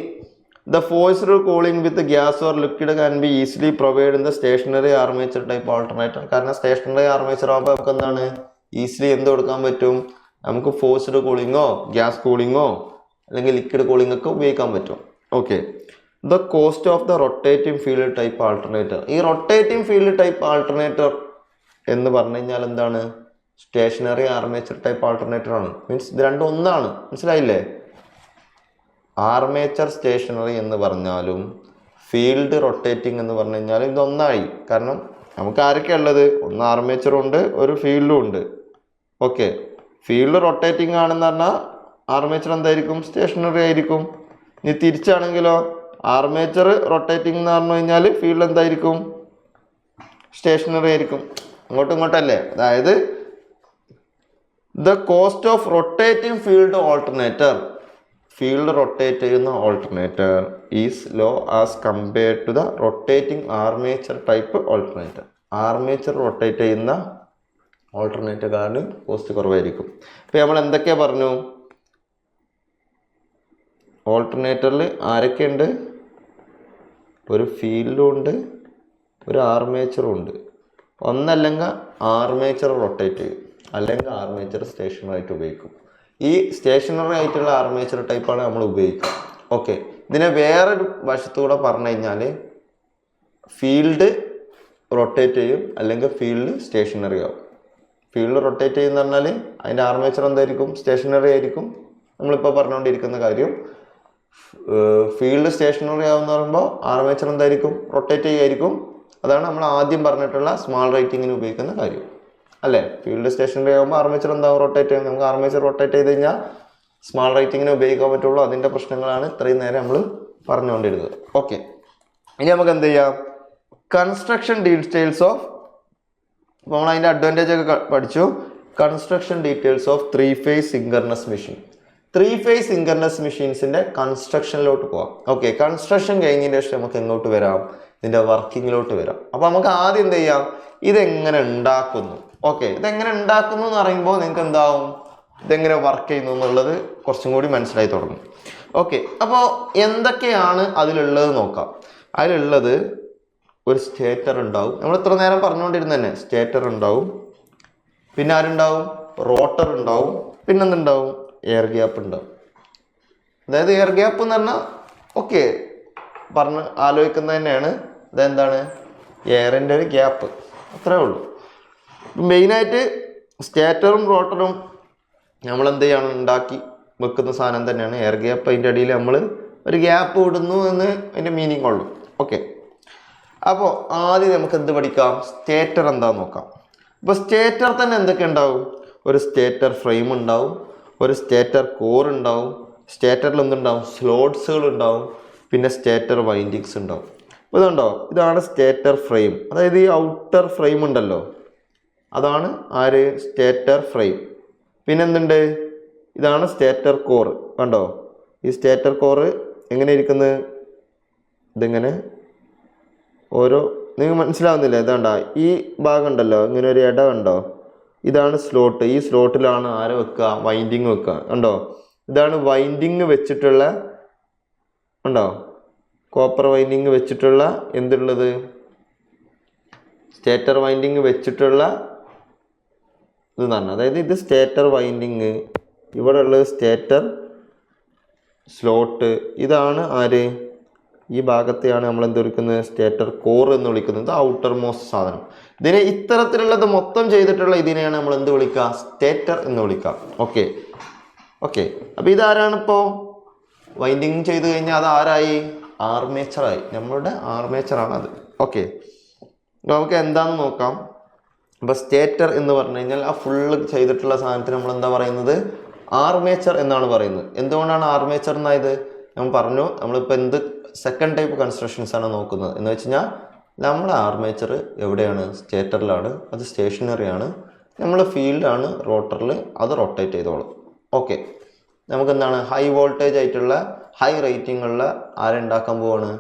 the forced cooling with gas or liquid can be easily provided in the stationary armature type alternator. കാരണം സ്റ്റേഷനറി ആർമേച്ചർ ആകുമ്പോൾ നമുക്ക് എന്താണ്, ഈസിലി എന്ത് കൊടുക്കാൻ പറ്റും, നമുക്ക് ഫോഴ്സ്ഡ് കൂളിങ്ങോ ഗ്യാസ് കൂളിങ്ങോ അല്ലെങ്കിൽ ലിക്വിഡ് കൂളിംഗ് ഒക്കെ ഉപയോഗിക്കാൻ പറ്റും. Okay, the cost of the rotating field type alternator. ഈ റൊട്ടേറ്റിംഗ് ഫീൽഡ് ടൈപ്പ് ആൾട്ടർനേറ്റർ എന്ന് പറഞ്ഞു കഴിഞ്ഞാൽ എന്താണ്, സ്റ്റേഷനറി ആർമേച്ചർ ടൈപ്പ് ആൾട്ടർനേറ്റർ ആണ്. മീൻസ് ഇത് രണ്ടും ഒന്നാണ്, മനസ്സിലായില്ലേ? ആർമേച്ചർ സ്റ്റേഷനറി എന്ന് പറഞ്ഞാലും ഫീൽഡ് റൊട്ടേറ്റിംഗ് എന്ന് പറഞ്ഞു കഴിഞ്ഞാൽ ഇതൊന്നായി. കാരണം നമുക്ക് ആരൊക്കെയാണ് ഉള്ളത്? ഒന്ന് ആർമേച്ചറും ഉണ്ട്, ഒരു ഫീൽഡും ഉണ്ട്. ഓക്കെ, ഫീൽഡ് റൊട്ടേറ്റിംഗ് ആണെന്ന് പറഞ്ഞാൽ ആർമേച്ചർ എന്തായിരിക്കും? സ്റ്റേഷനറി ആയിരിക്കും. ഇനി തിരിച്ചാണെങ്കിലോ, ആർമേച്ചർ റൊട്ടേറ്റിംഗ് എന്ന് പറഞ്ഞു കഴിഞ്ഞാൽ ഫീൽഡ് എന്തായിരിക്കും? സ്റ്റേഷനറി ആയിരിക്കും. അങ്ങോട്ടും ഇങ്ങോട്ടല്ലേ? അതായത് the cost of rotating field alternator, field rotate ചെയ്യുന്ന alternator is low as compared to the rotating armature type alternator. Armature rotate ചെയ്യുന്ന ഓൾട്ടർനേറ്റർക്കാണ് കോസ്റ്റ് കുറവായിരിക്കും. ഇപ്പം നമ്മൾ എന്തൊക്കെയാ പറഞ്ഞു? ഓൾട്ടർനേറ്ററിൽ ആരൊക്കെയുണ്ട്? ഒരു ഫീൽഡും ഉണ്ട്, ഒരു ആർമേച്ചറും ഉണ്ട്. ഒന്നല്ലെങ്കിൽ ആർമേച്ചർ റൊട്ടേറ്റ് ചെയ്യും, അല്ലെങ്കിൽ ആർമേച്ചർ സ്റ്റേഷനറി ആയിട്ട് ഉപയോഗിക്കും. ഈ സ്റ്റേഷനറി ആയിട്ടുള്ള ആർമേച്ചർ ടൈപ്പാണ് നമ്മൾ ഉപയോഗിക്കുക. ഓക്കെ, ഇതിനെ വേറൊരു വശത്തൂടെ പറഞ്ഞു കഴിഞ്ഞാൽ ഫീൽഡ് റൊട്ടേറ്റ് ചെയ്യും, അല്ലെങ്കിൽ ഫീൽഡ് സ്റ്റേഷനറി ആവും. ഫീൽഡ് റൊട്ടേറ്റ് ചെയ്യുന്ന പറഞ്ഞാൽ അതിൻ്റെ ആർമേച്ചർ എന്തായിരിക്കും? സ്റ്റേഷനറി ആയിരിക്കും. നമ്മളിപ്പോൾ പറഞ്ഞുകൊണ്ടിരിക്കുന്ന കാര്യം. ഫീൽഡ് സ്റ്റേഷനറി ആവുമെന്ന് പറയുമ്പോൾ ആർമേച്ചർ എന്തായിരിക്കും? റൊട്ടേറ്റ് ചെയ്യായിരിക്കും. അതാണ് നമ്മൾ ആദ്യം പറഞ്ഞിട്ടുള്ള സ്മാൾ റൈറ്റിങ്ങിന് ഉപയോഗിക്കുന്ന കാര്യം അല്ലേ? ഫീൽഡ് സ്റ്റേഷനറി ആകുമ്പോൾ ആർമേച്ചർ എന്താവും? റൊട്ടേറ്റ് ചെയ്യും. നമുക്ക് ആർമേച്ചർ റൊട്ടേറ്റ് ചെയ്ത് കഴിഞ്ഞാൽ സ്മാൾ റൈറ്റിങ്ങിന് ഉപയോഗിക്കാൻ പറ്റുള്ളൂ. അതിൻ്റെ പ്രശ്നങ്ങളാണ് ഇത്രയും നേരം നമ്മൾ പറഞ്ഞുകൊണ്ടിരുന്നത്. ഓക്കെ, ഇനി നമുക്ക് എന്ത് ചെയ്യാം? കൺസ്ട്രക്ഷൻ ഡീറ്റെയിൽസ് ഓഫ്, നമ്മൾ അതിൻ്റെ അഡ്വാൻറ്റേജ് ഒക്കെ പഠിച്ചു. Construction details of 3-phase synchronous machine. 3-phase synchronous മെഷീൻസിൻ്റെ കൺസ്ട്രക്ഷനിലോട്ട് പോവാം. ഓക്കെ, കൺസ്ട്രക്ഷൻ കഴിഞ്ഞതിന് ശേഷം നമുക്ക് എങ്ങോട്ട് വരാം? ഇതിൻ്റെ വർക്കിങ്ങിലോട്ട് വരാം. അപ്പോൾ നമുക്ക് ആദ്യം എന്ത് ചെയ്യാം? ഇതെങ്ങനെ ഉണ്ടാക്കുന്നു. ഓക്കെ, ഇതെങ്ങനെ ഉണ്ടാക്കുന്നു എന്ന് പറയുമ്പോൾ നിങ്ങൾക്ക് എന്താവും? ഇതെങ്ങനെ വർക്ക് ചെയ്യുന്നു എന്നുള്ളത് കുറച്ചും കൂടി മനസ്സിലായി തുടങ്ങും. ഓക്കെ, അപ്പോൾ എന്തൊക്കെയാണ് അതിലുള്ളത് നോക്കാം. അതിലുള്ളത് ഒരു സ്റ്റേറ്റർ ഉണ്ടാവും. നമ്മൾ ഇത്ര നേരം പറഞ്ഞുകൊണ്ടിരുന്ന തന്നെ സ്റ്റേറ്റർ ഉണ്ടാവും. പിന്നെ ആരുണ്ടാവും? റോട്ടർ ഉണ്ടാവും. പിന്നെന്തുണ്ടാവും? എയർ ഗ്യാപ്പ് ഉണ്ടാവും. അതായത് എയർ ഗ്യാപ്പ് എന്ന് പറഞ്ഞാൽ ഓക്കെ പറഞ്ഞ് ആലോചിക്കുന്നത് തന്നെയാണ്. അതെന്താണ്? എയറിൻ്റെ ഒരു ഗ്യാപ്പ്, അത്രേ ഉള്ളൂ. മെയിനായിട്ട് സ്റ്റേറ്ററും റോട്ടറും നമ്മൾ എന്ത് ചെയ്യണം? ഉണ്ടാക്കി വെക്കുന്ന സാധനം തന്നെയാണ് എയർ ഗ്യാപ്പ്. അതിൻ്റെ അടിയിൽ നമ്മൾ ഒരു ഗ്യാപ്പ് ഇടുന്നു എന്ന് അതിൻ്റെ മീനിങ് ഉള്ളൂ. ഓക്കെ, അപ്പോൾ ആദ്യം നമുക്ക് എന്ത് പഠിക്കാം? സ്റ്റേറ്റർ എന്താന്ന് നോക്കാം. അപ്പോൾ സ്റ്റേറ്റർ തന്നെ എന്തൊക്കെ ഉണ്ടാവും? ഒരു സ്റ്റേറ്റർ ഫ്രെയിം ഉണ്ടാവും, ഒരു സ്റ്റേറ്റർ കോർ ഉണ്ടാവും, സ്റ്റേറ്ററിൽ എന്തുണ്ടാവും? സ്ലോട്ട്സുകൾ ഉണ്ടാവും, പിന്നെ സ്റ്റേറ്റർ വൈൻഡിങ്സ് ഉണ്ടാവും. അപ്പോൾ ഇതുണ്ടോ? ഇതാണ് സ്റ്റേറ്റർ ഫ്രെയിം. അതായത് ഈ ഔട്ടർ ഫ്രെയിം ഉണ്ടല്ലോ, അതാണ് ആര്? Stator frame. പിന്നെ എന്തുണ്ട്? ഇതാണ് സ്റ്റേറ്റർ കോർ. കണ്ടോ? ഈ സ്റ്റേറ്റർ കോർ എങ്ങനെ ഇരിക്കുന്നത്? ഇതിങ്ങനെ ഓരോ, നിങ്ങൾക്ക് മനസ്സിലാവുന്നില്ല? ഇതാണ്ട ഈ ഭാഗം ഉണ്ടല്ലോ, ഇങ്ങനെ ഒരു ഇട കണ്ടോ? ഇതാണ് സ്ലോട്ട്. ഈ സ്ലോട്ടിലാണ് ആരെ വെക്കുക? വൈൻഡിങ് വെക്കുക. കണ്ടോ? ഇതാണ് വൈൻഡിങ് വെച്ചിട്ടുള്ള, ഉണ്ടോ? കോപ്പർ വൈൻഡിങ് വെച്ചിട്ടുള്ള എന്തുള്ളത്? സ്റ്റേറ്റർ വൈൻഡിങ് വെച്ചിട്ടുള്ള ഇത് തന്നെ. അതായത് ഇത് സ്റ്റേറ്റർ വൈൻഡിങ്, ഇവിടെ ഉള്ളത് സ്റ്റേറ്റർ സ്ലോട്ട്. ഇതാണ് ആര്? ഈ ഭാഗത്തെയാണ് നമ്മൾ എന്ത് വിളിക്കുന്നത്? സ്റ്റേറ്റർ കോർ എന്ന് വിളിക്കുന്നത്. ഔട്ടർ മോസ്റ്റ് സാധനം. ഇതിനെ ഇത്തരത്തിലുള്ളത് മൊത്തം ചെയ്തിട്ടുള്ള ഇതിനെയാണ് നമ്മൾ എന്ത് വിളിക്കുക? സ്റ്റേറ്റർ എന്ന് വിളിക്കുക. ഓക്കെ ഓക്കെ, അപ്പോൾ ഇതാരാണിപ്പോൾ വൈൻഡിങ് ചെയ്ത് കഴിഞ്ഞാൽ അത് ആരായി? ആർമേച്ചറായി. നമ്മളുടെ ആർമേച്ചറാണ് അത്. ഓക്കെ, നമുക്ക് എന്താണെന്ന് നോക്കാം. അപ്പോൾ സ്റ്റേറ്റർ എന്ന് പറഞ്ഞു കഴിഞ്ഞാൽ ആ ഫുള്ള് ചെയ്തിട്ടുള്ള സാധനത്തിന് നമ്മൾ എന്താ പറയുന്നത്? ആർമേച്ചർ എന്നാണ് പറയുന്നത്. എന്തുകൊണ്ടാണ് ആർമേച്ചർ എന്നായത്? നമ്മൾ പറഞ്ഞു, നമ്മളിപ്പോൾ എന്ത് സെക്കൻഡ് ടൈപ്പ് കൺസ്ട്രക്ഷൻസ് ആണ് നോക്കുന്നത് എന്ന് വെച്ച് കഴിഞ്ഞാൽ നമ്മുടെ ആർമേച്ചർ എവിടെയാണ്? സ്റ്റേറ്ററിലാണ്. അത് സ്റ്റേഷനറി ആണ്. നമ്മൾ ഫീൽഡാണ് റോട്ടറിൽ, അത് റൊട്ടേറ്റ് ചെയ്തോളും. ഓക്കെ, നമുക്ക് എന്താണ്? ഹൈ വോൾട്ടേജ് ആയിട്ടുള്ള ഹൈ റേറ്റിംഗ് ഉള്ള ആരുണ്ടാക്കാൻ പോവാണ്?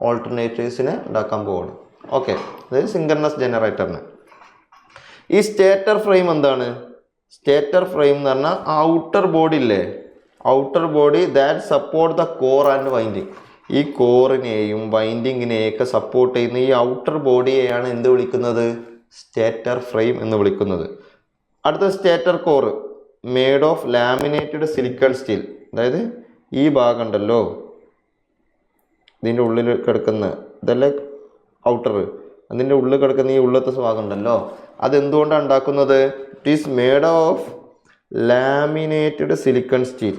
ഓൾട്ടർനേറ്റീവ്സിനെ ഉണ്ടാക്കാൻ പോവാണ്. ഓക്കെ, അതായത് സിങ്കർണസ് ജനറേറ്ററിന്. ഈ സ്റ്റേറ്റർ ഫ്രെയിം എന്താണ്? സ്റ്റേറ്റർ ഫ്രെയിം എന്ന് പറഞ്ഞാൽ ഔട്ടർ ബോഡി ഇല്ലേ? Outer body that support the core and winding. ഈ കോറിനെയും വൈൻഡിങ്ങിനെയൊക്കെ സപ്പോർട്ട് ചെയ്യുന്ന ഈ ഔട്ടർ ബോഡിയെയാണ് എന്ത് വിളിക്കുന്നത്? സ്റ്റേറ്റർ ഫ്രെയിം എന്ന് വിളിക്കുന്നത്. അടുത്ത stator core made of laminated silicon steel. അതായത് ഈ ഭാഗം ഉണ്ടല്ലോ, ഇതിൻ്റെ ഉള്ളിൽ കിടക്കുന്ന ഇതല്ലേ ഔട്ടർ, അതിൻ്റെ ഉള്ളിൽ കിടക്കുന്ന ഈ ഉള്ളത്തെ ഭാഗം ഉണ്ടല്ലോ, അതെന്തുകൊണ്ടാണ് ഉണ്ടാക്കുന്നത്? It is made of laminated silicon steel.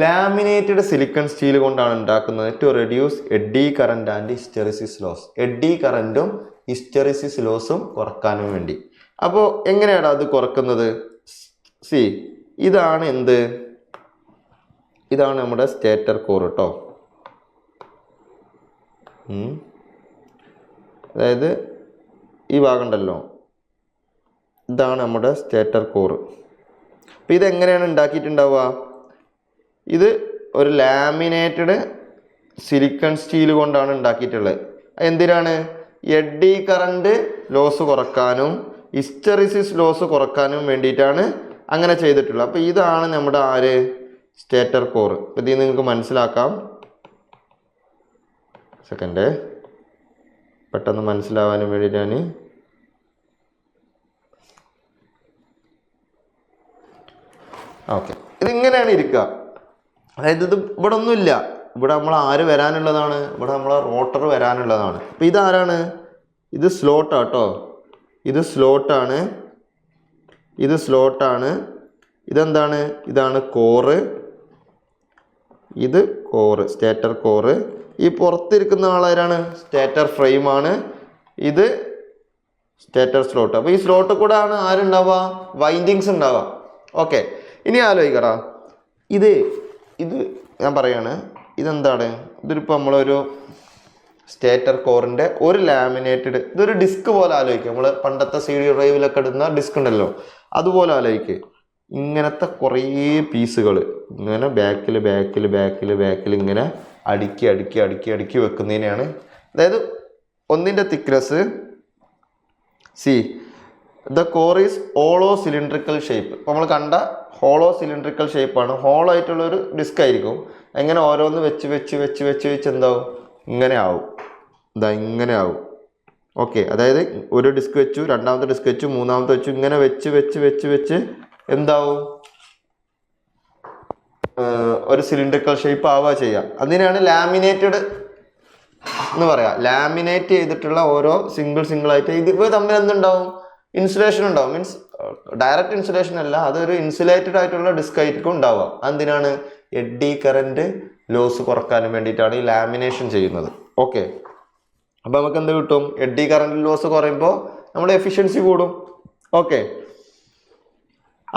Laminated silicon steel കൊണ്ടാണ് ഉണ്ടാക്കുന്നത് to reduce eddy current and hysteresis loss. Eddy കറന്റും ഹിസ്റ്ററിസിസ് ലോസും കുറക്കാനും വേണ്ടി. അപ്പോൾ എങ്ങനെയാണ് അത് കുറക്കുന്നത്? സി, ഇതാണ് എന്ത്? ഇതാണ് നമ്മുടെ സ്റ്റേറ്റർ കോർ കേട്ടോ. അതായത് ഈ ഭാഗം ഉണ്ടല്ലോ, ഇതാണ് നമ്മുടെ സ്റ്റേറ്റർ കോർ. അപ്പോൾ ഇതെങ്ങനെയാണ് ഉണ്ടാക്കിയിട്ടുണ്ടാവുക? ഇത് ഒരു ലാമിനേറ്റഡ് സിലിക്കൺ സ്റ്റീൽ കൊണ്ടാണ് ഉണ്ടാക്കിയിട്ടുള്ളത്. എന്തിനാണ്? എഡ്ഡി കറന്റ് ലോസ് കുറക്കാനും ഹിസ്റ്ററിസിസ് ലോസ് കുറക്കാനും വേണ്ടിയിട്ടാണ് അങ്ങനെ ചെയ്തിട്ടുള്ളത്. അപ്പോൾ ഇതാണ് നമ്മുടെ ആര്? Stator core. അപ്പോൾ ഇത് നിങ്ങൾക്ക് മനസ്സിലാക്കാം. സെക്കൻഡ്, പെട്ടെന്ന് മനസ്സിലാവാനും വേണ്ടിയിട്ടാണ്. ഓക്കെ, ഇതിങ്ങനെയാണ് ഇരിക്കുക. അതായത് ഇത് ഇവിടെ ഒന്നുമില്ല. ഇവിടെ നമ്മൾ ആര് വരാനുള്ളതാണ്? ഇവിടെ നമ്മളെ റോട്ടർ വരാനുള്ളതാണ്. അപ്പോൾ ഇതാരാണ്? ഇത് സ്ലോട്ടാണ് കേട്ടോ. ഇത് സ്ലോട്ടാണ്. ഇത് സ്ലോട്ടാണ്. ഇതെന്താണ്? ഇതാണ് കോറ്. ഇത് കോറ്, സ്റ്റേറ്റർ കോറ്. ഈ പുറത്തിരിക്കുന്ന ആളാരാണ്? സ്റ്റേറ്റർ ഫ്രെയിമാണ്. ഇത് സ്റ്റേറ്റർ സ്ലോട്ട്. അപ്പോൾ ഈ സ്ലോട്ട് കൂടെ ആണ് ആരുണ്ടാവുക? വൈൻഡിങ്സ് ഉണ്ടാവുക. ഓക്കെ, ഇനി ആലോചിക്കറ, ഇത് ഞാൻ പറയാണ്, ഇതെന്താണ്? ഇതിപ്പോൾ നമ്മളൊരു സ്റ്റേറ്റർ കോറിൻ്റെ ഒരു ലാമിനേറ്റഡ്, ഇതൊരു ഡിസ്ക് പോലെ ആലോചിക്കുക. നമ്മൾ പണ്ടത്തെ CD ഡ്രൈവിലൊക്കെ ഇടുന്ന ഡിസ്ക് ഉണ്ടല്ലോ, അതുപോലെ ആലോചിക്കുക. ഇങ്ങനത്തെ കുറേ പീസുകൾ ഇങ്ങനെ ബാക്കിൽ ഇങ്ങനെ അടുക്കി വെക്കുന്നതിനെയാണ്. അതായത് ഒന്നിൻ്റെ thickness, C the core is hollow cylindrical shape. ഇപ്പോൾ നമ്മൾ കണ്ട ഹോളോ സിലിണ്ട്രിക്കൽ ഷേപ്പാണ്. ഹോളോ ആയിട്ടുള്ളൊരു ഡിസ്ക് ആയിരിക്കും. എങ്ങനെ ഓരോന്ന് വെച്ച് എന്താവും? ഇങ്ങനെ ആവും. ഇങ്ങനെ ആവും. ഓക്കെ, അതായത് ഒരു ഡിസ്ക് വെച്ചു, രണ്ടാമത്തെ ഡിസ്ക് വെച്ചു, മൂന്നാമത്തെ വെച്ചു, ഇങ്ങനെ വെച്ച് എന്താവും? ഒരു സിലിണ്ട്രിക്കൽ ഷേപ്പ് ആവുക ചെയ്യുക. അതിനാണ് ലാമിനേറ്റഡ് എന്ന് പറയാം. ലാമിനേറ്റ് ചെയ്തിട്ടുള്ള ഓരോ സിംഗിൾ ആയിട്ട് ഇതിപ്പോൾ തമ്മിൽ എന്തുണ്ടാവും? ഇൻസുലേഷൻ ഉണ്ടാവും. മീൻസ് ഡയറക്റ്റ് ഇൻസുലേഷൻ അല്ല, അതൊരു ഇൻസുലേറ്റഡ് ആയിട്ടുള്ള ഡിസ്ക് ആയിരിക്കും ഉണ്ടാവുക. എന്തിനാണ്? എഡ്ഡി കറന്റ് ലോസ് കുറക്കാനും വേണ്ടിയിട്ടാണ് ഈ ലാമിനേഷൻ ചെയ്യുന്നത്. ഓക്കെ, അപ്പോൾ നമുക്ക് എന്ത് കിട്ടും? എഡ്ഡി കറന്റ് ലോസ് കുറയുമ്പോൾ നമ്മുടെ എഫിഷ്യൻസി കൂടും. ഓക്കെ,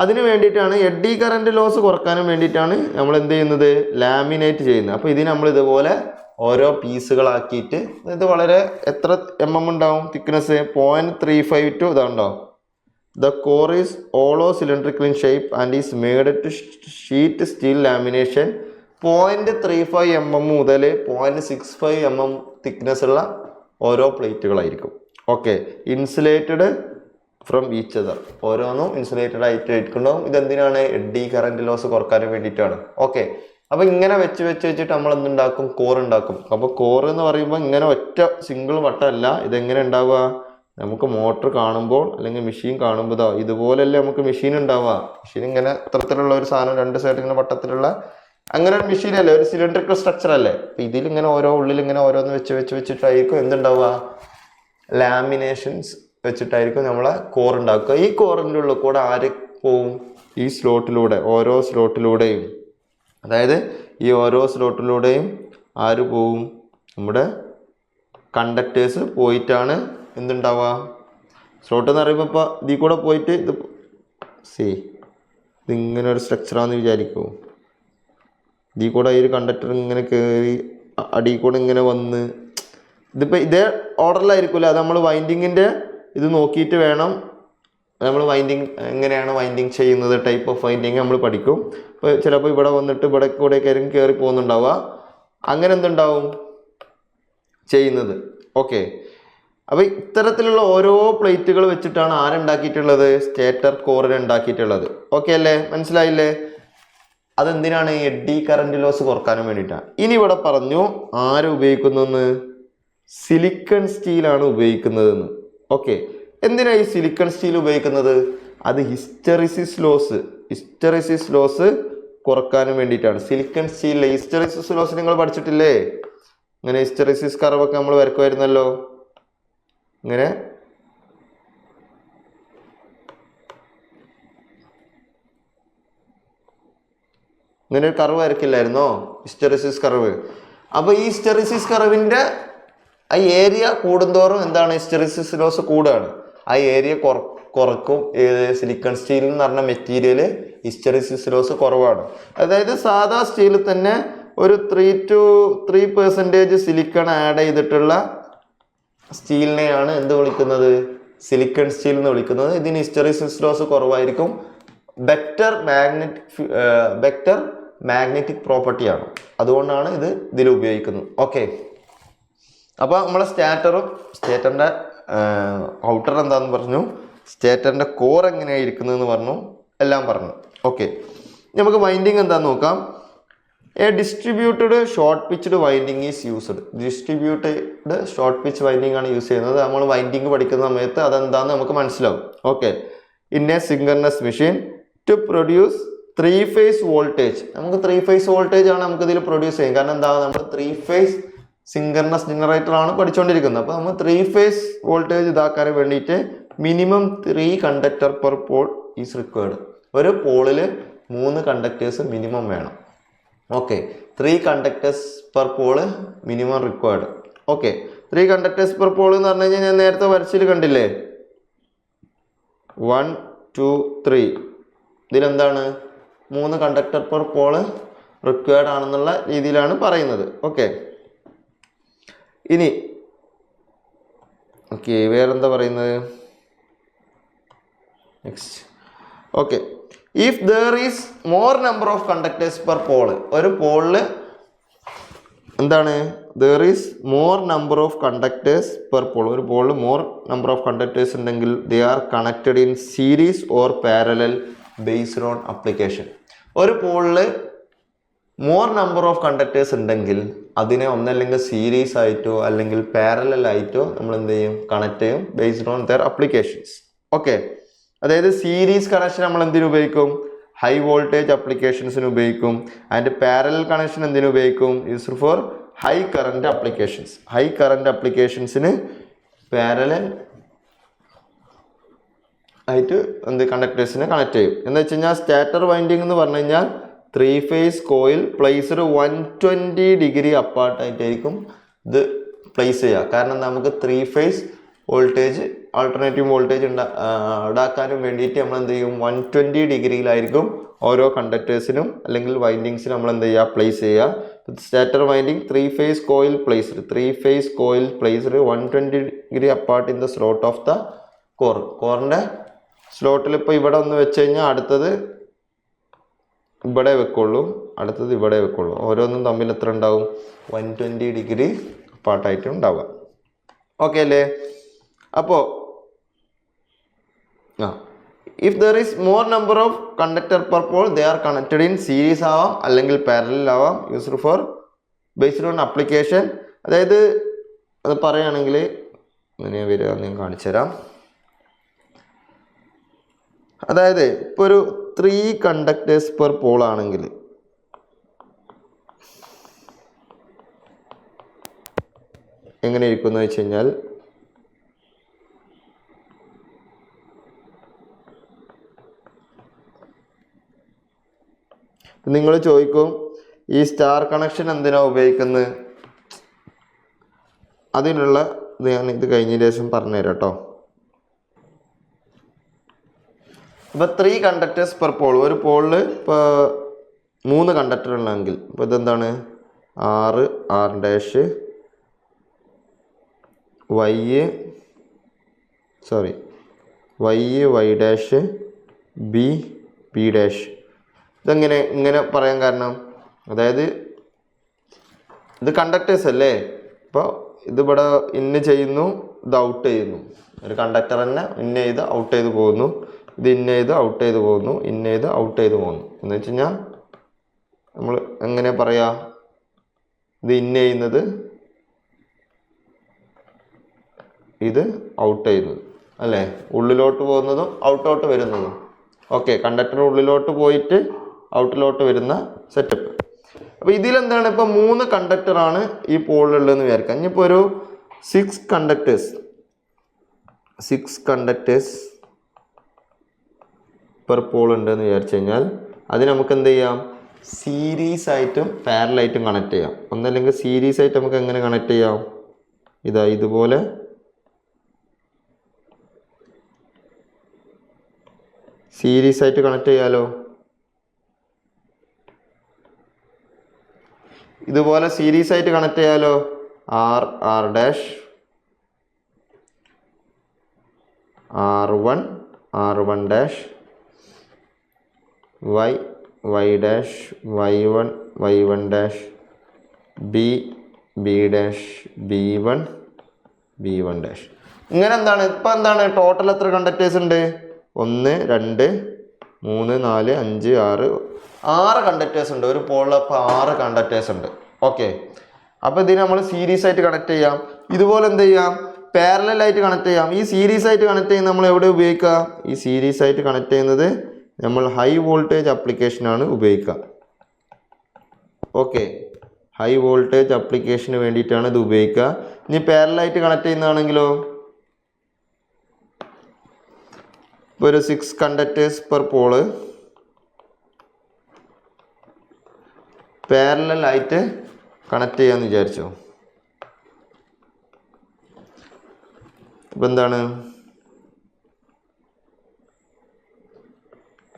അതിന് വേണ്ടിയിട്ടാണ്, എഡ്ഡി കറന്റ് ലോസ് കുറക്കാനും വേണ്ടിയിട്ടാണ് നമ്മൾ എന്ത് ചെയ്യുന്നത്? ലാമിനേറ്റ് ചെയ്യുന്നത്. അപ്പോൾ ഇതിന് നമ്മൾ ഇതുപോലെ ഓരോ പീസുകളാക്കിയിട്ട്, ഇത് വളരെ എത്ര ഉണ്ടാവും തിക്നെസ്? 0.35 to ഇതാണ്ടോ. The core is hollow cylindrical in shape and is made to sheet steel lamination. 0.35 മുതൽ 0.65 തിക്നെസ് ഉള്ള ഓരോ പ്ലേറ്റുകളായിരിക്കും. Okay, insulated from each other. ഓരോന്നും ഇൻസുലേറ്റഡ് ആയിട്ട് ഇരിക്കുന്നുണ്ടാവും. ഇതെന്തിനാണ്? എഡ്ഡി കറന്റ് ലോസ് കുറക്കാനും വേണ്ടിയിട്ടാണ്. ഓക്കെ, അപ്പോൾ ഇങ്ങനെ വെച്ചിട്ട് നമ്മൾ എന്തുണ്ടാക്കും? കോർ ഉണ്ടാക്കും. അപ്പോൾ കോർ എന്ന് പറയുമ്പോൾ ഇങ്ങനെ ഒറ്റ സിംഗിൾ വട്ടമല്ല. ഇതെങ്ങനെ ഉണ്ടാവുക? നമുക്ക് മോട്ടർ കാണുമ്പോൾ അല്ലെങ്കിൽ മെഷീൻ കാണുമ്പോൾ ഇതുപോലെയല്ലേ നമുക്ക് മെഷീൻ ഉണ്ടാവുക. മെഷീൻ ഇങ്ങനെ ഇത്തരത്തിലുള്ള ഒരു സാധനം, രണ്ട് സൈഡ് ഇങ്ങനെ വട്ടത്തിലുള്ള അങ്ങനെ ഒരു മെഷീനല്ലേ, ഒരു സിലിണ്ടറിക്കൽ സ്ട്രക്ചർ അല്ലേ. അപ്പം ഇതിലിങ്ങനെ ഓരോ ഉള്ളിൽ ഇങ്ങനെ ഓരോന്ന് വെച്ചിട്ടായിരിക്കും എന്തുണ്ടാവുക? ലാമിനേഷൻസ് വെച്ചിട്ടായിരിക്കും നമ്മളെ കോർ ഉണ്ടാക്കുക. ഈ കോറിൻ്റെ ഉള്ളിൽ കൂടെ ആര് പോവും? ഈ സ്ലോട്ടിലൂടെ, ഓരോ സ്ലോട്ടിലൂടെയും, അതായത് ഈ ഓരോ സ്ലോട്ടിലൂടെയും ആര് പോവും? നമ്മുടെ കണ്ടക്ടേഴ്സ് പോയിട്ടാണ് എന്തുണ്ടാവുക? സ്ലോട്ട് എന്ന് പറയുമ്പോൾ ഇപ്പോൾ ഇതിൽ കൂടെ പോയിട്ട് ഇതിങ്ങനെ ഒരു സ്ട്രക്ചറാണെന്ന് വിചാരിക്കുമോ? ഇതിൽ കൂടെ ഈ ഒരു കണ്ടക്ടർ ഇങ്ങനെ കയറി അടിയിൽ കൂടെ ഇങ്ങനെ വന്ന്, ഇതിപ്പോൾ ഇതേ ഓർഡറിലായിരിക്കില്ല. അത് നമ്മൾ വൈൻഡിങ്ങിൻ്റെ ഇത് നോക്കിയിട്ട് വേണം നമ്മൾ എങ്ങനെയാണ് വൈൻഡിങ് ചെയ്യുന്നത്, ടൈപ്പ് ഓഫ് വൈൻഡിങ് നമ്മൾ പഠിക്കും. ഇപ്പോൾ ചിലപ്പോൾ ഇവിടെ വന്നിട്ട് ഇവിടെ കൂടെ കയറി പോകുന്നുണ്ടാവുക. അങ്ങനെ എന്തുണ്ടാവും ചെയ്യുന്നത്. ഓക്കെ, അപ്പോൾ ഇത്തരത്തിലുള്ള ഓരോ പ്ലേറ്റുകൾ വെച്ചിട്ടാണ് ആരുണ്ടാക്കിയിട്ടുള്ളത്? സ്റ്റേറ്റർ കോറിന് ഉണ്ടാക്കിയിട്ടുള്ളത്. ഓക്കെ അല്ലേ? മനസ്സിലായില്ലേ? അതെന്തിനാണ്? എഡ്ഡി കറന്റ് ലോസ് കുറക്കാനും വേണ്ടിയിട്ടാണ്. ഇനി ഇവിടെ പറഞ്ഞു ആര് ഉപയോഗിക്കുന്നതെന്ന്? സിലിക്കൺ സ്റ്റീലാണ് ഉപയോഗിക്കുന്നതെന്ന്. ഓക്കെ, എന്തിനാണ് ഈ സിലിക്കൺ സ്റ്റീൽ ഉപയോഗിക്കുന്നത്? അത് ഹിസ്റ്ററിസിസ് ലോസ് കുറക്കാനും വേണ്ടിയിട്ടാണ്. സിലിക്കൺ സ്റ്റീലിലെ ഹിസ്റ്ററിസിസ് ലോസ് നിങ്ങൾ പഠിച്ചിട്ടില്ലേ? ഇങ്ങനെ ഹിസ്റ്ററിസിസ് കർവൊക്കെ നമ്മൾ വരക്കുമായിരുന്നല്ലോ. ഇങ്ങനെ ഇങ്ങനെ ഒരു കർവ് വരക്കില്ലായിരുന്നോ, ഹിസ്റ്ററിസിസ് കർവ്. അപ്പോൾ ഈ ഹിസ്റ്ററിസിസ് കർവിൻ്റെ ആ ഏരിയ കൂടുന്തോറും എന്താണ്, ഹിസ്റ്ററിസിസ് ലോസ് കൂടുകയാണ്. ആ ഏരിയ കുറക്കും സിലിക്കൺ സ്റ്റീൽ എന്ന് പറഞ്ഞ മെറ്റീരിയൽ, ഹിസ്റ്ററിസിസ് ലോസ് കുറവാണ്. അതായത് സാധാ സ്റ്റീലിൽ തന്നെ ഒരു 3 to 3% സിലിക്കൺ ആഡ് ചെയ്തിട്ടുള്ള സ്റ്റീലിനെയാണ് എന്ത് വിളിക്കുന്നത്, സിലിക്കൺ സ്റ്റീൽ എന്ന് വിളിക്കുന്നത്. ഇതിന് ഹിസ്റ്ററിസിസ് ലോസ് കുറവായിരിക്കും. ബെറ്റർ മാഗ്നറ്റിക് പ്രോപ്പർട്ടിയാണ്, അതുകൊണ്ടാണ് ഇതിൽ ഉപയോഗിക്കുന്നത്. ഓക്കെ, അപ്പോൾ നമ്മളെ സ്റ്റേറ്ററിൻ്റെ ഔട്ടർ എന്താണെന്ന് പറഞ്ഞു, സ്റ്റേറ്ററിൻ്റെ കോർ എങ്ങനെയാണ് ഇരിക്കുന്നതെന്ന് പറഞ്ഞു, എല്ലാം പറഞ്ഞു. ഓക്കെ, നമുക്ക് വൈൻഡിങ് എന്താണെന്ന് നോക്കാം. A distributed short pitched winding is used. Distributed short pitch winding ആണ് യൂസ് ചെയ്യുന്നത്. നമ്മൾ വൈൻഡിങ് പഠിക്കുന്ന സമയത്ത് അതെന്താണെന്ന് നമുക്ക് മനസ്സിലാവും. Okay, in a synchronous machine to produce 3 phase voltage. നമുക്ക് 3 phase വോൾട്ടേജ് ആണ് നമുക്ക് ഇതിൽ പ്രൊഡ്യൂസ് ചെയ്യും. കാരണം എന്താ, നമ്മൾ 3 phase സിങ്കർണസ് ജനറേറ്റർ ആണ് പഠിച്ചുകൊണ്ടിരിക്കുന്നത്. അപ്പോൾ നമ്മൾ 3 phase വോൾട്ടേജ് ഇതാക്കാൻ വേണ്ടിയിട്ട് minimum 3 conductor per pole is required. ഒരു പോളിൽ 3 കണ്ടക്ടേഴ്സ് മിനിമം വേണം. Okay, 3 conductors per pole minimum required. Okay, 3 conductors per pole എന്ന് പറഞ്ഞു കഴിഞ്ഞാൽ ഞാൻ നേരത്തെ വരച്ചിൽ കണ്ടില്ലേ, 1 2 3. ഇതിലെന്താണ് 3 കണ്ടക്ടർ പെർ പോള് റിക്വയർഡ് ആണെന്നുള്ള രീതിയിലാണ് പറയുന്നത്. ഓക്കെ, ഇനി ഓക്കെ വേറെന്താ പറയുന്നത്, next. Okay, if there is more number of conductors per pole, ഒരു പോളിൽ എന്താണ്, there is more number of conductors per pole, ഒരു പോളിൽ മോർ നമ്പർ ഓഫ് കണ്ടക്ടേഴ്സ് ഉണ്ടെങ്കിൽ they are connected in series or parallel based on application. ഒരു പോളിൽ more number of conductors ഉണ്ടെങ്കിൽ അതിനെ ഒന്നല്ലെങ്കിൽ സീരീസ് ആയിട്ടോ അല്ലെങ്കിൽ പാരലൽ ആയിട്ടോ നമ്മൾ എന്ത് ചെയ്യും, കണക്ട് ചെയ്യും, based on their applications. Okay, അതായത് സീരീസ് കണക്ഷൻ നമ്മൾ എന്തിനു ഉപയോഗിക്കും, ഹൈ വോൾട്ടേജ് അപ്ലിക്കേഷൻസിന് ഉപയോഗിക്കും. ആൻഡ് പാരലൽ കണക്ഷൻ എന്തിനു ഉപയോഗിക്കും, used for high current applications. High current അപ്ലിക്കേഷൻസിന് പാരലൽ ആയിട്ട് കണ്ടക്ടേഴ്സിനെ കണക്ട് ചെയ്യും. എന്ന് വെച്ച് കഴിഞ്ഞാൽ സ്റ്റാറ്റർ വൈൻഡിങ് എന്ന് പറഞ്ഞു കഴിഞ്ഞാൽ 3 phase കോയിൽ പ്ലേസ്ഡ് 120 ഡിഗ്രി അപ്പാർട്ടായിട്ടായിരിക്കും ഇത് പ്ലേസ് ചെയ്യുക. കാരണം നമുക്ക് 3 phase വോൾട്ടേജ് ആൾട്ടർനേറ്റീവ് വോൾട്ടേജ് ഉണ്ടാക്കാനും വേണ്ടിയിട്ട് നമ്മൾ എന്ത് ചെയ്യും, 120 ഡിഗ്രിയിലായിരിക്കും ഓരോ കണ്ടക്ടേഴ്സിനും അല്ലെങ്കിൽ വൈൻഡിങ്സിനും നമ്മൾ എന്ത് ചെയ്യുക, പ്ലേസ് ചെയ്യുക. Stator winding 3 phase coil placed 3 phase coil placed 120 degree apart in the slot of the core. കോറിൻ്റെ സ്ലോട്ടിൽ ഇപ്പോൾ ഇവിടെ ഒന്ന് വെച്ച് കഴിഞ്ഞാൽ അടുത്തത് ഇവിടെ വെക്കുള്ളൂ, അടുത്തത് ഇവിടെ വെക്കുള്ളൂ. ഓരോന്നും തമ്മിൽ എത്ര ഉണ്ടാവും, 120 ഡിഗ്രി അപ്പാർട്ടായിട്ട് ഉണ്ടാവുക. ഓക്കെ അല്ലേ? അപ്പോൾ if there is more number of conductor per pole they are connected in series ആവാം അല്ലെങ്കിൽ പാരലൽ ആവാം, used for based on application. അതായത് അത് പറയുകയാണെങ്കിൽ ഇങ്ങനെ വരിക, ഞാൻ കാണിച്ചു തരാം. അതായത് ഇപ്പോൾ ഒരു 3 കണ്ടക്ടേഴ്സ് പെർ പോൾ ആണെങ്കിൽ എങ്ങനെ ഇരിക്കുന്നു വെച്ച് കഴിഞ്ഞാൽ, നിങ്ങൾ ചോദിക്കും ഈ സ്റ്റാർ കണക്ഷൻ എന്തിനാ ഉപയോഗിക്കുന്നത്, അതിനുള്ള ഞാൻ ഇത് കഴിഞ്ഞ ശേഷം പറഞ്ഞുതരാം കേട്ടോ. ഇപ്പോൾ 3 കണ്ടക്ടേഴ്സ് പെർ പോൾ, ഒരു പോളിൽ ഇപ്പോൾ 3 കണ്ടക്ടർ ഉള്ളതെങ്കിൽ ഇപ്പോൾ ഇതെന്താണ്, R dash, Y dash, B dash. ഇതെങ്ങനെ ഇങ്ങനെ പറയാൻ കാരണം, അതായത് ഇത് കണ്ടക്ടേഴ്സ് അല്ലേ, ഇപ്പോൾ ഇതിവിടെ ഇന്ന് ചെയ്യുന്നു, ഇത് ഔട്ട് ചെയ്യുന്നു. ഒരു കണ്ടക്ടർ തന്നെ ഇന്ന ചെയ്ത് ഔട്ട് ചെയ്ത് പോകുന്നു, ഇത് ഇന്ന ചെയ്ത് ഔട്ട് ചെയ്ത് പോകുന്നു, ഇന്ന ചെയ്ത് ഔട്ട് ചെയ്ത് പോകുന്നു. എന്ന് വെച്ച് കഴിഞ്ഞാൽ നമ്മൾ എങ്ങനെ പറയാ, ഇത് ഇന്ന ചെയ്യുന്നത്, ഇത് ഔട്ട് ചെയ്യുന്നത് അല്ലേ, ഉള്ളിലോട്ട് പോകുന്നതും ഔട്ടോട്ട് വരുന്നതും. ഓക്കെ, കണ്ടക്ടർ ഉള്ളിലോട്ട് പോയിട്ട് ഔട്ടിലോട്ട് വരുന്ന സെറ്റപ്പ്. അപ്പോൾ ഇതിലെന്താണ്, ഇപ്പോൾ 3 കണ്ടക്ടറാണ് ഈ പോളിലുള്ളതെന്ന് വിചാരിക്കാം. ഇനിയിപ്പോൾ ഒരു 6 കണ്ടക്ടേഴ്സ് പെർ പോൾ ഉണ്ടെന്ന് വിചാരിച്ചു കഴിഞ്ഞാൽ അത് നമുക്ക് എന്ത് ചെയ്യാം, സീരീസ് ആയിട്ടും പാരലായിട്ടും കണക്ട് ചെയ്യാം. ഒന്നല്ലെങ്കിൽ സീരീസ് ആയിട്ട് നമുക്ക് എങ്ങനെ കണക്ട് ചെയ്യാം? ഇതുപോലെ സീരീസ് ആയിട്ട് കണക്ട് ചെയ്യാലോ. ഇതുപോലെ സീരീസ് ആയിട്ട് കണക്ട് ചെയ്യാലോ. R dash R1 dash y dash y1 dash b dash b1 dash. ഇങ്ങനെ എന്താണ് ടോട്ടൽ എത്ര കണ്ടക്ടേഴ്സ് ഉണ്ട്? 1 2 3 4 5 6 കണ്ടക്ടേഴ്സ് ഉണ്ട്. ഒരു പോളിൽ അപ്പോൾ 6 കണ്ടക്ടേഴ്സ് ഉണ്ട്. ഓക്കെ, അപ്പോൾ ഇതിന് നമ്മൾ സീരീസ് ആയിട്ട് കണക്ട് ചെയ്യാം. ഇതുപോലെ എന്ത് ചെയ്യാം? പാരലൽ ആയിട്ട് കണക്ട് ചെയ്യാം. ഈ സീരീസ് ആയിട്ട് കണക്ട് ചെയ്യുന്നത് നമ്മൾ എവിടെ ഉപയോഗിക്കുക? ഈ സീരീസ് ആയിട്ട് കണക്ട് ചെയ്യുന്നത് നമ്മൾ ഹൈ വോൾട്ടേജ് ആപ്ലിക്കേഷനാണ് ഉപയോഗിക്കുക. ഓക്കെ, ഹൈ വോൾട്ടേജ് ആപ്ലിക്കേഷന് വേണ്ടിയിട്ടാണ് ഇത് ഉപയോഗിക്കുക. ഇനി പാരലായിട്ട് കണക്ട് ചെയ്യുന്നതാണെങ്കിലോ, ഇപ്പോൾ ഒരു 6 കണ്ടക്ടേഴ്സ് പെർ പോള് പാരലായിട്ട് കണക്ട് ചെയ്യാമെന്ന് വിചാരിച്ചോ. ഇപ്പം എന്താണ്?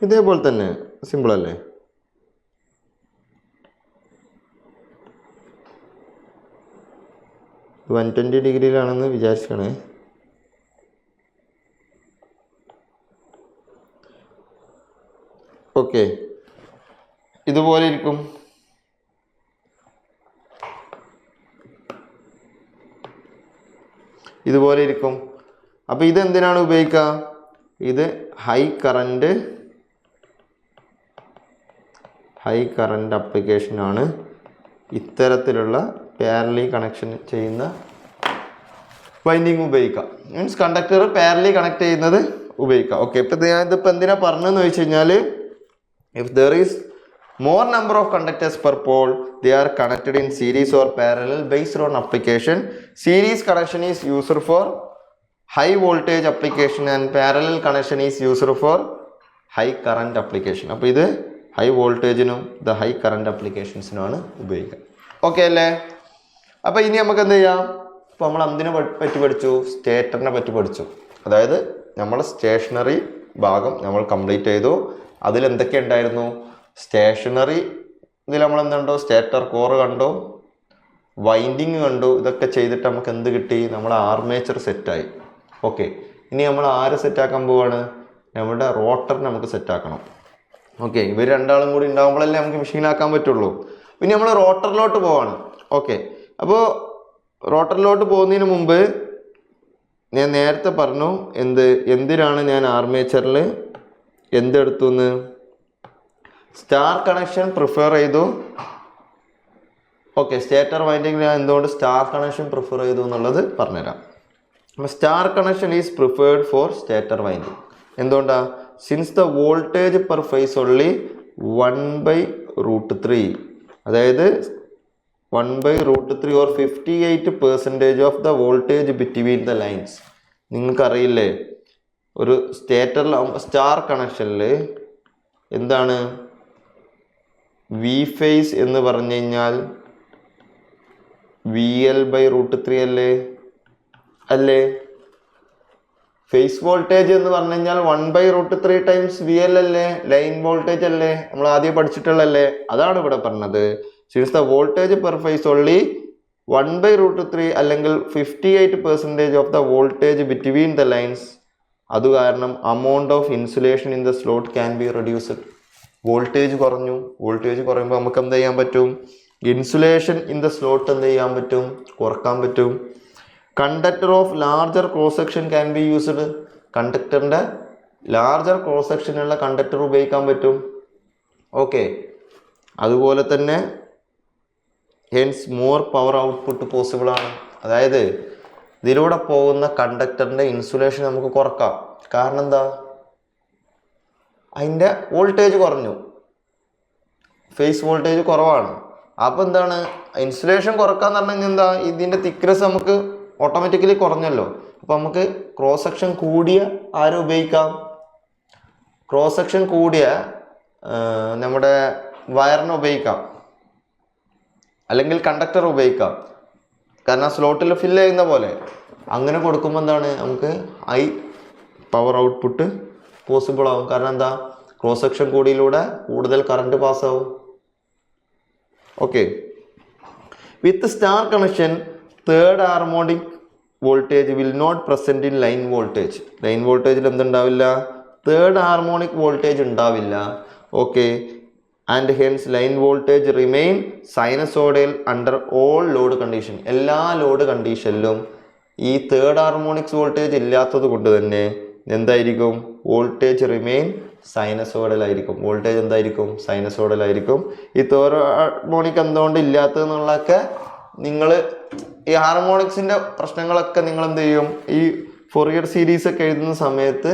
ഇതേപോലെ തന്നെ സിമ്പിൾ അല്ലേ? ഇത് 120 ഡിഗ്രിയിലാണെന്ന് വിചാരിച്ചണേ. ഓക്കെ, ഇതുപോലെ ഇരിക്കും. അപ്പോൾ ഇതെന്തിനാണ് ഉപയോഗിക്കുക? ഇത് ഹൈ കറണ്ട് ആപ്ലിക്കേഷനാണ്. ഇത്തരത്തിലുള്ള പാരലി കണക്ഷൻ ചെയ്യുന്ന വൈൻഡിങ് ഉപയോഗിക്കുക. മീൻസ് കണ്ടക്ടർ പാരലി കണക്ട് ചെയ്യുന്നത് ഉപയോഗിക്കുക. ഓക്കെ, ഇപ്പം ഞാനിതിപ്പോൾ എന്തിനാ പറഞ്ഞതെന്ന് വെച്ച് കഴിഞ്ഞാൽ, if there is more number of conductors per pole, they are connected in series or parallel based on application. Series connection is used for high voltage application and parallel connection is used for high current application. അപ്പോൾ ഇത് high വോൾട്ടേജിനും ഇത് high current ആപ്ലിക്കേഷൻസിനുമാണ് ഉപയോഗിക്കുക. Okay അല്ലേ? അപ്പോൾ ഇനി നമുക്ക് എന്ത് ചെയ്യാം? ഇപ്പോൾ നമ്മൾ എന്തിനെ പറ്റി പഠിച്ചു? സ്റ്റേറ്ററിനെ പറ്റി പഠിച്ചു. അതായത് നമ്മൾ സ്റ്റേഷനറി ഭാഗം നമ്മൾ കംപ്ലീറ്റ് ചെയ്തു. അതിലെന്തൊക്കെ ഉണ്ടായിരുന്നു? സ്റ്റേഷനറി ഇതിൽ നമ്മൾ എന്തുണ്ടോ? സ്റ്റേറ്റർ കോർ കണ്ടു, വൈൻഡിങ് കണ്ടു. ഇതൊക്കെ ചെയ്തിട്ട് നമുക്ക് എന്ത് കിട്ടി? നമ്മുടെ ആർമേച്ചർ സെറ്റായി. ഓക്കെ, ഇനി നമ്മൾ ആര് സെറ്റാക്കാൻ പോവാണ്? നമ്മുടെ റോട്ടർ നമുക്ക് സെറ്റാക്കണം. ഓക്കെ, ഇവർ രണ്ടാളും കൂടി ഉണ്ടാകുമ്പോഴല്ലേ നമുക്ക് മെഷീനാക്കാൻ പറ്റുള്ളൂ. പിന്നെ നമ്മൾ റോട്ടറിലോട്ട് പോവാണ്. ഓക്കെ, അപ്പോൾ റോട്ടറിലോട്ട് പോകുന്നതിന് മുമ്പ് ഞാൻ നേരത്തെ പറഞ്ഞു എന്തിനാണ് ഞാൻ ആർമേച്ചറിൽ എന്തെടുത്തു എന്ന്. സ്റ്റാർ കണക്ഷൻ പ്രിഫർ ചെയ്തു. ഓക്കെ, സ്റ്റേറ്റർ വൈൻഡിങ്ങിൽ ഞാൻ എന്തുകൊണ്ട് സ്റ്റാർ കണക്ഷൻ പ്രിഫർ ചെയ്തു എന്നുള്ളത് പറഞ്ഞുതരാം. Star connection is preferred for stator winding. എന്തുകൊണ്ടാണ്? Since the voltage per phase only 1/√3, അതായത് 1/√3 or 58% of the voltage between the lines. നിങ്ങൾക്കറിയില്ലേ, ഒരു സ്റ്റേറ്ററിലാകുമ്പോൾ സ്റ്റാർ കണക്ഷനിൽ എന്താണ് വി ഫേസ് എന്ന് പറഞ്ഞു കഴിഞ്ഞാൽ VL/√3 അല്ലേ? ഫേസ് വോൾട്ടേജ് എന്ന് പറഞ്ഞു കഴിഞ്ഞാൽ 1/√3 ടൈംസ് VL അല്ലേ? ലൈൻ വോൾട്ടേജ് അല്ലേ? നമ്മൾ ആദ്യം പഠിച്ചിട്ടുള്ളല്ലേ? അതാണ് ഇവിടെ പറഞ്ഞത്. Since the voltage per phase only 1/√3 അല്ലെങ്കിൽ 58% of the voltage between the lines, അത് കാരണം amount of insulation in the slot can be reduced. Voltage കുറയുമ്പോൾ നമുക്ക് എന്ത് ചെയ്യാൻ പറ്റും? ഇൻസുലേഷൻ ഇൻ ദ സ്ലോട്ട് എന്ത് ചെയ്യാൻ പറ്റും? കുറക്കാൻ പറ്റും. Conductor of larger cross section can be used. കണ്ടക്ടറിൻ്റെ ലാർജർ ക്രോസ് സെക്ഷനുള്ള കണ്ടക്ടർ ഉപയോഗിക്കാൻ പറ്റും. ഓക്കെ, അതുപോലെ തന്നെ hence more power output possible ആണ്. അതായത് ഇതിലൂടെ പോകുന്ന കണ്ടക്ടറിൻ്റെ ഇൻസുലേഷൻ നമുക്ക് കുറക്കാം. കാരണം എന്താ? അതിൻ്റെ വോൾട്ടേജ് കുറഞ്ഞു, ഫേസ് വോൾട്ടേജ് കുറവാണ്. അപ്പോൾ എന്താണ്? ഇൻസുലേഷൻ കുറക്കാന്ന് പറഞ്ഞു കഴിഞ്ഞാൽ എന്താ? ഇതിൻ്റെ തിക്നെസ് നമുക്ക് ഓട്ടോമാറ്റിക്കലി കുറഞ്ഞല്ലോ. അപ്പോൾ നമുക്ക് ക്രോസ് സെക്ഷൻ കൂടിയ ആരും ഉപയോഗിക്കാം? ക്രോസ് സെക്ഷൻ കൂടിയ നമ്മുടെ വയറിന് ഉപയോഗിക്കാം, അല്ലെങ്കിൽ കണ്ടക്ടർ ഉപയോഗിക്കാം. കാരണം സ്ലോട്ടിൽ ഫില്ല് ചെയ്യുന്ന പോലെ അങ്ങനെ കൊടുക്കുമ്പോൾ എന്താണ്, നമുക്ക് ഹൈ പവർ ഔട്ട്പുട്ട് പോസിബിൾ ആവും. കാരണം എന്താ, ക്രോസ് സെക്ഷൻ കൂടിയിലൂടെ കൂടുതൽ കറണ്ട് പാസ്സാവും. Okay. With star connection third harmonic voltage will not present in line voltage. Line വോൾട്ടേജിൽ എന്തുണ്ടാവില്ല, തേർഡ് ഹാർമോണിക് വോൾട്ടേജ് ഉണ്ടാവില്ല. Okay. And hence line voltage remain sinusoidal under all load condition. എല്ലാ load കണ്ടീഷനിലും ഈ third harmonics voltage ഇല്ലാത്തത് കൊണ്ട് തന്നെ എന്തായിരിക്കും, വോൾട്ടേജ് റിമെയിൻ സൈനസോയിഡൽ ആയിരിക്കും. വോൾട്ടേജ് എന്തായിരിക്കും, സൈനസോയിഡൽ ആയിരിക്കും. ഈ തേർഡ് ഹാർമോണിക് എന്തുകൊണ്ട് ഇല്ലാത്തതെന്നുള്ളതൊക്കെ നിങ്ങൾ ഈ ഹാർമോണിക്സിൻ്റെ പ്രശ്നങ്ങളൊക്കെ നിങ്ങൾ എന്ത് ചെയ്യും, ഈ ഫോറിയർ സീരീസ് ഒക്കെ എഴുതുന്ന സമയത്ത്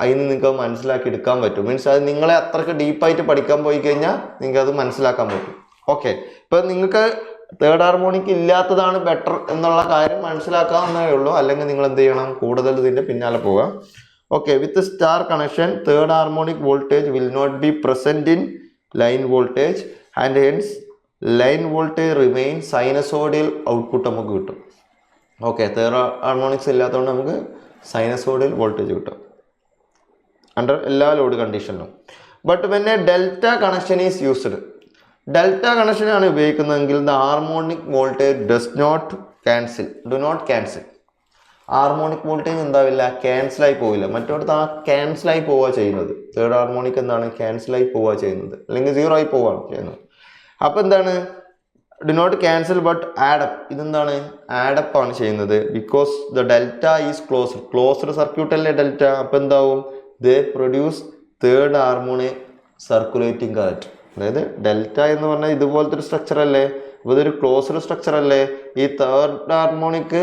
അതിന് നിങ്ങൾക്ക് മനസ്സിലാക്കി എടുക്കാൻ പറ്റും. മീൻസ് അത് നിങ്ങളെ അത്രയ്ക്ക് ഡീപ്പായിട്ട് പഠിക്കാൻ പോയി കഴിഞ്ഞാൽ നിങ്ങൾക്ക് അത് മനസ്സിലാക്കാൻ പറ്റും. ഓക്കെ. ഇപ്പം നിങ്ങൾക്ക് തേർഡ് ഹാർമോണിക് ഇല്ലാത്തതാണ് ബെറ്റർ എന്നുള്ള കാര്യം മനസ്സിലാക്കാവുന്നേ ഉള്ളൂ. അല്ലെങ്കിൽ നിങ്ങൾ എന്ത് ചെയ്യണം, കൂടുതൽ ഇതിൻ്റെ പിന്നാലെ പോവുക. Okay. With star connection third harmonic voltage will not be present in line voltage and hence line voltage remain sinusoidal output നമുക്ക് കിട്ടും. ഓക്കെ. തേർഡ് ഹാർമോണിക്സ് ഇല്ലാത്തതുകൊണ്ട് നമുക്ക് സൈനസോഡിയൽ വോൾട്ടേജ് കിട്ടും അണ്ടർ എല്ലാ ലോഡ് കണ്ടീഷനിലും. But when a delta connection is used, delta കണക്ഷനാണ് ഉപയോഗിക്കുന്നതെങ്കിൽ the harmonic voltage do not cancel. Harmonic voltage എന്താവില്ല, ക്യാൻസലായി പോവില്ല. മറ്റോടത്ത് ആ ക്യാൻസലായി പോവുക ചെയ്യുന്നത്. തേർഡ് ഹാർമോണിക് എന്താണ്, ക്യാൻസലായി പോവുക ചെയ്യുന്നത്, അല്ലെങ്കിൽ 0 ആയി പോവുകയാണ് ചെയ്യുന്നത്. അപ്പോൾ എന്താണ്, do not cancel but add up. ഇതെന്താണ്, ആഡപ്പ് ആണ് ചെയ്യുന്നത്. Because the delta is closed circuit അല്ലേ ഡെൽറ്റ. അപ്പോൾ എന്താവും, they produce third harmonic circulating current. അതായത് ഡെൽറ്റ എന്ന് പറഞ്ഞാൽ ഇതുപോലത്തെ ഒരു സ്ട്രക്ചർ അല്ലേ, അപ്പോൾ ഇതൊരു ക്ലോസ്ഡ് സ്ട്രക്ചർ അല്ലേ. ഈ തേർഡ് ഹാർമോണിക്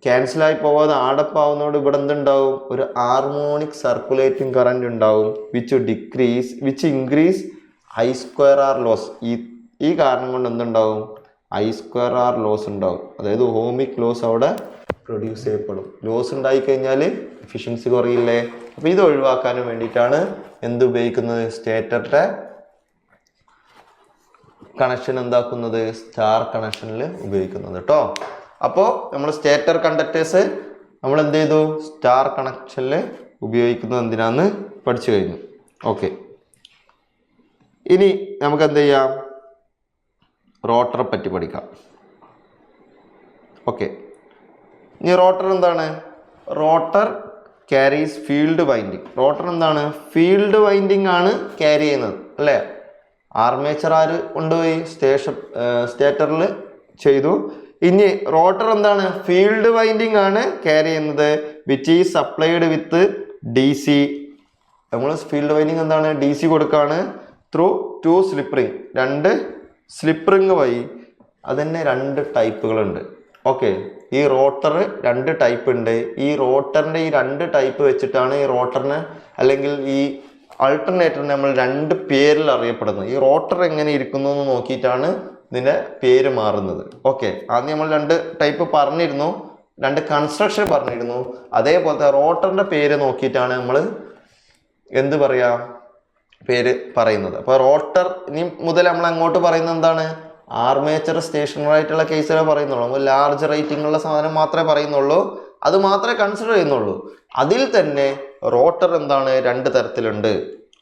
ക്യാൻസലായി പോവാതെ ആഡപ്പ് ആവുന്നതോട് ഇവിടെ എന്തുണ്ടാവും, ഒരു ഹാർമോണിക് സർക്കുലേറ്റിംഗ് കറന്റ് ഉണ്ടാവും. Which increase I²R loss. ഈ കാരണം കൊണ്ട് എന്തുണ്ടാവും, I²R ലോസ് ഉണ്ടാവും. അതായത് ഓമിക് ലോസ് അവിടെ പ്രൊഡ്യൂസ് ചെയ്യപ്പെടും. ലോസ് ഉണ്ടായിക്കഴിഞ്ഞാൽ എഫിഷ്യൻസി കുറയില്ലേ. അപ്പോൾ ഇത് ഒഴിവാക്കാനും വേണ്ടിയിട്ടാണ് എന്ത് ഉപയോഗിക്കുന്നത്, സ്റ്റേറ്ററിൻ്റെ കണക്ഷൻ എന്താക്കുന്നത്, സ്റ്റാർ കണക്ഷനിൽ ഉപയോഗിക്കുന്നത് കേട്ടോ. അപ്പോൾ നമ്മൾ സ്റ്റേറ്റർ കണ്ടക്ടേഴ്സ് നമ്മൾ എന്ത് ചെയ്തു, സ്റ്റാർ കണക്ഷനിൽ ഉപയോഗിക്കുന്നത് എന്തിനാന്ന് പഠിച്ചു കഴിഞ്ഞു. ഓക്കെ. ഇനി നമുക്ക് എന്ത് ചെയ്യാം, റോട്ടറെ പറ്റി പഠിക്കാം. ഓക്കെ. ഇനി റോട്ടർ എന്താണ്, rotor carries field winding. Rotor എന്താണ്, ഫീൽഡ് വൈൻഡിങ് ആണ് ക്യാരി ചെയ്യുന്നത് അല്ലേ. ആർമേച്ചർ ആര് കൊണ്ടുപോയി, സ്റ്റേറ്ററിൽ ചെയ്തു. ഇനി റോട്ടർ എന്താണ്, ഫീൽഡ് വൈൻഡിങ് ആണ് ക്യാരി ചെയ്യുന്നത്. Which is supplied with DC. നമ്മൾ ഫീൽഡ് വൈൻഡിങ് എന്താണ്, DC കൊടുക്കുകയാണ് through 2 slip ring, 2 slip ring വഴി. അതന്നെ 2 ടൈപ്പുകളുണ്ട്. ഓക്കെ. ഈ റോട്ടർ 2 ടൈപ്പ് ഉണ്ട്. ഈ റോട്ടറിൻ്റെ ഈ 2 ടൈപ്പ് വെച്ചിട്ടാണ് ഈ റോട്ടറിന് അല്ലെങ്കിൽ ഈ ആൾട്ടർനേറ്ററിന് നമ്മൾ 2 പേരിൽ അറിയപ്പെടുന്നത്. ഈ റോട്ടർ എങ്ങനെ ഇരിക്കുന്നു എന്ന് നോക്കിയിട്ടാണ് ഇതിൻ്റെ പേര് മാറുന്നത്. ഓക്കെ. ആദ്യം നമ്മൾ 2 ടൈപ്പ് പറഞ്ഞിരുന്നു, 2 കൺസ്ട്രക്ഷൻ പറഞ്ഞിരുന്നു. അതേപോലത്തെ റോട്ടറിൻ്റെ പേര് നോക്കിയിട്ടാണ് നമ്മൾ എന്ത് പറയാ, പേര് പറയുന്നത്. അപ്പോൾ റോട്ടർ ഇനി മുതൽ നമ്മൾ അങ്ങോട്ട് പറയുന്നത് എന്താണ്, ആർമേച്ചർ സ്റ്റേഷനറി ആയിട്ടുള്ള കേസുകളെ പറയുന്നുള്ളൂ. നമ്മൾ ലാർജ് റേറ്റിംഗ് ഉള്ള സാധനം മാത്രമേ പറയുന്നുള്ളൂ, അത് മാത്രമേ കൺസിഡർ ചെയ്യുന്നുള്ളൂ. അതിൽ തന്നെ റോട്ടർ എന്താണ്, 2 തരത്തിലുണ്ട്.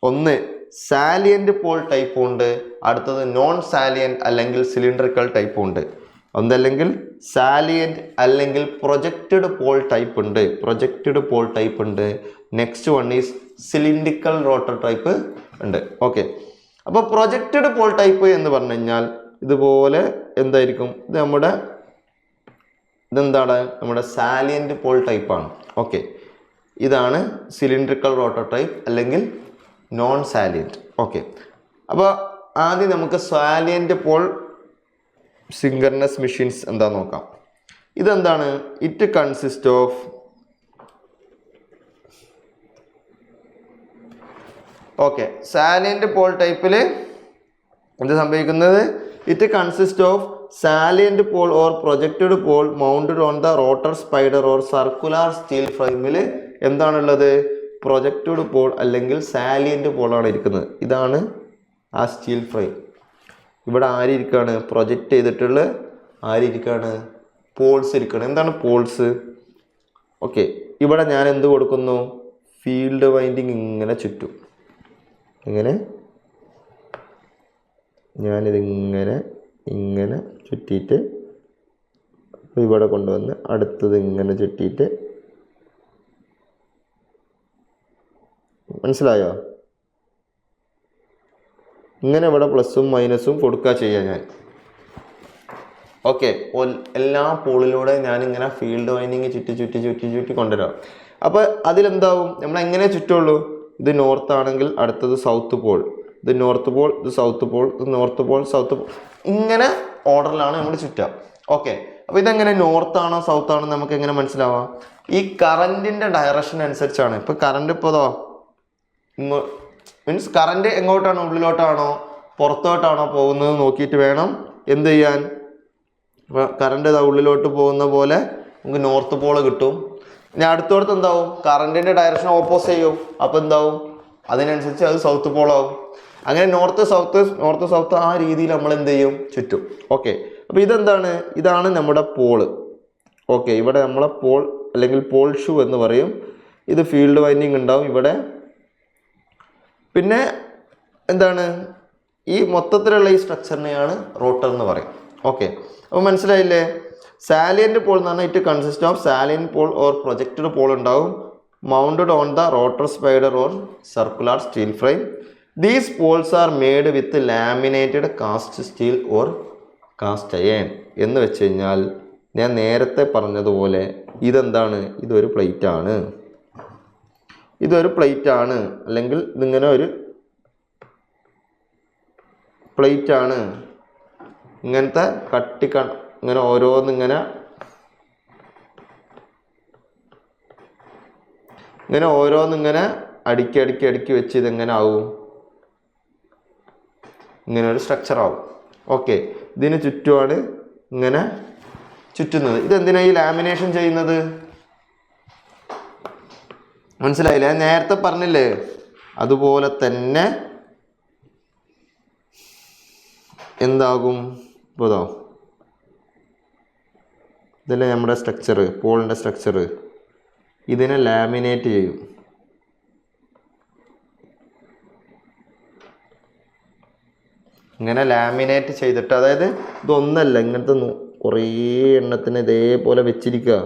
ഒന്ന് സാലിയന്റ് പോൾ ടൈപ്പും ഉണ്ട്, അടുത്തത് നോൺ സാലിയന്റ് അല്ലെങ്കിൽ സിലിണ്ടറിക്കൽ ടൈപ്പും ഉണ്ട്. ഒന്നല്ലെങ്കിൽ സാലിയന്റ് അല്ലെങ്കിൽ പ്രൊജക്റ്റഡ് പോൾ ടൈപ്പ് ഉണ്ട്. Next one is cylindrical rotor type ഉണ്ട്. ഓക്കെ. അപ്പോൾ പ്രൊജക്റ്റഡ് പോൾ ടൈപ്പ് എന്ന് പറഞ്ഞു കഴിഞ്ഞാൽ ഇതുപോലെ എന്തായിരിക്കും, ഇതെന്താണ്, നമ്മുടെ സാലിയന്റ് പോൾ ടൈപ്പാണ്. ഓക്കെ. ഇതാണ് സിലിണ്ടറിക്കൽ റോട്ടർ ടൈപ്പ് അല്ലെങ്കിൽ നോൺ സാലിയന്റ്. ഓക്കെ. അപ്പോൾ ആദ്യം നമുക്ക് സാലിയന്റ് പോൾ സിങ്കർണസ് മെഷീൻസ് എന്താ നോക്കാം. ഇതെന്താണ്, it consist of salient pole ടൈപ്പിൽ എന്ത് സംഭവിക്കുന്നത്, it consist of salient pole or projected pole mounted on the rotor spider or circular steel ഫ്രെയിമിൽ എന്താണുള്ളത്, പ്രൊജക്റ്റഡ് പോൾ അല്ലെങ്കിൽ സാലിയന്റ് പോളാണ് ഇരിക്കുന്നത്. ഇതാണ് ആ സ്റ്റീൽ ഫ്രെയിം. ഇവിടെ ആരിയ്ക്കുകയാണ് പ്രൊജക്റ്റ് ചെയ്തിട്ടുള്ള ആരിയ്ക്കുകയാണ് പോൾസ് ഇരിക്കുകയാണ്. എന്താണ് പോൾസ്? ഓക്കെ, ഇവിടെ ഞാൻ എന്ത് കൊടുക്കുന്നു? ഫീൽഡ് വൈൻഡിങ് ഇങ്ങനെ ചുറ്റും. ഇങ്ങനെ ഞാനിതിങ്ങനെ ഇങ്ങനെ ചുറ്റിയിട്ട് ഇവിടെ കൊണ്ടുവന്ന് അടുത്തത് ഇങ്ങനെ ചുറ്റിയിട്ട്, മനസ്സിലായോ? ഇങ്ങനെ ഇവിടെ പ്ലസും മൈനസും കൊടുക്കുക ചെയ്യാം ഞാൻ. ഓക്കെ, എല്ലാ പോളിലൂടെ ഞാനിങ്ങനെ ഫീൽഡ് വൈൻഡിങ് ചുറ്റി കൊണ്ടുവരാം. അപ്പോൾ അതിലെന്താവും? നമ്മൾ എങ്ങനെ ചുറ്റുള്ളൂ? ഇത് നോർത്ത് ആണെങ്കിൽ അടുത്തത് സൗത്ത് പോൾ, ഇത് നോർത്ത് പോൾ, ഇത് സൗത്ത് പോൾ, ഇത് നോർത്ത് പോൾ, സൗത്ത് പോൾ, ഇങ്ങനെ ഓർഡറിലാണ് നമ്മൾ ചുറ്റുക. ഓക്കെ, അപ്പോൾ ഇതെങ്ങനെ നോർത്ത് ആണോ സൗത്ത് ആണോ നമുക്ക് എങ്ങനെ മനസ്സിലാവാം? ഈ കറൻറ്റിൻ്റെ ഡയറക്ഷൻ അനുസരിച്ചാണ്. ഇപ്പോൾ കറണ്ട് ഇപ്പോൾ മീൻസ് കറണ്ട് എങ്ങോട്ടാണോ, ഉള്ളിലോട്ടാണോ പുറത്തോട്ടാണോ പോകുന്നത് നോക്കിയിട്ട് വേണം എന്ത് ചെയ്യാൻ. കറണ്ട് ഉള്ളിലോട്ട് പോകുന്ന പോലെ നമുക്ക് നോർത്ത് പോള് കിട്ടും. ഇനി അടുത്തോടത്ത് എന്താവും? കറണ്ടിൻ്റെ ഡയറക്ഷൻ ഓപ്പോസിറ്റ് ചെയ്യും. അപ്പോൾ എന്താവും? അതിനനുസരിച്ച് അത് സൗത്ത് പോളാവും. അങ്ങനെ നോർത്ത് സൗത്ത് ആ രീതിയിൽ നമ്മൾ എന്ത് ചെയ്യും? ചുറ്റും. ഓക്കെ, അപ്പോൾ ഇതെന്താണ്? ഇതാണ് നമ്മുടെ പോള്. ഓക്കെ, ഇവിടെ നമ്മളെ പോൾ അല്ലെങ്കിൽ പോൾ ഷൂ എന്ന് പറയും. ഇത് ഫീൽഡ് വൈൻഡിങ് ഉണ്ടാവും ഇവിടെ. പിന്നെ എന്താണ്? ഈ മൊത്തത്തിലുള്ള ഈ സ്ട്രക്ചറിനെയാണ് റോട്ടർ എന്ന് പറയും. ഓക്കെ, അപ്പോൾ മനസ്സിലായില്ലേ? സാലിയൻറ്റ് പോൾ എന്ന് പറഞ്ഞാൽ it consist of salient pole or projected pole ഉണ്ടാവും, mounted on the rotor spider or circular steel frame. These poles are made with laminated cast steel or cast iron. എന്ന് വെച്ച് കഴിഞ്ഞാൽ ഞാൻ നേരത്തെ പറഞ്ഞതുപോലെ ഇതെന്താണ്? ഇതൊരു പ്ലേറ്റാണ്. ഇതൊരു പ്ലേറ്റാണ്, അല്ലെങ്കിൽ ഇതിങ്ങനെ ഒരു പ്ലേറ്റാണ്. ഇങ്ങനത്തെ ഇങ്ങനെ ഓരോന്നിങ്ങനെ ഓരോന്നിങ്ങനെ അടുക്കി വെച്ച് ഇതെങ്ങനെ ആവും? ഇങ്ങനെ ഒരു സ്ട്രക്ചർ ആവും. ഓക്കെ, ഇതിന് ചുറ്റുമാണ് ഇങ്ങനെ ചുറ്റുന്നത്. ഇതെന്തിനാണ് ഈ ലാമിനേഷൻ ചെയ്യുന്നത്? മനസ്സിലായില്ലേ? ഞാൻ നേരത്തെ പറഞ്ഞില്ലേ, അതുപോലെ തന്നെ എന്താകും? ഇപ്പോഴോ ഇതല്ലേ നമ്മുടെ സ്ട്രക്ചർ, പോളിൻ്റെ സ്ട്രക്ചർ. ഇതിനെ ലാമിനേറ്റ് ചെയ്യും. ഇങ്ങനെ ലാമിനേറ്റ് ചെയ്തിട്ട്, അതായത് ഇതൊന്നല്ല, ഇങ്ങനത്തെ കുറേ എണ്ണത്തിന് ഇതേപോലെ വെച്ചിരിക്കുക.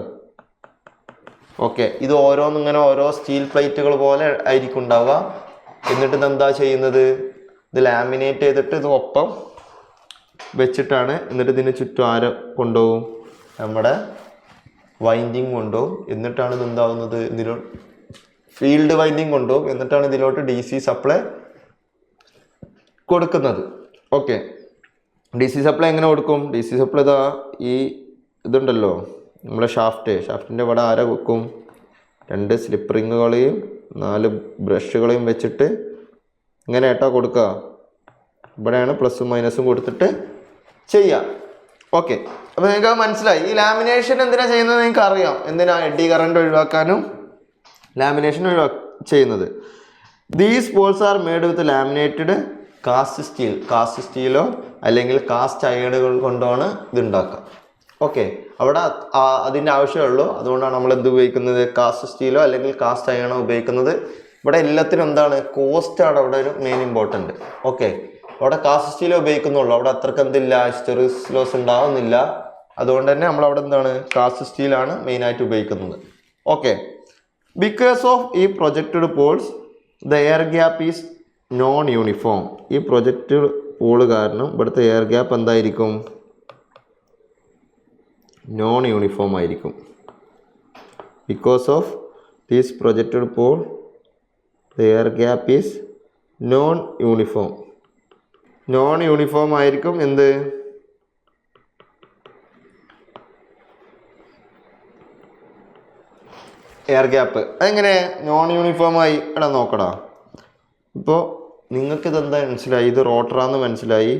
ഓക്കെ, ഇത് ഓരോന്നിങ്ങനെ ഓരോ സ്റ്റീൽ പ്ലേറ്റുകൾ പോലെ ആയിരിക്കും ഉണ്ടാവുക. എന്നിട്ട് ഇതെന്താ ചെയ്യുന്നത്? ഇത് ലാമിനേറ്റ് ചെയ്തിട്ട് ഇത് ഒപ്പം വെച്ചിട്ടാണ്. എന്നിട്ട് ഇതിന് ചുറ്റും ആരെ കൊണ്ടുപോകും? നമ്മുടെ വൈൻഡിങ് കൊണ്ടുപോകും. എന്നിട്ടാണ് ഇതെന്താവുന്നത്? ഇതിലോട്ട് ഫീൽഡ് വൈൻഡിങ് കൊണ്ടുപോകും. എന്നിട്ടാണ് ഇതിലോട്ട് DC സപ്ലൈ കൊടുക്കുന്നത്. ഓക്കെ, DC സപ്ലൈ എങ്ങനെ കൊടുക്കും? DC സപ്ലൈ ഇതാ ഈ ഇതുണ്ടല്ലോ നമ്മുടെ ഷാഫ്റ്റിൻ്റെ ഇവിടെ ആരെ വെക്കും? 2 സ്ലിപ്പ് റിങ്ങുകളെയും 4 ബ്രഷുകളെയും വെച്ചിട്ട് ഇങ്ങനെ ഏട്ടാ കൊടുക്കുക. ഇവിടെയാണ് പ്ലസും മൈനസും കൊടുത്തിട്ട് ചെയ്യാം. ഓക്കെ, അപ്പോൾ നിങ്ങൾക്ക് മനസ്സിലായി. ഈ ലാമിനേഷൻ എന്തിനാ ചെയ്യുന്നത് നിങ്ങൾക്ക് അറിയാം. എന്തിനാ? എഡി കറണ്ട് ഒഴിവാക്കാനും ലാമിനേഷൻ ചെയ്യുന്നത്. These poles are made with laminated cast സ്റ്റീലോ അല്ലെങ്കിൽ കാസ്റ്റ് അയണുകൾ കൊണ്ടാണ് ഇതുണ്ടാക്കുക. ഓക്കെ, അവിടെ അതിൻ്റെ ആവശ്യമുള്ളൂ. അതുകൊണ്ടാണ് നമ്മൾ എന്ത് ഉപയോഗിക്കുന്നത്? കാസ്റ്റ് സ്റ്റീലോ അല്ലെങ്കിൽ കാസ്റ്റ് അയണോ ഉപയോഗിക്കുന്നത്. ഇവിടെ എല്ലാത്തിനും എന്താണ്? കോസ്റ്റാണ് അവിടെ ഒരു മെയിൻ ഇമ്പോർട്ടൻറ്റ്. ഓക്കെ, അവിടെ കാസ്റ്റ് സ്റ്റീലോ ഉപയോഗിക്കുന്നുള്ളൂ. അവിടെ അത്രക്ക് എന്തില്ല, ഹിസ്റ്ററിസ് ലോസ് ഉണ്ടാവുന്നില്ല. അതുകൊണ്ട് തന്നെ നമ്മളവിടെ എന്താണ്? കാസ്റ്റ് സ്റ്റീലാണ് മെയിനായിട്ട് ഉപയോഗിക്കുന്നത്. ഓക്കെ, ബിക്കോസ് ഓഫ് ഈ projected poles the air gap is non uniform. ഈ പ്രൊജക്റ്റഡ് പോള് കാരണം ഇവിടുത്തെ എയർ ഗ്യാപ്പ് എന്തായിരിക്കും? നോൺ യൂണിഫോം ആയിരിക്കും. Because of these projected pole the air gap is non uniform ആയിരിക്കും. എന്ത്? Air gap. അതെങ്ങനെ നോൺ യൂണിഫോമായി? എടാ നോക്കടാ, ഇപ്പോൾ നിങ്ങൾക്കിതെന്താ മനസ്സിലായി? ഇത് റോട്ടറാന്ന് മനസ്സിലായി.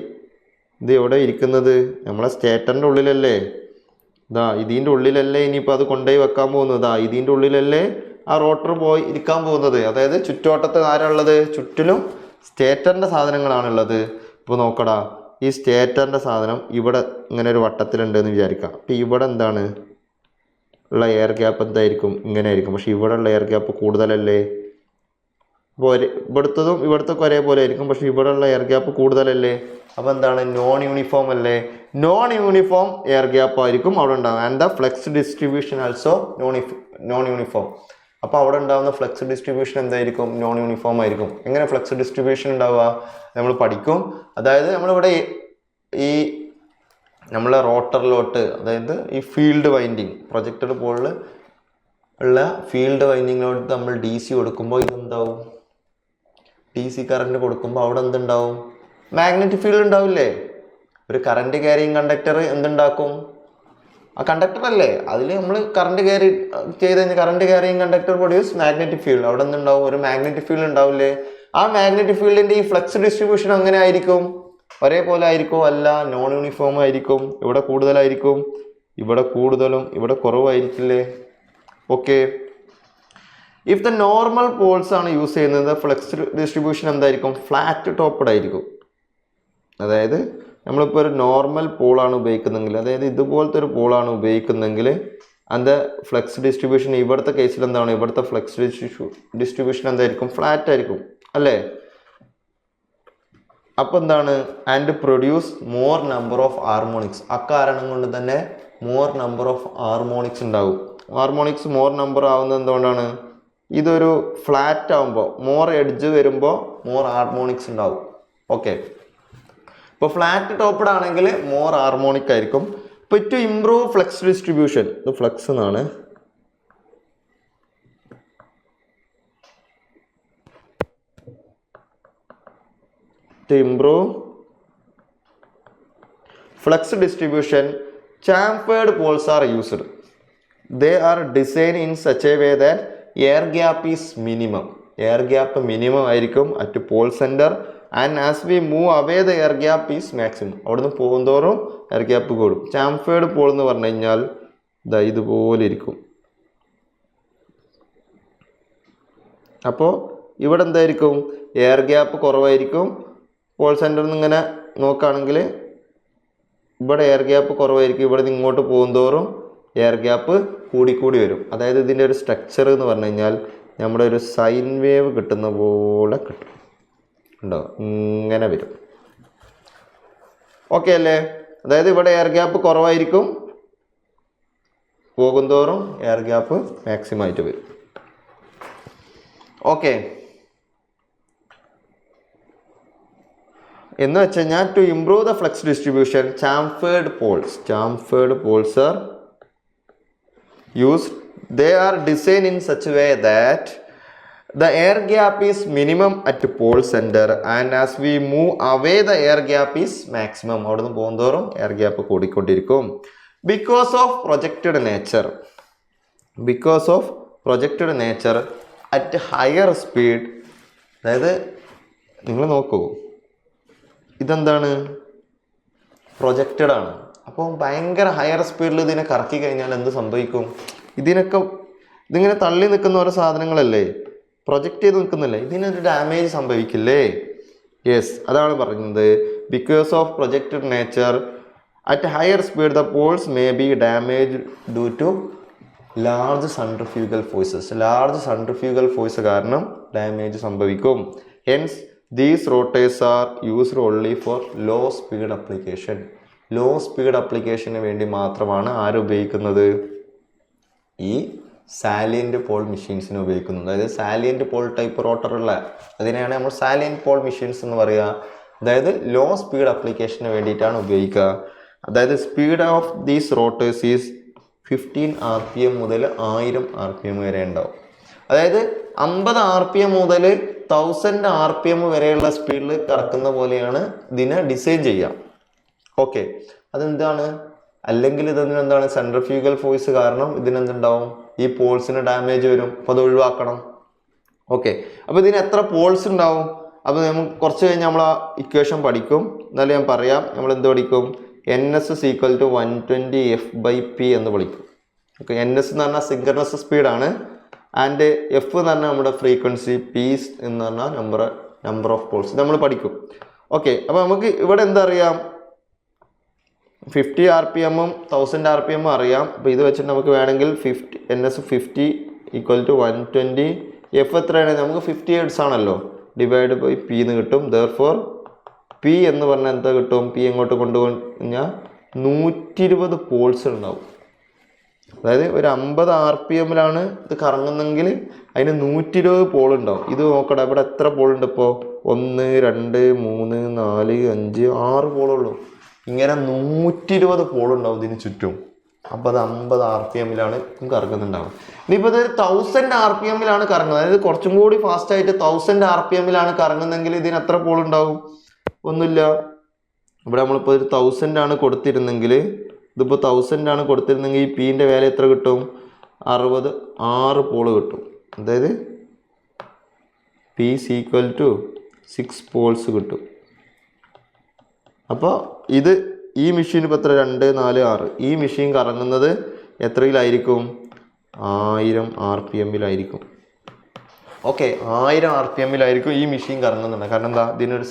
ഇത് എവിടെ ഇരിക്കുന്നത്? നമ്മളെ സ്റ്റേറ്ററിൻ്റെ ഉള്ളിലല്ലേ? ഇതിൻ്റെ ഉള്ളിലല്ലേ ഇനിയിപ്പോൾ അത് കൊണ്ടുപോയി വെക്കാൻ പോകുന്നത്? ഇതിൻ്റെ ഉള്ളിലല്ലേ ആ റോട്ടർ പോയി ഇരിക്കാൻ പോകുന്നത്? അതായത് ചുറ്റുവട്ടത്ത് ആരാളുള്ളത്? ചുറ്റിലും സ്റ്റേറ്ററിൻ്റെ സാധനങ്ങളാണുള്ളത്. ഇപ്പോൾ നോക്കടാ, ഈ സ്റ്റേറ്ററിൻ്റെ സാധനം ഇവിടെ ഇങ്ങനെ ഒരു വട്ടത്തിലുണ്ടെന്ന് വിചാരിക്കാം. അപ്പോൾ ഇവിടെ എന്താണ് ഉള്ള എയർ ഗ്യാപ്പ് എന്തായിരിക്കും? ഇങ്ങനെ ആയിരിക്കും. പക്ഷേ ഇവിടെ ഉള്ള എയർ ഗ്യാപ്പ് കൂടുതലല്ലേ? അപ്പോൾ ഇവിടുത്തതും ഇവിടുത്തൊക്കെ ഒരേപോലെ ആയിരിക്കും, പക്ഷേ ഇവിടെ ഉള്ള എയർ ഗ്യാപ്പ് കൂടുതലല്ലേ? അപ്പോൾ എന്താണ്? നോൺ യൂണിഫോം അല്ലേ? നോൺ യൂണിഫോം എയർ ഗ്യാപ്പ് ആയിരിക്കും അവിടെ ഉണ്ടാകും. And the flex distribution also known uniform. അപ്പോൾ അവിടെ ഉണ്ടാകുന്ന ഫ്ലെക്സ് ഡിസ്ട്രിബ്യൂഷൻ എന്തായിരിക്കും? നോൺ യൂണിഫോം ആയിരിക്കും. എങ്ങനെ ഫ്ലെക്സ് ഡിസ്ട്രിബ്യൂഷൻ ഉണ്ടാവുക നമ്മൾ പഠിക്കും. അതായത് നമ്മളിവിടെ ഈ നമ്മളെ റോട്ടറിലോട്ട്, അതായത് ഈ ഫീൽഡ് വൈൻഡിങ് പ്രൊജക്റ്റഡ് പോളിൽ ഉള്ള ഫീൽഡ് വൈൻഡിങ്ങിലോട്ട് നമ്മൾ DC കൊടുക്കുമ്പോൾ ഇതെന്താവും? DC കറണ്ട് കൊടുക്കുമ്പോൾ അവിടെ എന്തുണ്ടാവും? മാഗ്നറ്റിക് ഫീൽഡ് ഉണ്ടാവില്ലേ? ഒരു കറണ്ട് ക്യാരിങ് കണ്ടക്ടർ എന്തുണ്ടാക്കും? ആ കണ്ടക്ടർ അല്ലേ, അതിൽ നമ്മൾ കറണ്ട് ക്യാരി ചെയ്ത് കഴിഞ്ഞാൽ current carrying conductor produce magnetic field. അവിടെ എന്തുണ്ടാവും? ഒരു മാഗ്നറ്റിക് ഫീൽഡ് ഉണ്ടാവില്ലേ? ആ മാഗ്നറ്റിക് ഫീൽഡിന്റെ ഈ ഫ്ലക്സ് ഡിസ്ട്രിബ്യൂഷൻ എങ്ങനെ ആയിരിക്കും? ഒരേപോലെ ആയിരിക്കും? അല്ല, നോൺ യൂണിഫോം ആയിരിക്കും. ഇവിടെ കൂടുതലായിരിക്കും, ഇവിടെ കൂടുതലും ഇവിടെ കുറവായിരിക്കില്ലേ? Okay. If the normal poles ആണ് യൂസ് ചെയ്യുന്നത്, ഫ്ലക്സ് ഡിസ്ട്രിബ്യൂഷൻ എന്തായിരിക്കും? ഫ്ലാറ്റ് ടോപ്പഡ് ആയിരിക്കും. അതായത് നമ്മളിപ്പോൾ ഒരു നോർമൽ പോളാണ് ഉപയോഗിക്കുന്നതെങ്കിൽ, അതായത് ഇതുപോലത്തെ ഒരു പോളാണ് ഉപയോഗിക്കുന്നതെങ്കിൽ അതിൻ്റെ ഫ്ലക്സ് ഡിസ്ട്രിബ്യൂഷൻ ഇവിടുത്തെ കേസിൽ എന്താണ്? ഇവിടുത്തെ ഫ്ലക്സ് ഡിസ്ട്രിബ്യൂഷൻ എന്തായിരിക്കും? ഫ്ലാറ്റ് ആയിരിക്കും അല്ലേ? അപ്പോൾ എന്താണ്? And produce more number of harmonics. അക്കാരണം കൊണ്ട് തന്നെ മോർ നമ്പർ ഓഫ് ഹാർമോണിക്സ് ഉണ്ടാവും. ഹാർമോണിക്സ് മോർ നമ്പർ ആവുന്നത് എന്തുകൊണ്ടാണ്? ഇതൊരു ഫ്ലാറ്റ് ആവുമ്പോൾ, മോർ എഡ്ജ് വരുമ്പോൾ മോർ ഹാർമോണിക്സ് ഉണ്ടാവും. ഓക്കെ. ഇപ്പോൾ ഫ്ലാറ്റ് ടോപ്പഡ് ആണെങ്കിൽ മോർ ഹാർമോണിക് ആയിരിക്കും. ഇപ്പോൾ ടു ഇംപ്രൂവ് ഫ്ലക്സ് ഡിസ്ട്രിബ്യൂഷൻ, ഇത് ഫ്ലക്സ് എന്നാണ്, to improve flux distribution, chamfered poles are used. They are designed in such a way that air gap is minimum. Air gap minimum ആയിരിക്കും at pole center, and as we move away the air gap is maximum. അവിടുന്ന് പോകുന്തോറും air gap കൂടും. Chamfered Paul എന്ന് പറഞ്ഞു കഴിഞ്ഞാൽ ഇതാ ഇതുപോലെ ഇരിക്കും. അപ്പോൾ ഇവിടെ എന്തായിരിക്കും? എയർ ഗ്യാപ്പ് കുറവായിരിക്കും. പോൾ സെൻറ്ററിൽ നിന്ന് ഇങ്ങനെ നോക്കുകയാണെങ്കിൽ ഇവിടെ എയർ ഗ്യാപ്പ് കുറവായിരിക്കും. ഇവിടെ നിന്ന് ഇങ്ങോട്ട് പോകുന്തോറും എയർ ഗ്യാപ്പ് കൂടിക്കൂടി വരും. അതായത് ഇതിൻ്റെ ഒരു സ്ട്രക്ചർ എന്ന് പറഞ്ഞു കഴിഞ്ഞാൽ നമ്മുടെ ഒരു സൈൻ വേവ് കിട്ടുന്ന പോലെ കിട്ടും. ഉണ്ടോ? ഇങ്ങനെ വരും. ഓക്കെ അല്ലേ? അതായത് ഇവിടെ എയർ ഗ്യാപ്പ് കുറവായിരിക്കും, പോകുന്തോറും എയർ ഗ്യാപ്പ് മാക്സിമം ആയിട്ട് വരും. ഓക്കെ. എന്ന് വെച്ച് കഴിഞ്ഞാൽ to improve the flux distribution, chamfered poles are used. They are design in such way that the air gap is minimum at pole center, and as we move away the air gap is maximum. അവിടുന്ന് പോകുന്തോറും air gap കൂടിക്കൊണ്ടിരിക്കും. because of projected nature at higher speed. അതായത് നിങ്ങൾ നോക്കൂ, ഇതെന്താണ്? Projected ആണ്. അപ്പോൾ ഭയങ്കര ഹയർ സ്പീഡിൽ ഇതിനെ കറക്കി കഴിഞ്ഞാൽ എന്ത് സംഭവിക്കും? ഇതിങ്ങനെ തള്ളി നിൽക്കുന്ന ഓരോ സാധനങ്ങളല്ലേ, പ്രൊജക്റ്റ് ചെയ്ത് നിൽക്കുന്നില്ലേ, ഇതിനൊരു ഡാമേജ് സംഭവിക്കില്ലേ? യെസ്, അതാണ് പറയുന്നത്. Because of projected nature at higher speed the poles may be damage due to large centrifugal force കാരണം ഡാമേജ് സംഭവിക്കും. Hence these rotors are used only for low speed അപ്ലിക്കേഷന് വേണ്ടി മാത്രമാണ് ആരുപയോഗിക്കുന്നത്? ഈ സാലിയൻറ്റ് പോൾ മെഷീൻസിന് ഉപയോഗിക്കുന്നത്. അതായത് സാലിയൻറ്റ് പോൾ ടൈപ്പ് റോട്ടറുള്ള അതിനെയാണ് നമ്മൾ സാലിയൻറ്റ് പോൾ മെഷീൻസ് എന്ന് പറയുക. അതായത് ലോ സ്പീഡ് അപ്ലിക്കേഷന് വേണ്ടിയിട്ടാണ് ഉപയോഗിക്കുക. അതായത് speed of these rotors is 15 RPM മുതൽ 1000 RPM വരെ ഉണ്ടാവും. അതായത് 50 RPM മുതൽ 1000 RPM വരെയുള്ള സ്പീഡിൽ കറക്കുന്ന പോലെയാണ് ഇതിനെ ഡിസൈൻ ചെയ്യുക. ഓക്കെ. അതെന്താണ്? അല്ലെങ്കിൽ ഇതെന്താണ്? സെൻട്രിഫ്യൂഗൽ ഫോഴ്സ് കാരണം ഇതിനെന്തുണ്ടാവും? ഈ പോൾസിന് ഡാമേജ് വരും. അപ്പോൾ അത് ഒഴിവാക്കണം. ഓക്കെ. അപ്പോൾ ഇതിന് എത്ര പോൾസ് ഉണ്ടാവും? അപ്പോൾ നമുക്ക് കുറച്ച് കഴിഞ്ഞ് നമ്മൾ ആ ഇക്വേഷൻ പഠിക്കും. എന്നാലും ഞാൻ പറയാം. നമ്മൾ എന്ത് പഠിക്കും? NS = 120 F/P എന്ന് വിളിക്കും. ഓക്കെ. NS എന്ന് പറഞ്ഞാൽ സിൻക്രണസ് സ്പീഡാണ്. ആൻഡ് F എന്ന് പറഞ്ഞാൽ നമ്മുടെ ഫ്രീക്വൻസി, P എന്ന് പറഞ്ഞാൽ നമ്പർ നമ്പർ ഓഫ് പോൾസ് നമ്മൾ പഠിക്കും. ഓക്കെ, അപ്പോൾ നമുക്ക് ഇവിടെ എന്താ അറിയാം, 50 RPM 1000 RPM അറിയാം. അപ്പോൾ ഇത് വെച്ചിട്ട് നമുക്ക് വേണമെങ്കിൽ NS50 = 120. എഫ് എത്രയാണ്, നമുക്ക് 50 Hz ആണല്ലോ, ഡിവൈഡ് ബൈ പി എന്ന് കിട്ടും. ദെർഫോർ പി എന്ന് പറഞ്ഞാൽ എന്താ കിട്ടും, പി എങ്ങോട്ട് കൊണ്ടുകഴിഞ്ഞാൽ 120 പോൾസ് ഉണ്ടാവും. അതായത് ഒരു 50 RPM ഇത് കറങ്ങുന്നെങ്കിൽ അതിന് 120 പോൾ ഉണ്ടാവും. ഇത് നോക്കട്ടെ, ഇവിടെ എത്ര പോളുണ്ട് ഇപ്പോൾ, 1 2 3 4 5 6 പോളുള്ളൂ. ഇങ്ങനെ 120 പോളുണ്ടാവും ഇതിന് ചുറ്റും. അപ്പോൾ അത് 50 RPM കറങ്ങുന്നുണ്ടാവും. ഇനിയിപ്പോൾ ഇത് 1000 RPM കറങ്ങുന്നത്, അതായത് കുറച്ചും കൂടി ഫാസ്റ്റായിട്ട് 1000 RPM കറങ്ങുന്നെങ്കിൽ ഇതിന് എത്ര പോളുണ്ടാവും, ഒന്നുമില്ല. ഇവിടെ നമ്മളിപ്പോൾ ഒരു 1000 കൊടുത്തിരുന്നെങ്കിൽ, ഇതിപ്പോൾ 1000 കൊടുത്തിരുന്നെങ്കിൽ ഈ പീൻ്റെ വാല്യൂ എത്ര കിട്ടും, 6 പോള് കിട്ടും. അതായത് പി = 6 പോൾസ് കിട്ടും. അപ്പോൾ ഇത് ഈ മെഷീൻ ഇപ്പോൾ എത്ര, 2 4 6, ഈ മെഷീൻ കറങ്ങുന്നത് എത്രയിലായിരിക്കും, 1000 RPM. ഓക്കെ, 1000 RPM ഈ മെഷീൻ കറങ്ങുന്നുണ്ട്. കാരണം എന്താ, ഇതിനൊരു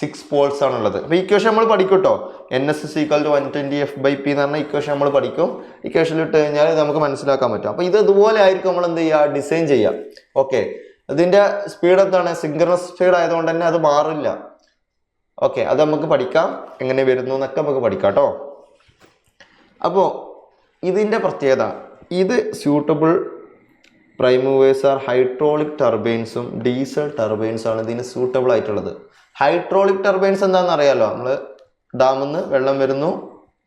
6 പോൾസ് ആണുള്ളത്. അപ്പോൾ ഇക്വേഷൻ നമ്മൾ പഠിക്കും കേട്ടോ. NS = 120F/P എന്ന് പറഞ്ഞാൽ ഇക്വേഷൻ നമ്മൾ പഠിക്കും. ഇക്വേഷനിൽ ഇട്ട് കഴിഞ്ഞാൽ നമുക്ക് മനസ്സിലാക്കാൻ പറ്റും. അപ്പോൾ ഇത് ഇതുപോലെ ആയിരിക്കും നമ്മൾ എന്ത് ചെയ്യുക, ഡിസൈൻ ചെയ്യുക. ഓക്കെ, ഇതിൻ്റെ സ്പീഡ് എന്താണ്, സിങ്ക്രണസ് സ്പീഡ് ആയതുകൊണ്ട് തന്നെ അത് മാറില്ല. ഓക്കെ, അത് നമുക്ക് പഠിക്കാം, എങ്ങനെ വരുന്നു എന്നൊക്കെ നമുക്ക് പഠിക്കാം കേട്ടോ. അപ്പോൾ ഇതിൻ്റെ പ്രത്യേകത, ഇത് suitable prime movers are hydraulic ടർബൈൻസും ഡീസൽ ടർബൈൻസും ഇതിന് സൂട്ടബിൾ ആയിട്ടുള്ളത്. ഹൈഡ്രോളിക് ടർബൈൻസ് എന്താണെന്ന് അറിയാലോ, നമ്മൾ ഡാമിൽ നിന്ന് വെള്ളം വരുന്നു,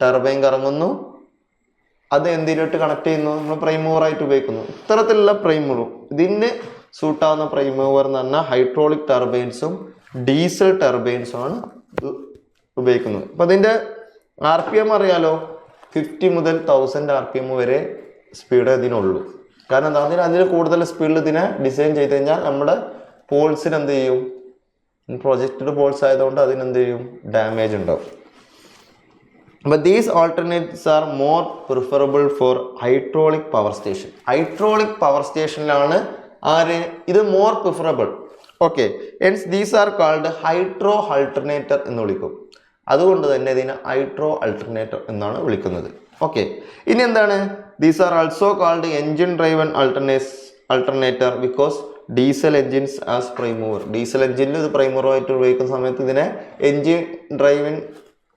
ടർബൈൻ കറങ്ങുന്നു, അത് എന്തിലോട്ട് കണക്ട് ചെയ്യുന്നു, നമ്മൾ പ്രൈം മൂവറായിട്ട് ഉപയോഗിക്കുന്നു. ഇത്തരത്തിലുള്ള പ്രൈം മൂവർ, ഇതിന് സൂട്ടാവുന്ന പ്രൈം മൂവർ എന്ന് പറഞ്ഞാൽ ഹൈഡ്രോളിക് ടർബൈൻസും ഡീസൽ ടർബൈൻസുമാണ് ഉപയോഗിക്കുന്നത്. അപ്പോൾ അതിൻ്റെ RPM അറിയാലോ, 50 മുതൽ 1000 RPM വരെ സ്പീഡ് ഇതിനുള്ളൂ. കാരണം എന്താ, അതിന് കൂടുതൽ സ്പീഡിൽ ഇതിനെ ഡിസൈൻ ചെയ്ത് കഴിഞ്ഞാൽ നമ്മുടെ പോൾസിന് എന്ത് ചെയ്യും, പ്രൊജക്റ്റഡ് പോൾസ് ആയതുകൊണ്ട് അതിനെന്ത് ചെയ്യും, ഡാമേജ് ഉണ്ടാവും. അപ്പോൾ these alternatives are more preferable for hydraulic power station. Hydraulic power സ്റ്റേഷനിലാണ് ഇത് more preferable. Okay, hence these are called hydro alternator എന്ന് വിളിക്കും. അതുകൊണ്ട് തന്നെ ഇതിനെ ഹൈഡ്രോ ആൾട്ടർനേറ്റർ എന്നാണ് വിളിക്കുന്നത്. ഓക്കെ, ഇനി എന്താണ്, these are also called engine driven alternator because diesel engines as prime mover. Diesel എൻജിനിൽ ഇത് പ്രൈം മൂവറായിട്ട് ഉപയോഗിക്കുന്ന സമയത്ത് ഇതിനെ എൻജിൻ ഡ്രൈവൻ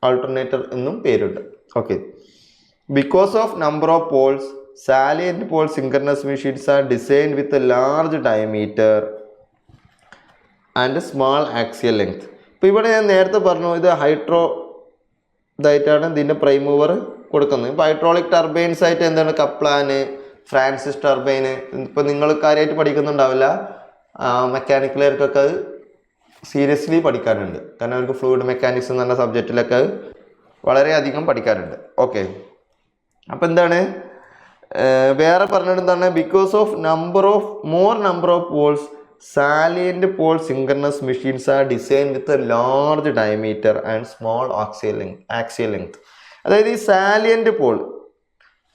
ആൾട്ടർനേറ്റർ എന്നും പേരുണ്ട്. Okay, because of number of poles, salient pole synchronous machines are designed with a large diameter and small axial length. ഇപ്പോൾ ഇവിടെ ഞാൻ നേരത്തെ പറഞ്ഞു, ഇത് ഹൈഡ്രോ ഇതായിട്ടാണ് ഇതിൻ്റെ പ്രൈം മൂവർ കൊടുക്കുന്നത്. ഇപ്പോൾ ഹൈഡ്രോളിക് ടർബൈൻസ് ആയിട്ട് എന്താണ്, കപ്ലാന്, ഫ്രാൻസിസ് ടർബൈന്, ഇപ്പോൾ നിങ്ങൾ കാര്യമായിട്ട് പഠിക്കുന്നുണ്ടാവില്ല, മെക്കാനിക്കലുകാർക്കൊക്കെ അത് സീരിയസ്ലി പഠിക്കാനുണ്ട്. കാരണം അവർക്ക് ഫ്ലൂയിഡ് മെക്കാനിക്സ് എന്ന് പറഞ്ഞ സബ്ജക്റ്റിലൊക്കെ വളരെയധികം പഠിക്കാനുണ്ട്. ഓക്കെ, അപ്പോൾ എന്താണ് വേറെ പറഞ്ഞിട്ട് എന്താണ്, because of more number of poles salient pole synchronous machines are design with a large diameter and small axial length. അതായത് ഈ സാലിയന്റ് പോൾ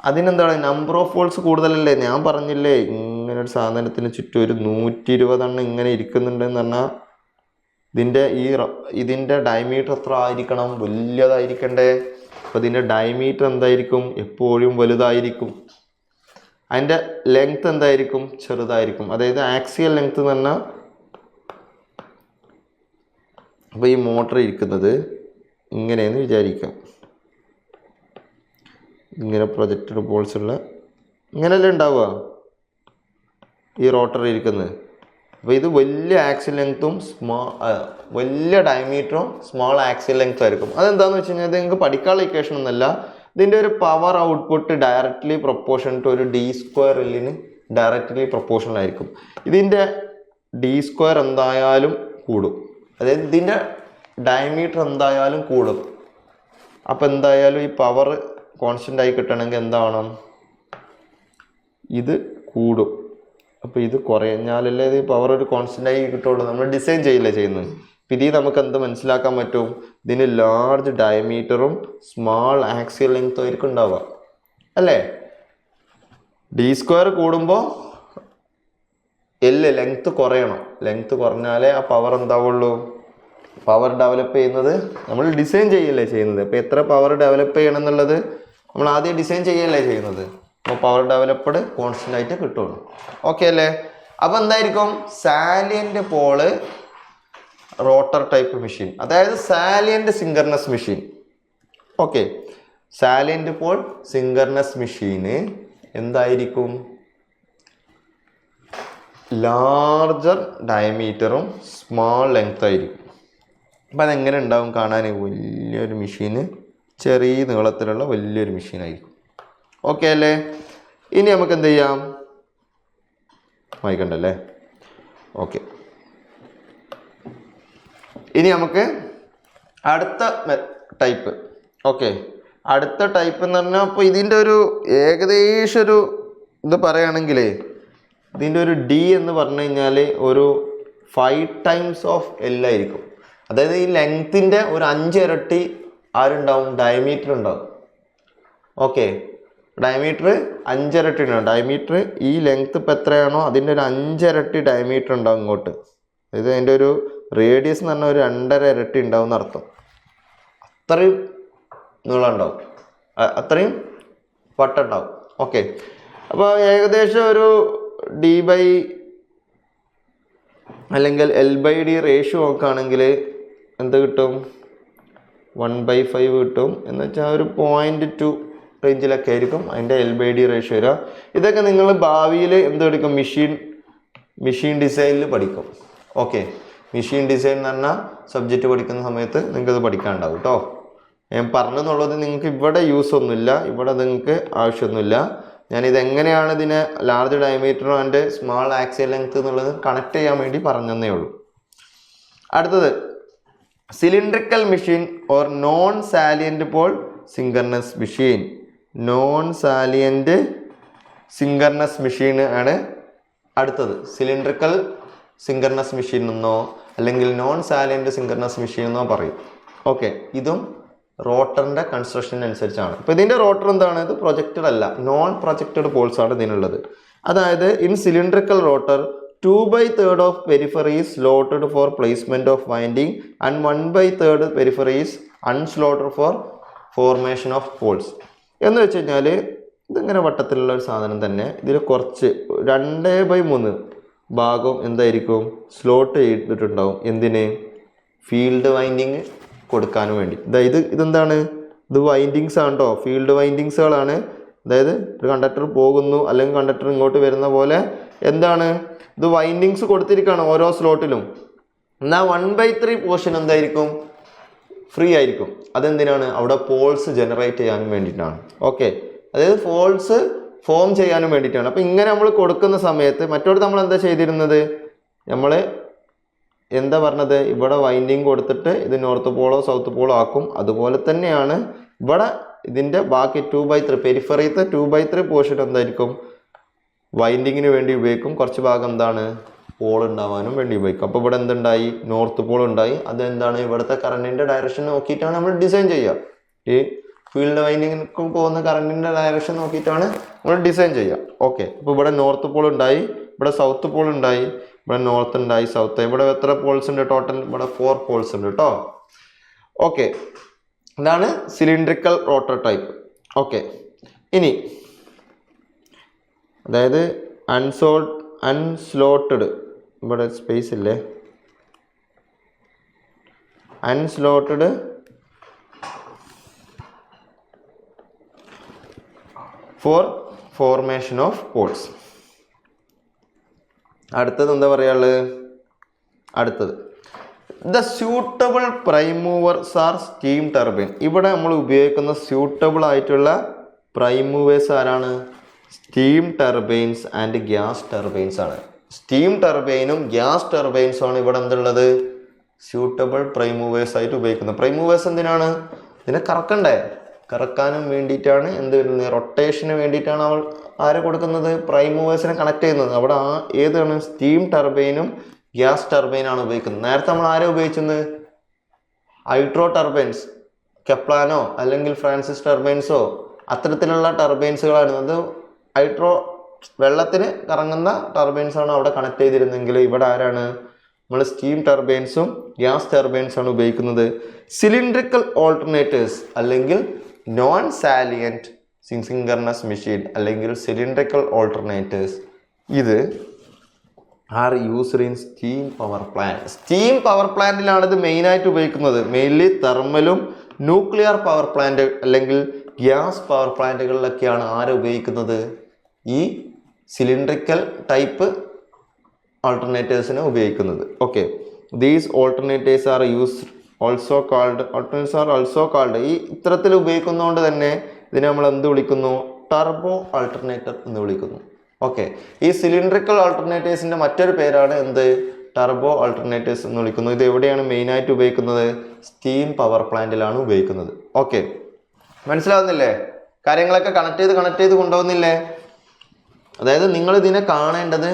അതിനെന്താണ്, നമ്പർ ഓഫ് പോൾസ് കൂടുതലല്ലേ. ഞാൻ പറഞ്ഞില്ലേ, ഇങ്ങനെ ഒരു സാധനത്തിന് ചുറ്റും ഒരു 120 ഇങ്ങനെ ഇരിക്കുന്നുണ്ടെന്ന് പറഞ്ഞാൽ ഇതിൻ്റെ ഡയമീറ്റർ എത്ര ആയിരിക്കണം, വലിയതായിരിക്കണ്ടേ. അപ്പോൾ ഇതിൻ്റെ ഡയമീറ്റർ എന്തായിരിക്കും, എപ്പോഴും വലുതായിരിക്കും. അതിൻ്റെ ലെങ്ത് എന്തായിരിക്കും, ചെറുതായിരിക്കും. അതായത് ആക്സിയൽ ലെങ്ത് എന്ന് പറഞ്ഞാൽ, അപ്പോൾ ഈ മോട്ടർ ഇരിക്കുന്നത് ഇങ്ങനെയെന്ന് വിചാരിക്കാം, ഇങ്ങനെ പ്രൊജക്റ്റഡ് പോൾസ് ഉള്ള ഇങ്ങനെയല്ലേ ഉണ്ടാവുക ഈ റോട്ടർ ഇരിക്കുന്നത്. അപ്പോൾ ഇത് വലിയ ആക്സിയൽ ലെങ്ത്തും വലിയ ഡയമീറ്ററും സ്മോൾ ആക്സിയൽ ലെങ്ത്തും ആയിരിക്കും. അതെന്താണെന്ന് വെച്ച് കഴിഞ്ഞാൽ, ഇത് നിങ്ങൾക്ക് പഠിക്കാനുള്ള ഇക്വേഷൻ ഒന്നല്ല, ഇതിൻ്റെ ഒരു power output directly proportion to ഒരു d²L ഡയറക്റ്റ്ലി പ്രൊപ്പോർഷണൽ ആയിരിക്കും. ഇതിൻ്റെ d² എന്തായാലും കൂടും, അതായത് ഇതിൻ്റെ ഡയമീറ്റർ എന്തായാലും കൂടും. അപ്പോൾ എന്തായാലും ഈ പവർ കോൺസ്റ്റൻ്റ് ആയി കിട്ടണമെങ്കിൽ എന്താവണം, ഇത് കൂടും. അപ്പോൾ ഇത് കുറഞ്ഞാലല്ലേ ഇത് പവർ ഒരു കോൺസ്റ്റൻ്റ് ആയി കിട്ടുള്ളൂ. നമ്മൾ ഡിസൈൻ ചെയ്യില്ലേ ചെയ്യുന്നത്. അപ്പോൾ ഇതിൽ നമുക്ക് എന്ത് മനസ്സിലാക്കാൻ പറ്റും, ഇതിന് ലാർജ് ഡയമീറ്ററും സ്മാൾ ആക്സിയൽ ലെങ്ത്തും ആയിരിക്കും ഉണ്ടാവുക, അല്ലേ. d² കൂടുമ്പോൾ ലെങ്ത് കുറയണം. ലെങ്ത് കുറഞ്ഞാലേ ആ പവർ എന്താവുള്ളൂ. പവർ ഡെവലപ്പ് ചെയ്യുന്നത് നമ്മൾ ഡിസൈൻ ചെയ്യല്ലേ ചെയ്യുന്നത്. അപ്പോൾ എത്ര പവർ ഡെവലപ്പ് ചെയ്യണം എന്നുള്ളത് നമ്മൾ ആദ്യം ഡിസൈൻ ചെയ്യല്ലേ ചെയ്യുന്നത്. അപ്പോൾ പവർ ഡെവലപ്ഡ് കോൺസ്റ്റൻ്റ് ആയിട്ട് കിട്ടുള്ളൂ. ഓക്കെ അല്ലേ? അപ്പോൾ എന്തായിരിക്കും salient pole rotor type machine, അതായത് salient synchronous machine. Okay, salient pole synchronous മെഷീന് എന്തായിരിക്കും? ലാർജർ ഡയമീറ്ററും സ്മാൾ ലെങ്ത് ആയിരിക്കും. അപ്പം അതെങ്ങനെ ഉണ്ടാവും കാണാൻ? വലിയൊരു മെഷീന്, ചെറിയ നീളത്തിലുള്ള വലിയൊരു മെഷീനായിരിക്കും. ഓക്കെ അല്ലേ? ഇനി നമുക്ക് എന്ത് ചെയ്യാം? വായിക്കണ്ടല്ലേ? ഓക്കെ, ഇനി നമുക്ക് അടുത്ത ടൈപ്പ്. ഓക്കെ, അടുത്ത ടൈപ്പ് എന്ന് പറഞ്ഞാൽ അപ്പോൾ ഇതിൻ്റെ ഒരു ഏകദേശം ഒരു ഇത് പറയുകയാണെങ്കിൽ ഇതിൻ്റെ ഒരു ഡി എന്ന് പറഞ്ഞു കഴിഞ്ഞാൽ ഒരു 5 ടൈംസ് ഓഫ് എൽ ആയിരിക്കും. അതായത് ഈ ലെങ്ത്തിൻ്റെ ഒരു 5 ഇരട്ടി ആരുണ്ടാവും? ഡയമീറ്റർ ഉണ്ടാവും. ഓക്കെ, ഡയമീറ്റർ 5 ഇരട്ടി ഉണ്ടാവും. ഡയമീറ്റർ ഈ ലെങ്ത്ത് ഇപ്പം എത്രയാണോ അതിൻ്റെ ഒരു 5 ഇരട്ടി ഡയമീറ്റർ ഉണ്ടാവും ഇങ്ങോട്ട്. അതായത് അതിൻ്റെ ഒരു റേഡിയസ് എന്ന് പറഞ്ഞാൽ ഒരു 2.5 ഇരട്ടി ഉണ്ടാവും എന്നർത്ഥം. അത്രയും നീളം ഉണ്ടാവും, അത്രയും വട്ടം ഉണ്ടാവും. ഓക്കെ, അപ്പോൾ ഏകദേശം ഒരു ഡി ബൈ അല്ലെങ്കിൽ L/D റേഷ്യോ നോക്കുകയാണെങ്കിൽ എന്ത് കിട്ടും? 1/5 കിട്ടും. എന്ന് വെച്ചാൽ ഒരു 0.2 റേഞ്ചിലൊക്കെ ആയിരിക്കും അതിൻ്റെ L/D റേഷ്യോ വരിക. ഇതൊക്കെ നിങ്ങൾ ഭാവിയിൽ എന്ത് പഠിക്കും? മെഷീൻ ഡിസൈനിൽ പഠിക്കും. ഓക്കെ, മെഷീൻ ഡിസൈൻ എന്ന് പറഞ്ഞാൽ സബ്ജക്റ്റ് പഠിക്കുന്ന സമയത്ത് നിങ്ങൾക്കത് പഠിക്കാനുണ്ടാവും കേട്ടോ. ഞാൻ പറഞ്ഞെന്നുള്ളത് നിങ്ങൾക്ക് ഇവിടെ യൂസ് ഒന്നുമില്ല, ഇവിടെ നിങ്ങൾക്ക് ആവശ്യമൊന്നുമില്ല. ഞാനിതെങ്ങനെയാണ് ഇതിനെ large diameter and small axial length എന്നുള്ളത് കണക്ട് ചെയ്യാൻ വേണ്ടി പറഞ്ഞതേ ഉള്ളൂ. അടുത്തത് cylindrical machine or non salient pole synchronous machine. Non salient synchronous machine ആണ് അടുത്തത്. സിലിണ്ട്രിക്കൽ സിങ്കർണസ് മെഷീൻ എന്നോ അല്ലെങ്കിൽ നോൺ സാലിയൻ്റ് സിങ്കർണസ് മെഷീൻ എന്നോ പറയും. ഓക്കെ, ഇതും റോട്ടറിൻ്റെ കൺസ്ട്രക്ഷൻ അനുസരിച്ചാണ്. ഇപ്പോൾ ഇതിൻ്റെ റോട്ടർ എന്താണ്? ഇത് പ്രൊജക്റ്റഡ് അല്ല, നോൺ പ്രൊജക്റ്റഡ് പോൾസ് ആണ് ഇതിനുള്ളത്. അതായത് in cylindrical rotor 2/3 of periphery is slotted for placement of winding and 1/3 periphery is unslotted for formation of poles. എന്ന് വെച്ച് കഴിഞ്ഞാൽ ഇതിങ്ങനെ വട്ടത്തിലുള്ള ഒരു സാധനം തന്നെ. ഇതിൽ കുറച്ച് 2/3 ഭാഗം എന്തായിരിക്കും? സ്ലോട്ട് ചെയ്തിട്ടുണ്ടാവും. എന്തിന്? ഫീൽഡ് വൈൻഡിങ് കൊടുക്കാനും വേണ്ടി. ഇതെന്താണ്? ഇത് വൈൻഡിങ്സ് ആണ് കേട്ടോ, ഫീൽഡ് വൈൻഡിങ്സുകളാണ്. അതായത് ഒരു കണ്ടക്ടർ പോകുന്നു അല്ലെങ്കിൽ കണ്ടക്ടർ ഇങ്ങോട്ട് വരുന്ന പോലെ എന്താണ് ഇത് വൈൻഡിങ്സ് കൊടുത്തിരിക്കുകയാണ് ഓരോ സ്ലോട്ടിലും. എന്നാൽ 1/3 പോർഷൻ എന്തായിരിക്കും? ഫ്രീ ആയിരിക്കും. അതെന്തിനാണ്? അവിടെ പോൾസ് ജനറേറ്റ് ചെയ്യാനും വേണ്ടിയിട്ടാണ്. ഓക്കെ, അതായത് പോൾസ് ഫോം ചെയ്യാനും വേണ്ടിയിട്ടാണ്. അപ്പോൾ ഇങ്ങനെ നമ്മൾ കൊടുക്കുന്ന സമയത്ത് മറ്റോട് നമ്മൾ എന്താ ചെയ്തിരുന്നത്? നമ്മൾ എന്താ പറഞ്ഞത്? ഇവിടെ വൈൻഡിങ് കൊടുത്തിട്ട് ഇത് നോർത്ത് പോളോ സൗത്ത് പോളോ ആക്കും. അതുപോലെ തന്നെയാണ് ഇവിടെ ഇതിൻ്റെ ബാക്കി 2/3 പെരിഫറിയത്തെ 2/3 പോർഷൻ എന്തായിരിക്കും? വൈൻഡിങ്ങിന് വേണ്ടി ഉപയോഗിക്കും. കുറച്ച് ഭാഗം എന്താണ്? പോൾ ഉണ്ടാവാനും വേണ്ടി ഉപയോഗിക്കും. അപ്പോൾ ഇവിടെ എന്തുണ്ടായി? നോർത്ത് പോൾ ഉണ്ടായി. അതെന്താണ്? ഇവിടുത്തെ കറണ്ടിൻ്റെ ഡയറക്ഷൻ നോക്കിയിട്ടാണ് നമ്മൾ ഡിസൈൻ ചെയ്യുക. ഈ ഫീൽഡ് വൈൻഡിങ്ങിനും പോകുന്ന കറണ്ടിൻ്റെ ഡയറക്ഷൻ നോക്കിയിട്ടാണ് നമ്മൾ ഡിസൈൻ ചെയ്യുക. ഓക്കെ, അപ്പോൾ ഇവിടെ നോർത്ത് പോൾ ഉണ്ടായി, ഇവിടെ സൗത്ത് പോൾ ഉണ്ടായി, ഇവിടെ നോർത്ത് ഉണ്ടായി, സൗത്ത്. ഇവിടെ എത്ര പോൾസ് ഉണ്ട് ടോട്ടൽ? ഇവിടെ 4 പോൾസ് ഉണ്ട് കേട്ടോ. ഓക്കെ, ഇതാണ് സിലിണ്ട്രിക്കൽ റോട്ടർ ടൈപ്പ്. ഓക്കെ, ഇനി അതായത് അൺസ്ലോട്ടഡ്, ഇവിടെ സ്പേസ് ഇല്ലേ, unslotted for formation of poles. അടുത്തത് എന്താ പറയാനുള്ളത്? അടുത്തത് the suitable prime movers are steam turbine. ഇവിടെ നമ്മൾ ഉപയോഗിക്കുന്ന സ്യൂട്ടബിൾ ആയിട്ടുള്ള പ്രൈം മൂവേഴ്സ് ആരാണ്? Steam turbines and gas turbines ആണ്. സ്റ്റീം ടർബൈനും ഗ്യാസ് ടർബൈൻസും ആണ് ഇവിടെ എന്തുള്ളത്? സ്യൂട്ടബിൾ പ്രൈം മൂവേഴ്സ് ആയിട്ട് ഉപയോഗിക്കുന്നത്. പ്രൈം മൂവേഴ്സ് എന്തിനാണ്? ഇതിനെ കറക്കണ്ടേ? കറക്കാനും വേണ്ടിയിട്ടാണ് എന്ത് വരുന്നത്? റൊട്ടേഷന് വേണ്ടിയിട്ടാണ് അവൾ ആരെ കൊടുക്കുന്നത്? പ്രൈം മൂവേഴ്സിനെ കണക്ട് ചെയ്യുന്നത്. അവിടെ ഏതാണ്? സ്റ്റീം ടർബൈനും ഗ്യാസ് ടർബൈനാണ് ഉപയോഗിക്കുന്നത്. നേരത്തെ നമ്മൾ ആരെ ഉപയോഗിച്ചത്? ഹൈഡ്രോ ടർബൈൻസ്, കെപ്ലാനോ അല്ലെങ്കിൽ ഫ്രാൻസിസ് ടർബൈൻസോ അത്തരത്തിലുള്ള ടർബൈൻസുകളാണ്. അത് ഹൈഡ്രോ വെള്ളത്തിന് കറങ്ങുന്ന ടർബൈൻസ് ആണ് അവിടെ കണക്ട് ചെയ്തിരുന്നെങ്കിൽ ഇവിടെ ആരാണ് നമ്മൾ സ്റ്റീം ടർബൈൻസും ഗ്യാസ് ടർബൈൻസ് ആണ് ഉപയോഗിക്കുന്നത്. സിലിണ്ട്രിക്കൽ ഓൾട്ടർനേറ്റേഴ്സ് അല്ലെങ്കിൽ നോൺ സാലിയൻറ്റ് സിൻക്രണസ് മെഷീൻ അല്ലെങ്കിൽ സിലിണ്ട്രിക്കൽ ഓൾട്ടർനേറ്റേഴ്സ് ഇത് are used in steam power plant. Steam power പ്ലാന്റിലാണ് ഇത് മെയിനായിട്ട് ഉപയോഗിക്കുന്നത്. മെയിൻലി തെർമലും ന്യൂക്ലിയർ പവർ പ്ലാന്റ് അല്ലെങ്കിൽ ഗ്യാസ് പവർ പ്ലാന്റുകളിലൊക്കെയാണ് ആര് ഉപയോഗിക്കുന്നത്, ഈ സിലിണ്ട്രിക്കൽ ടൈപ്പ് ഓൾട്ടർനേറ്റേഴ്സിനെ ഉപയോഗിക്കുന്നത്. Okay, these alternators are used also called ഈ ഇത്തരത്തിൽ ഉപയോഗിക്കുന്നതുകൊണ്ട് തന്നെ ഇതിനെ നമ്മൾ എന്ത് വിളിക്കുന്നു, ടർബോ ആൾട്ടർനേറ്റർ എന്ന് വിളിക്കുന്നു. ഓക്കെ, ഈ സിലിണ്ട്രിക്കൽ ഓൾട്ടർനേറ്റേഴ്സിൻ്റെ മറ്റൊരു പേരാണ് എന്ത്, ടർബോ ആൾട്ടർനേറ്റേഴ്സ് എന്ന് വിളിക്കുന്നു. ഇത് എവിടെയാണ് മെയിനായിട്ട് ഉപയോഗിക്കുന്നത്, സ്റ്റീം പവർ പ്ലാന്റിലാണ് ഉപയോഗിക്കുന്നത്. ഓക്കെ, മനസ്സിലാവുന്നില്ലേ? കാര്യങ്ങളൊക്കെ കണക്ട് ചെയ്ത് കൊണ്ടുപോകുന്നില്ലേ? അതായത് നിങ്ങൾ ഇതിനെ കാണേണ്ടത്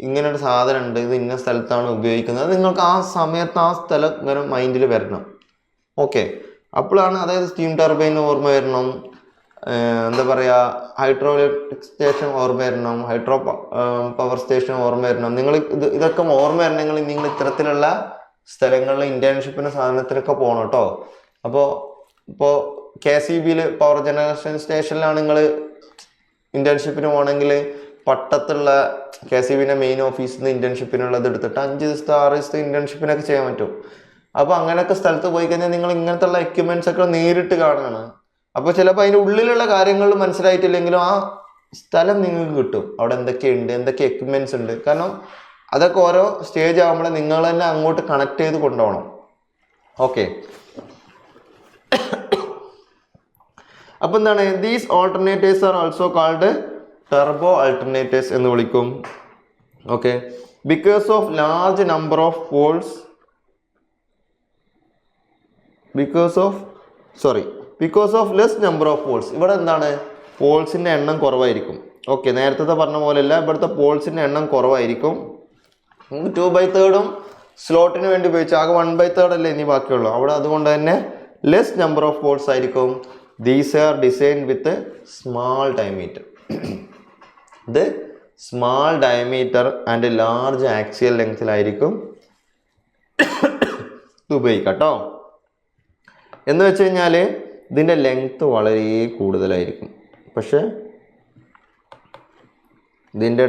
ഇങ്ങനൊരു സാധനം ഉണ്ട്, ഇത് ഇന്ന സ്ഥലത്താണ് ഉപയോഗിക്കുന്നത്, നിങ്ങൾക്ക് ആ സമയത്ത് ആ സ്ഥലം ഇങ്ങനെ മൈൻഡിൽ വരണം. ഓക്കെ, അപ്പോഴാണ് അതായത് സ്റ്റീം ടർബൈൻ ഓർമ്മ വരണം, എന്താ പറയുക, ഹൈഡ്രോ ഇലക്ട്രിക് സ്റ്റേഷൻ ഓർമ്മ വരണം, ഹൈഡ്രോ പവർ സ്റ്റേഷൻ ഓർമ്മ വരണം. നിങ്ങൾ ഇതൊക്കെ ഓർമ്മ വരണമെങ്കിൽ നിങ്ങൾ ഇത്തരത്തിലുള്ള സ്ഥലങ്ങളിൽ ഇന്റേൺഷിപ്പിന് സാധനത്തിനൊക്കെ പോകണം കേട്ടോ. ഇപ്പോൾ KCBയിൽ പവർ ജനറേഷൻ സ്റ്റേഷനിലാണ് നിങ്ങൾ ഇന്റേൺഷിപ്പിന് പോകണമെങ്കിൽ പട്ടത്തുള്ള KCBന്റെ മെയിൻ ഓഫീസിൽ നിന്ന് ഇന്റേൺഷിപ്പിനുള്ളത് എടുത്തിട്ട് 5 ദിവസത്തെ 6 ദിവസത്തെ ഇന്റേൺഷിപ്പിനൊക്കെ ചെയ്യാൻ പറ്റും. അപ്പോൾ അങ്ങനെയൊക്കെ സ്ഥലത്ത് പോയി കഴിഞ്ഞാൽ നിങ്ങൾ ഇങ്ങനത്തെ ഉള്ള എക്യുപ്മെന്റ്സ് ഒക്കെ നേരിട്ട് കാണുകയാണ്. അപ്പോൾ ചിലപ്പോൾ അതിൻ്റെ ഉള്ളിലുള്ള കാര്യങ്ങൾ മനസ്സിലായിട്ടില്ലെങ്കിലും ആ സ്ഥലം നിങ്ങൾക്ക് കിട്ടും, അവിടെ എന്തൊക്കെയുണ്ട്, എന്തൊക്കെ എക്യുപ്മെന്റ്സ് ഉണ്ട്. കാരണം അതൊക്കെ ഓരോ സ്റ്റേജ് ആകുമ്പോൾ നിങ്ങൾ തന്നെ അങ്ങോട്ട് കണക്ട് ചെയ്ത് കൊണ്ടുപോകണം. ഓക്കെ, അപ്പോൾ എന്താണ്, these alternators are also called turbo alternators എന്ന് വിളിക്കും. Okay, because of large number of poles because of less number of poles. ഇവിടെ എന്താണ്, പോൾസിൻ്റെ എണ്ണം കുറവായിരിക്കും. ഓക്കെ, നേരത്തെ പറഞ്ഞ പോലെയല്ല, ഇവിടുത്തെ പോൾസിൻ്റെ എണ്ണം കുറവായിരിക്കും. 2/3 സ്ലോട്ടിന് വേണ്ടി ഉപയോഗിച്ചു, ആകെ 1/3 അല്ലേ ഇനി ബാക്കിയുള്ളൂ അവിടെ. അതുകൊണ്ട് തന്നെ ലെസ് നമ്പർ ഓഫ് പോൾസ് ആയിരിക്കും. These are design with small diameter. ഇത് small diameter and large axial ലെങ്തിലായിരിക്കും ഇത് ഉപയോഗിക്കാം കേട്ടോ. എന്ന് വെച്ച് കഴിഞ്ഞാൽ ഇതിൻ്റെ ലെങ്ത്ത് വളരെ കൂടുതലായിരിക്കും, പക്ഷെ ഇതിൻ്റെ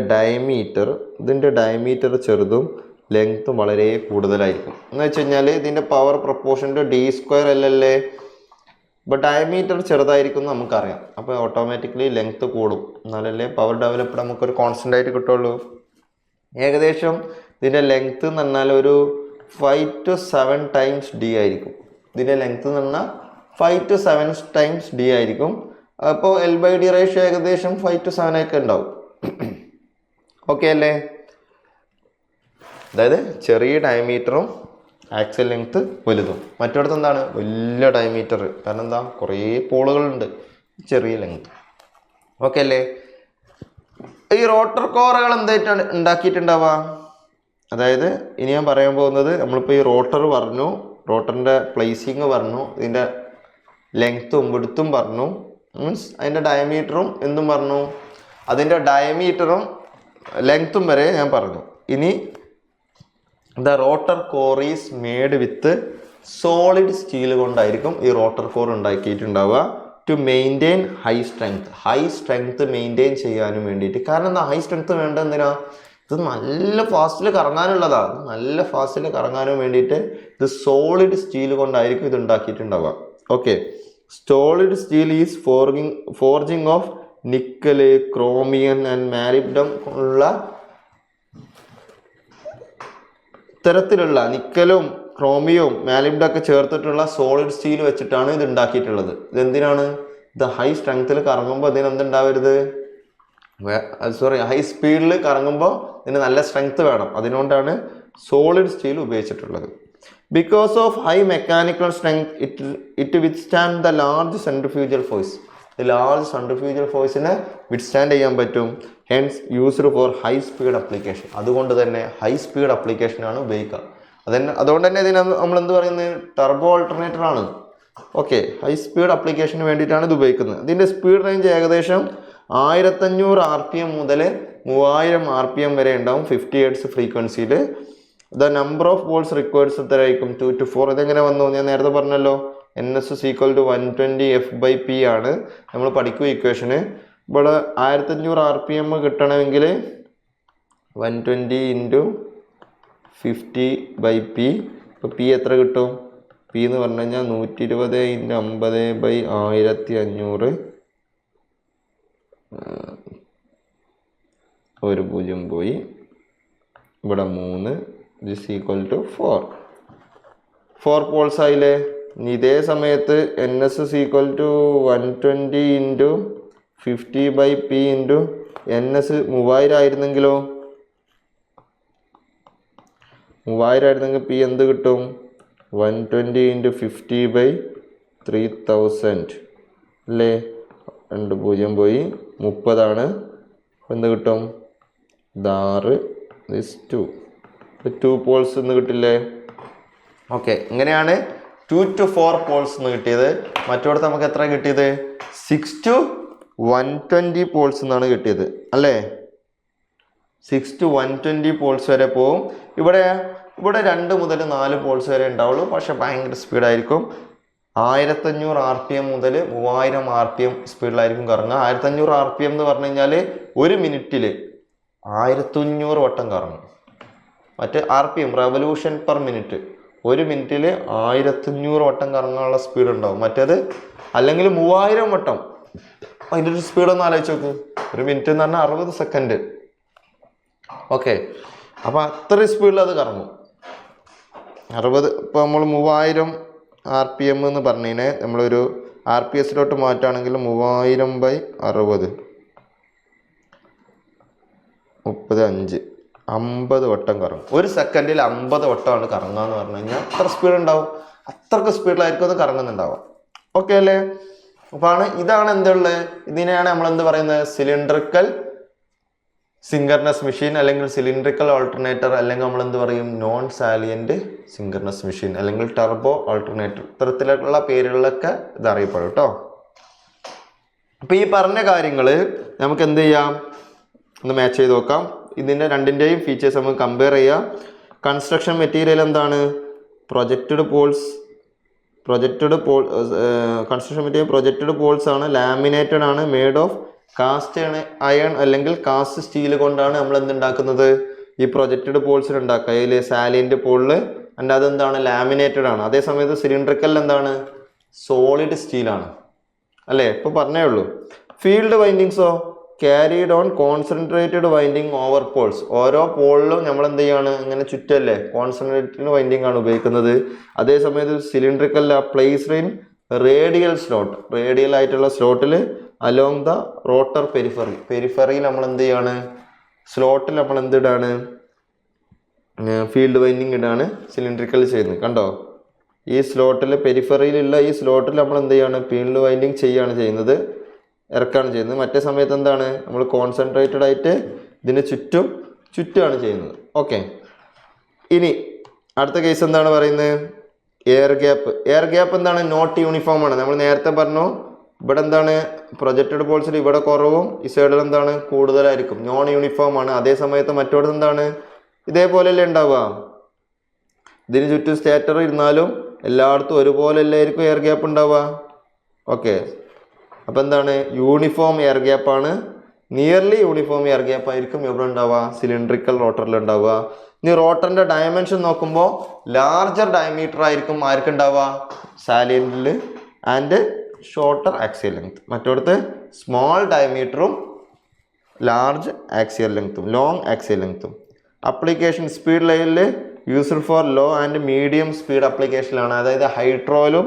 ഡയമീറ്റർ ചെറുതും ലെങ്ത്തും വളരെ കൂടുതലായിരിക്കും. എന്ന് വെച്ച് കഴിഞ്ഞാൽ ഇതിൻ്റെ പവർ പ്രൊപ്പോർഷൻ ടു d² അല്ലല്ലേ. ഇപ്പോൾ ഡയമീറ്റർ ചെറുതായിരിക്കും നമുക്കറിയാം, അപ്പോൾ ഓട്ടോമാറ്റിക്കലി ലെങ്ത്ത് കൂടും, എന്നാലല്ലേ പവർ ഡെവലപ്ഡ് നമുക്കൊരു കോൺസ്റ്റൻ്റ് ആയിട്ട് കിട്ടുള്ളൂ. ഏകദേശം ഇതിൻ്റെ ലെങ്ത്ത് എന്ന് പറഞ്ഞാൽ ഒരു 5 to 7 times d ആയിരിക്കും. ഇതിൻ്റെ ലെങ്ത്ത് എന്ന് പറഞ്ഞാൽ 5 to 7 times d ആയിരിക്കും. അപ്പോൾ L/D റേഷ്യോ ഏകദേശം 5 to 7 ഒക്കെ ഉണ്ടാവും. ഓക്കെ അല്ലേ? അതായത് ചെറിയ ഡയമീറ്ററും ആക്സിയൽ ലെങ്ത്ത് വലുതും. മറ്റിടത്ത് എന്താണ്, വലിയ ഡയമീറ്റർ, കാരണം എന്താ, കുറേ പോളുകളുണ്ട്, ചെറിയ ലെങ്ത്ത്. ഓക്കെ അല്ലേ? ഈ റോട്ടർ കോറുകൾ എന്തായിട്ടാണ് ഉണ്ടാക്കിയിട്ടുണ്ടാവുക? അതായത് ഇനി ഞാൻ പറയാൻ പോകുന്നത്, നമ്മളിപ്പോൾ ഈ റോട്ടർ പറഞ്ഞു, റോട്ടറിൻ്റെ പ്ലേസിങ് പറഞ്ഞു, ഇതിൻ്റെ ലെങ്ത്തും വിഡ്ത്തും പറഞ്ഞു, മീൻസ് അതിൻ്റെ ഡയമീറ്ററും എന്തും പറഞ്ഞു, അതിൻ്റെ ഡയമീറ്ററും ലെങ്ത്തും വരെ ഞാൻ പറഞ്ഞു. ഇനി the rotor core is made with solid steel കൊണ്ടായിരിക്കും ഈ റോട്ടർ കോർ ഉണ്ടാക്കിയിട്ടുണ്ടാവുക. To maintain high strength maintain ചെയ്യാനും വേണ്ടിയിട്ട്. കാരണം എന്താ ഹൈ സ്ട്രെങ്ത് വേണ്ട, എന്തിനാ, ഇത് നല്ല ഫാസ്റ്റിൽ കറങ്ങാനുള്ളതാണ്. നല്ല ഫാസ്റ്റിൽ കറങ്ങാനും വേണ്ടിയിട്ട് ഇത് സോളിഡ് സ്റ്റീൽ കൊണ്ടായിരിക്കും ഇത് ഉണ്ടാക്കിയിട്ടുണ്ടാവുക. Okay, solid steel is forging of nickel, chromium and molybdenum ഉള്ള ഇത്തരത്തിലുള്ള നിക്കലും ക്രോമിയവും മാലിബ്ഡം ഒക്കെ ചേർത്തിട്ടുള്ള സോളിഡ് സ്റ്റീൽ വെച്ചിട്ടാണ് ഇത് ഉണ്ടാക്കിയിട്ടുള്ളത്. ഇതെന്തിനാണ്, ഇത് ഹൈ സ്ട്രെങ്ത്തിൽ കറങ്ങുമ്പോൾ ഇതിനെന്തുണ്ടാവരുത്, ഹൈ സ്പീഡിൽ കറങ്ങുമ്പോൾ ഇതിന് നല്ല സ്ട്രെങ്ത് വേണം. അതിനുകൊണ്ടാണ് സോളിഡ് സ്റ്റീൽ ഉപയോഗിച്ചിട്ടുള്ളത്. Because of high mechanical strength it withstand the large centrifugal force. Large centrifugal ഫോഴ്സിനെ വിത്ത്സ്റ്റാൻഡ് ചെയ്യാൻ പറ്റും. Hence used for high speed application. അതുകൊണ്ട് തന്നെ ഹൈ സ്പീഡ് അപ്ലിക്കേഷനാണ് ഉപയോഗിക്കുക. അതുകൊണ്ട് തന്നെ ഇതിന് നമ്മൾ എന്ത് പറയുന്നത്, ടർബോ ആൾട്ടർനേറ്റർ ആണ്. ഓക്കെ, ഹൈ സ്പീഡ് അപ്ലിക്കേഷന് വേണ്ടിയിട്ടാണ് ഇത് ഉപയോഗിക്കുന്നത്. ഇതിൻ്റെ സ്പീഡ് റേഞ്ച് ഏകദേശം 1500 RPM മുതൽ 3000 RPM വരെ ഉണ്ടാവും 50 ഹെർട്സ് ഫ്രീക്വൻസിയിൽ. ദ നമ്പർ ഓഫ് പോൾസ് റിക്വയർഡ്സ് എത്രയായിരിക്കും? 2 to 4. ഇതെങ്ങനെ വന്നു? ഞാൻ നേരത്തെ പറഞ്ഞല്ലോ, NS = 120 F/P ആണ് നമ്മൾ പഠിക്കും ഇക്വേഷന്. ഇവിടെ 1500 RPM കിട്ടണമെങ്കിൽ 120 × 50/P. ഇപ്പോൾ P എത്ര കിട്ടും? P എന്ന് പറഞ്ഞു കഴിഞ്ഞാൽ 120 × 50/1500. ഒരു 0 പോയി, ഇവിടെ 3. This equal to 4. 4 പോൾസ് ആയില്ലേ? ഇതേ സമയത്ത് NS = 120 × 50/P × NS 3000 ആയിരുന്നെങ്കിലോ? 3000 ആയിരുന്നെങ്കിൽ P എന്ത് കിട്ടും? 120 × 50/3000 അല്ലേ? 2 0 പോയി, 30 ആണ്. എന്ത് കിട്ടും? 6. ദിസ് 2. 2 പോൾസ് എന്ന് കിട്ടില്ലേ? ഓക്കെ, ഇങ്ങനെയാണ് 2 to 4 പോൾസ് എന്ന് കിട്ടിയത്. മറ്റോടത്ത് നമുക്ക് എത്ര കിട്ടിയത്? 6 to 120 പോൾസ് എന്നാണ് കിട്ടിയത് അല്ലേ? 6 to 120 പോൾസ് വരെ പോവും. ഇവിടെ 2 മുതൽ 4 പോൾസ് വരെ ഉണ്ടാവുള്ളൂ. പക്ഷെ ഭയങ്കര സ്പീഡായിരിക്കും. 1500 RPM മുതൽ 3000 RPM സ്പീഡിലായിരിക്കും കറങ്ങുക. 1500 RPM എന്ന് പറഞ്ഞു കഴിഞ്ഞാൽ ഒരു മിനിറ്റിൽ 1500 വട്ടം കറങ്ങും. മറ്റേ RPM റെവല്യൂഷൻ പെർ മിനിറ്റ്, ഒരു മിനിറ്റിൽ 1500 വട്ടം കറങ്ങാനുള്ള സ്പീഡ് ഉണ്ടാവും. മറ്റേത് അല്ലെങ്കിൽ 3000 വട്ടം. അതിൻ്റെ ഒരു സ്പീഡൊന്ന് ആലോചിച്ച് നോക്ക്. ഒരു മിനിറ്റ് എന്ന് പറഞ്ഞാൽ 60 സെക്കൻഡ്. ഓക്കെ, അപ്പോൾ അത്രയും സ്പീഡിൽ അത് കറങ്ങും. 60. ഇപ്പോൾ നമ്മൾ 3000 RPM എന്ന് പറഞ്ഞതിനെ നമ്മളൊരു RPSലോട്ട് മാറ്റുകയാണെങ്കിൽ 3000/60 35 50 വട്ടം കറങ്ങും. ഒരു സെക്കൻഡിൽ 50 വട്ടമാണ് കറങ്ങുക എന്ന് പറഞ്ഞു കഴിഞ്ഞാൽ അത്ര സ്പീഡ് ഉണ്ടാവും. അത്രക്ക് സ്പീഡിലായിരിക്കും അത് കറങ്ങുന്നുണ്ടാവുക. ഓക്കെ അല്ലേ? അപ്പോൾ ഇതാണ് എന്തുള്ളത്? ഇതിനെയാണ് നമ്മൾ എന്ത് പറയുന്നത്? സിലിണ്ടറിക്കൽ സിങ്കർണസ് മെഷീൻ, അല്ലെങ്കിൽ സിലിണ്ടറിക്കൽ ഓൾട്ടർനേറ്റർ, അല്ലെങ്കിൽ നമ്മൾ എന്ത് പറയും? നോൺ സാലിയന്റ് സിങ്കർണസ് മെഷീൻ, അല്ലെങ്കിൽ ടർബോ ഓൾട്ടർനേറ്റർ. ഇത്തരത്തിലുള്ള പേരുകളിലൊക്കെ ഇത് അറിയപ്പെടും കേട്ടോ. അപ്പോൾ ഈ പറഞ്ഞ കാര്യങ്ങൾ നമുക്ക് എന്ത് ചെയ്യാം? ഒന്ന് മാച്ച് ചെയ്ത് നോക്കാം. ഇതിൻ്റെ രണ്ടിൻ്റെയും ഫീച്ചേഴ്സ് നമുക്ക് കമ്പയർ ചെയ്യാം. കൺസ്ട്രക്ഷൻ മെറ്റീരിയൽ എന്താണ്? Projected poles. Construction material projected poles ആണ്. ലാമിനേറ്റഡ് ആണ്. മെയ്ഡ് ഓഫ് കാസ്റ്റ് അയൺ അല്ലെങ്കിൽ കാസ്റ്റ് സ്റ്റീൽ കൊണ്ടാണ് നമ്മൾ എന്തുണ്ടാക്കുന്നത്? ഈ പ്രൊജക്റ്റഡ് പോൾസിൽ ഉണ്ടാക്കുക. അതിൽ സാലിയന്റ് പോളിൽ അതിൻ്റെ അതെന്താണ്? ലാമിനേറ്റഡ് ആണ്. അതേസമയത്ത് സിലിണ്ടറിക്കൽ എന്താണ്? സോളിഡ് സ്റ്റീലാണ് അല്ലേ? ഇപ്പോൾ പറഞ്ഞേ ഉള്ളൂ. ഫീൽഡ് വൈൻഡിങ്സോ? Carried on concentrated winding over poles. ഓരോ പോളിലും നമ്മൾ എന്ത് ചെയ്യാണ്? ഇങ്ങനെ ചുറ്റല്ലേ? കോൺസെൻട്രേറ്റഡ് വൈൻഡിങ് ആണ് ഉപയോഗിക്കുന്നത്. അതേസമയത്ത് cylindrical placed in radial slot. Radial ആയിട്ടുള്ള സ്ലോട്ടിൽ അലോങ് ദ റോട്ടർ പെരിഫറി. പെരിഫറിയിൽ നമ്മൾ എന്ത് ചെയ്യാണ്? സ്ലോട്ടിൽ നമ്മൾ എന്തിടാണ്? ഫീൽഡ് വൈൻഡിങ് ഇടാണ് സിലിണ്ടറിക്കൽ ചെയ്യുന്നത്. കണ്ടോ? ഈ സ്ലോട്ടിൽ പെരിഫറിയിലുള്ള ഈ സ്ലോട്ടിൽ നമ്മൾ എന്ത് ചെയ്യാണ്? ഫീൽഡ് വൈൻഡിങ് ചെയ്യുകയാണ് ചെയ്യുന്നത്, ഇറക്കാണ് ചെയ്യുന്നത്. മറ്റേ സമയത്ത് എന്താണ്? നമ്മൾ കോൺസെൻട്രേറ്റഡ് ആയിട്ട് ഇതിന് ചുറ്റുമാണ് ചെയ്യുന്നത്. ഓക്കെ, ഇനി അടുത്ത കേസ് എന്താണ് പറയുന്നത്? Air gap. എയർ ഗ്യാപ്പ് എന്താണ്? നോട്ട് യൂണിഫോം ആണ്. നമ്മൾ നേരത്തെ പറഞ്ഞു ഇവിടെ എന്താണ്? പ്രൊജക്റ്റഡ് പോൾസിൽ ഇവിടെ കുറവും ഈ സൈഡിൽ എന്താണ്? കൂടുതലായിരിക്കും. നോൺ യൂണിഫോം ആണ്. അതേ സമയത്ത് മറ്റോടത്ത് എന്താണ്? ഇതേപോലെയല്ലേ ഉണ്ടാവുക? ഇതിന് ചുറ്റും സ്റ്റേറ്റർ ഇരുന്നാലും എല്ലായിടത്തും ഒരുപോലെ അല്ലായിരിക്കും എയർ ഗ്യാപ്പ് ഉണ്ടാവുക. ഓക്കെ, അപ്പോൾ എന്താണ്? യൂണിഫോം എയർ ഗ്യാപ്പാണ്. നിയർലി യൂണിഫോം എയർ ഗ്യാപ്പ് ആയിരിക്കും എവിടെ ഉണ്ടാവുക? സിലിണ്ടറിക്കൽ റോട്ടറിൽ ഉണ്ടാവുക. ഇനി റോട്ടറിൻ്റെ ഡയമെൻഷൻ നോക്കുമ്പോൾ ലാർജർ ഡയമീറ്റർ ആയിരിക്കും ആർക്കുണ്ടാവുക? സാലിയന്റിൽ ആൻഡ് ഷോർട്ടർ ആക്സിയൽ ലെങ്ത്. മറ്റോടത്ത് സ്മോൾ ഡയമീറ്ററും ലാർജ് ആക്സിയൽ ലെങ്ത്തും ലോങ് ആക്സിയൽ ലെങ്ത്തും. അപ്ലിക്കേഷൻ സ്പീഡ് ലൈനിൽ used for low and medium speed അപ്ലിക്കേഷനിലാണ്. അതായത് ഹൈഡ്രോയിലും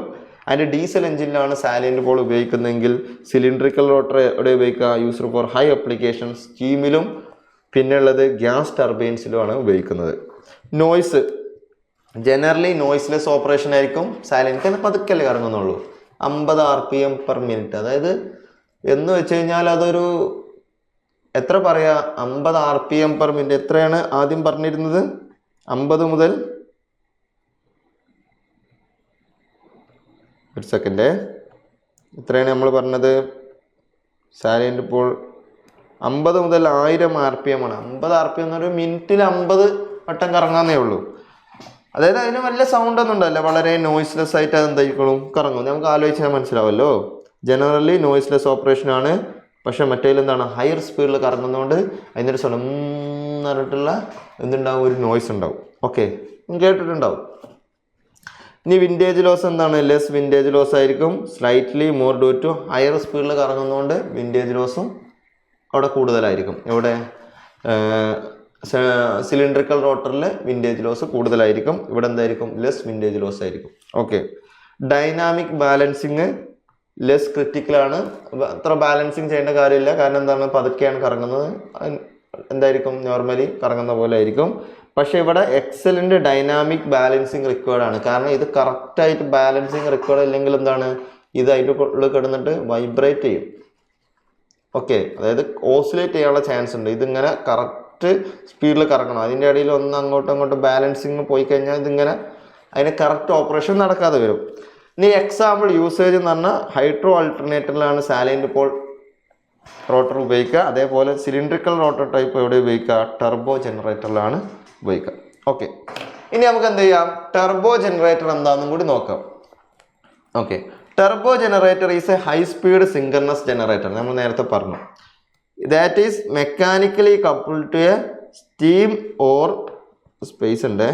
ആൻഡ് ഡീസൽ എഞ്ചിനിലാണ് സാലിയന്റ് പോൾ ഉപയോഗിക്കുന്നതെങ്കിൽ സിലിണ്ടറിക്കൽ റോട്ടർ എവിടെ ഉപയോഗിക്കുക? യൂസ്ഡ് ഫോർ ഹൈ അപ്ലിക്കേഷൻ സ്റ്റീമിലും പിന്നെ ഉള്ളത് ഗ്യാസ് ടർബൈൻസിലുമാണ് ഉപയോഗിക്കുന്നത്. നോയ്സ് ജനറലി നോയ്സ്ലെസ് ഓപ്പറേഷൻ ആയിരിക്കും. സാലിയന്റ് പതുക്കല്ലേ കറങ്ങുന്നുള്ളൂ. 50 RPM per minute. അതായത് എന്ന് വെച്ച് കഴിഞ്ഞാൽ അതൊരു എത്ര പറയാ? 50 RPM പെർ മിനിറ്റ്. എത്രയാണ് ആദ്യം പറഞ്ഞിരുന്നത്? 50 മുതൽ ഒരു സെക്കൻഡ്, എത്രയാണ് നമ്മൾ പറഞ്ഞത്? സാലിയന്റ് പോൾ 50 മുതൽ 1000 RPM ആണ്. 50 RPM എന്നൊരു മിനിറ്റിൽ 50 വട്ടം കറങ്ങാന്നേ ഉള്ളൂ. അതായത് അതിന് വലിയ സൗണ്ട് ഒന്നും ഉണ്ടാവില്ല, വളരെ നോയ്സ്ലെസ് ആയിട്ട് അത് എന്തായിക്കോളും കറങ്ങും. നമുക്ക് ആലോചിച്ചാൽ മനസ്സിലാവല്ലോ. ജനറലി നോയ്സ്ലെസ് ഓപ്പറേഷൻ ആണ്. പക്ഷെ മറ്റേതിൽ എന്താണ്, ഹയർ സ്പീഡിൽ കറങ്ങുന്നതുകൊണ്ട് അതിൻ്റെ ഒരു സ്വലം എന്ന് പറഞ്ഞിട്ടുള്ള എന്തുണ്ടാവും, ഒരു നോയ്സ് ഉണ്ടാവും. ഓക്കെ, കേട്ടിട്ടുണ്ടാവും. ഇനി വിൻറ്റേജ് ലോസ് എന്താണ്? ലെസ് വിൻറ്റേജ് ലോസ് ആയിരിക്കും. Slightly more due to higher സ്പീഡിൽ കറങ്ങുന്നതുകൊണ്ട് വിൻറ്റേജ് ലോസും അവിടെ കൂടുതലായിരിക്കും. ഇവിടെ സിലിണ്ടറിക്കൽ റോട്ടറിൽ വിൻറ്റേജ് ലോസ് കൂടുതലായിരിക്കും. ഇവിടെ എന്തായിരിക്കും? ലെസ് വിൻറ്റേജ് ലോസ് ആയിരിക്കും. ഓക്കെ, ഡൈനാമിക് ബാലൻസിങ് ലെസ് ക്രിറ്റിക്കലാണ്. അത്ര ബാലൻസിങ് ചെയ്യേണ്ട കാര്യമില്ല. കാരണം എന്താണ്, പതുക്കെയാണ് കറങ്ങുന്നത്. എന്തായിരിക്കും, നോർമലി കറങ്ങുന്ന പോലെ ആയിരിക്കും. പക്ഷെ ഇവിടെ എക്സലന്റ് ഡൈനാമിക് ബാലൻസിങ് റിക്വയർഡ് ആണ്. കാരണം ഇത് കറക്റ്റായിട്ട് ബാലൻസിങ് റിക്വയർഡ് ഇല്ലെങ്കിൽ എന്താണ്, ഇത് അതിൻ്റെ ഉള്ളിൽ കിടന്നിട്ട് വൈബ്രേറ്റ് ചെയ്യും. ഓക്കെ, അതായത് ഓസിലേറ്റ് ചെയ്യാനുള്ള ചാൻസ് ഉണ്ട്. ഇതിങ്ങനെ കറക്റ്റ് സ്പീഡിൽ കറങ്ങണം. അതിൻ്റെ ഇടയിൽ ഒന്ന് അങ്ങോട്ടും ബാലൻസിങ് പോയി കഴിഞ്ഞാൽ ഇതിങ്ങനെ അതിന് കറക്റ്റ് ഓപ്പറേഷൻ നടക്കാതെ വരും. ഇനി എക്സാമ്പിൾ യൂസേജ് എന്ന് പറഞ്ഞാൽ ഹൈഡ്രോ ആൾട്ടർനേറ്ററിലാണ് സാലൈൻഡ് പോൾ റോട്ടർ ഉപയോഗിക്കുക. അതേപോലെ സിലിണ്ടറിക്കൽ റോട്ടർ ടൈപ്പ് എവിടെ ഉപയോഗിക്കുക? ടർബോ ജനറേറ്ററിലാണ് ഉപയോഗിക്കുക. ഓക്കെ, ഇനി നമുക്ക് എന്ത് ചെയ്യാം, ടർബോ ജനറേറ്റർ എന്താണെന്നും കൂടി നോക്കാം. Okay, turbo generator is a high speed synchronous generator. നമ്മൾ നേരത്തെ പറഞ്ഞു. That is mechanically coupled to a steam or space ഉണ്ട്,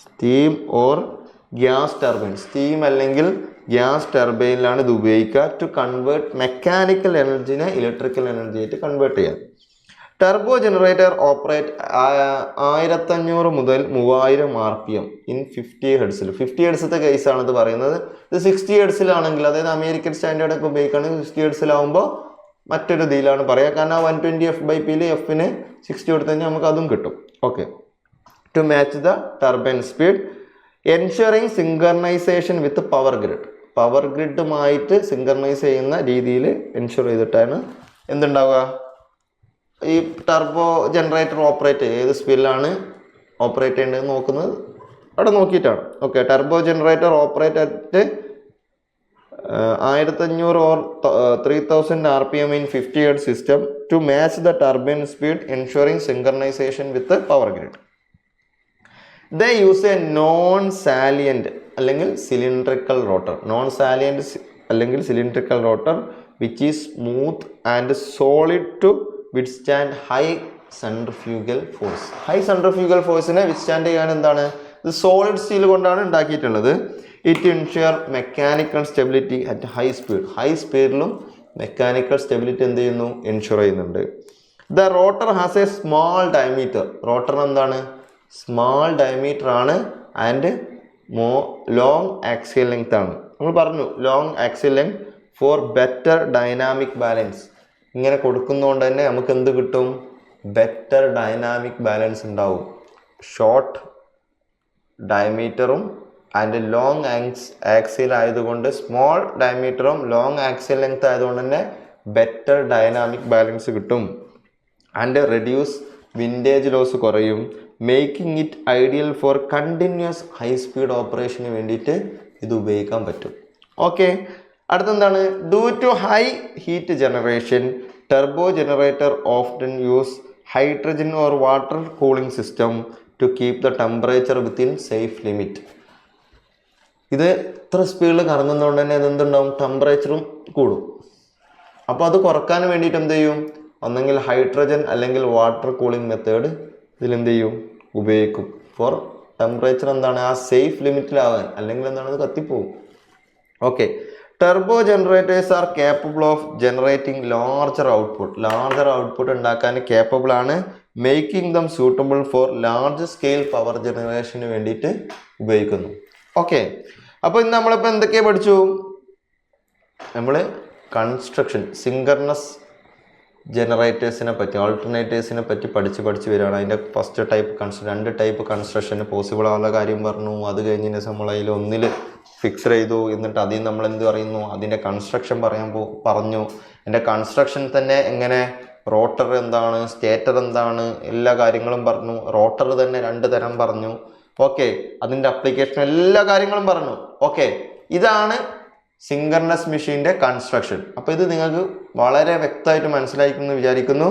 steam or gas turbine. Steam അല്ലെങ്കിൽ ഗ്യാസ് ടർബൈനിലാണ് ഇത് ഉപയോഗിക്കുക. ടു കൺവേർട്ട് മെക്കാനിക്കൽ എനർജിനെ ഇലക്ട്രിക്കൽ എനർജി ആയിട്ട് കൺവേർട്ട് ചെയ്യാം. ടർബോ ജനറേറ്റർ ഓപ്പറേറ്റ് 1500 മുതൽ 3000 RPM ഇൻ 50 ഹെർട്സിൽ. 50 ഹെർട്സത്തെ കേസാണ് ഇത് പറയുന്നത്. ഇത് 60 ഹെർട്സിലാണെങ്കിൽ, അതായത് അമേരിക്കൻ സ്റ്റാൻഡേർഡ് ഒക്കെ ഉപയോഗിക്കുകയാണെങ്കിൽ 60 ഹെർട്സിലാവുമ്പോൾ മറ്റൊരു ഇതിലാണ് പറയുക. കാരണം 120 f/p എഫിന് 60 കൊടുത്തു കഴിഞ്ഞാൽ നമുക്ക് അതും കിട്ടും. Okay, to match the turbine speed, ensuring synchronization with power grid. Power ഗ്രിഡുമായിട്ട് സിങ്കർണൈസ് ചെയ്യുന്ന രീതിയിൽ എൻഷുർ ചെയ്തിട്ടാണ് എന്തുണ്ടാവുക, ഈ ടർബോ ജനറേറ്റർ ഓപ്പറേറ്റ് ഏത് സ്പീഡിലാണ് ഓപ്പറേറ്റ് ചെയ്യേണ്ടതെന്ന് നോക്കുന്നത് അവിടെ നോക്കിയിട്ടാണ്. Okay, turbo generator operate at 1500 or 3000 RPM in 50 Hz system to match the turbine speed, ensuring synchronization with the power grid. They use a non-salient അല്ലെങ്കിൽ cylindrical rotor. Non-salient അല്ലെങ്കിൽ cylindrical rotor which is smooth and solid to withstand high centrifugal force. High centrifugal forceനെ withstand ചെയ്യാൻ എന്താണ്, ഇത് solid steel കൊണ്ടാണ് ഉണ്ടാക്കിയിട്ടുള്ളത്. It ensure mechanical stability at high speed. High സ്പീഡിലും mechanical stability എന്ത് ചെയ്യുന്നു, എൻഷുർ ചെയ്യുന്നുണ്ട്. The rotor has a small diameter. റോട്ടറിന് എന്താണ്, സ്മാൾ ഡയമീറ്റർ ആണ്. ആൻഡ് ലോങ് ആക്സിയൽ ലെങ്ത് ആണ്. നമ്മൾ പറഞ്ഞു long axial length for better dynamic balance. ഇങ്ങനെ കൊടുക്കുന്നതുകൊണ്ട് തന്നെ നമുക്ക് എന്ത് കിട്ടും, ബെറ്റർ ഡൈനാമിക് ബാലൻസ് ഉണ്ടാവും. ഷോർട്ട് ഡയമീറ്ററും ആൻഡ് ലോങ് ആക്സിയൽ ആയതുകൊണ്ട്, സ്മോൾ ഡയമീറ്ററും ലോങ് ആക്സിയൽ ലെങ്ത് ആയതുകൊണ്ട് തന്നെ ബെറ്റർ ഡൈനാമിക് ബാലൻസ് കിട്ടും. ആൻഡ് റെഡ്യൂസ് വിൻറ്റേജ് ലോസ് കുറയും. Making it ideal for continuous high speed ഓപ്പറേഷന് വേണ്ടിയിട്ട് ഇത് ഉപയോഗിക്കാൻ പറ്റും. ഓക്കെ, അടുത്തെന്താണ്, due to high heat generation turbo generator often use hydrogen or water cooling system to keep the temperature within safe limit. ഇത് ഇത്ര സ്പീഡിൽ കറങ്ങുന്നതുകൊണ്ട് തന്നെ ഇതെന്തുണ്ടാവും, ടെമ്പറേച്ചറും കൂടും. അപ്പോൾ അത് കുറക്കാൻ വേണ്ടിയിട്ട് എന്ത് ചെയ്യും, ഒന്നെങ്കിൽ ഹൈഡ്രജൻ അല്ലെങ്കിൽ വാട്ടർ കൂളിംഗ് മെത്തേഡ് ഇതിലെന്ത് ചെയ്യും, ഉപയോഗിക്കും. ഫോർ ടെമ്പറേച്ചർ എന്താണ്, ആ സേഫ് ലിമിറ്റിലാവാൻ. അല്ലെങ്കിൽ എന്താണ്, അത് കത്തിപ്പോവും. Okay, turbo generators are capable of generating larger output. Larger output ഉണ്ടാക്കാൻ കേപ്പബിൾ ആണ്. Making them suitable for large scale power ജനറേഷന് വേണ്ടിയിട്ട് ഉപയോഗിക്കുന്നു. ഓക്കെ, അപ്പോൾ ഇന്ന് നമ്മളിപ്പോൾ എന്തൊക്കെയാണ് പഠിച്ചു, നമ്മൾ കൺസ്ട്രക്ഷൻ സിങ്കർണസ് ജനറേറ്റേഴ്സിനെ പറ്റി, ആൾട്ടർനേറ്റേഴ്സിനെ പറ്റി പഠിച്ച് വരികയാണ്. അതിൻ്റെ ഫസ്റ്റ് ടൈപ്പ് രണ്ട് ടൈപ്പ് കൺസ്ട്രക്ഷന് പോസിബിൾ ആവുന്ന കാര്യം പറഞ്ഞു. അത് കഴിഞ്ഞതിന് നമ്മൾ അതിൽ ഒന്നിൽ ഫിക്സ് ചെയ്തു. എന്നിട്ട് അതിൽ നമ്മൾ എന്ത് പറയുന്നു, അതിൻ്റെ കൺസ്ട്രക്ഷൻ പറഞ്ഞു. അതിൻ്റെ കൺസ്ട്രക്ഷൻ തന്നെ എങ്ങനെ, റോട്ടർ എന്താണ്, സ്റ്റേറ്റർ എന്താണ്, എല്ലാ കാര്യങ്ങളും പറഞ്ഞു. റോട്ടർ തന്നെ 2 തരം പറഞ്ഞു. ഓക്കെ, അതിൻ്റെ അപ്ലിക്കേഷൻ എല്ലാ കാര്യങ്ങളും പറഞ്ഞു. ഓക്കെ, ഇതാണ് സിങ്കർണസ് മെഷീൻ്റെ കൺസ്ട്രക്ഷൻ. അപ്പോൾ ഇത് നിങ്ങൾക്ക് വളരെ വ്യക്തമായിട്ട് മനസ്സിലായിരിക്കുമെന്ന് വിചാരിക്കുന്നു.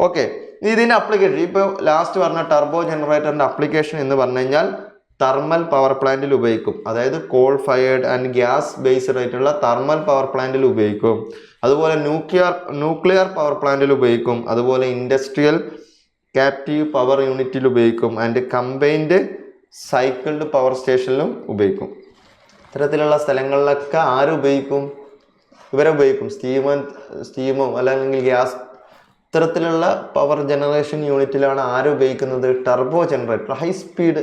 ഓക്കെ, ഇതിൻ്റെ അപ്ലിക്കേഷൻ ഇപ്പോൾ ലാസ്റ്റ് പറഞ്ഞ ടർബോ ജനറേറ്ററിൻ്റെ അപ്ലിക്കേഷൻ എന്ന് പറഞ്ഞു കഴിഞ്ഞാൽ തെർമൽ പവർ പ്ലാന്റിൽ ഉപയോഗിക്കും. അതായത് call fired and gas based ആയിട്ടുള്ള തെർമൽ പവർ പ്ലാന്റിൽ ഉപയോഗിക്കും. അതുപോലെ ന്യൂക്ലിയർ പവർ പ്ലാന്റിൽ ഉപയോഗിക്കും. അതുപോലെ ഇൻഡസ്ട്രിയൽ ക്യാപ്റ്റീവ് പവർ യൂണിറ്റിൽ ഉപയോഗിക്കും. ആൻഡ് കമ്പൈൻഡ് സൈക്കിൾഡ് പവർ സ്റ്റേഷനിലും ഉപയോഗിക്കും. ഇത്തരത്തിലുള്ള സ്ഥലങ്ങളിലൊക്കെ ആരും ഉപയോഗിക്കും? ഇവരെ ഉപയോഗിക്കും. സ്റ്റീമോ അല്ലെങ്കിൽ ഗ്യാസ് ഇത്തരത്തിലുള്ള പവർ ജനറേഷൻ യൂണിറ്റിലാണ് ആരും ഉപയോഗിക്കുന്നത്? Turbo generator. ഹൈ സ്പീഡ്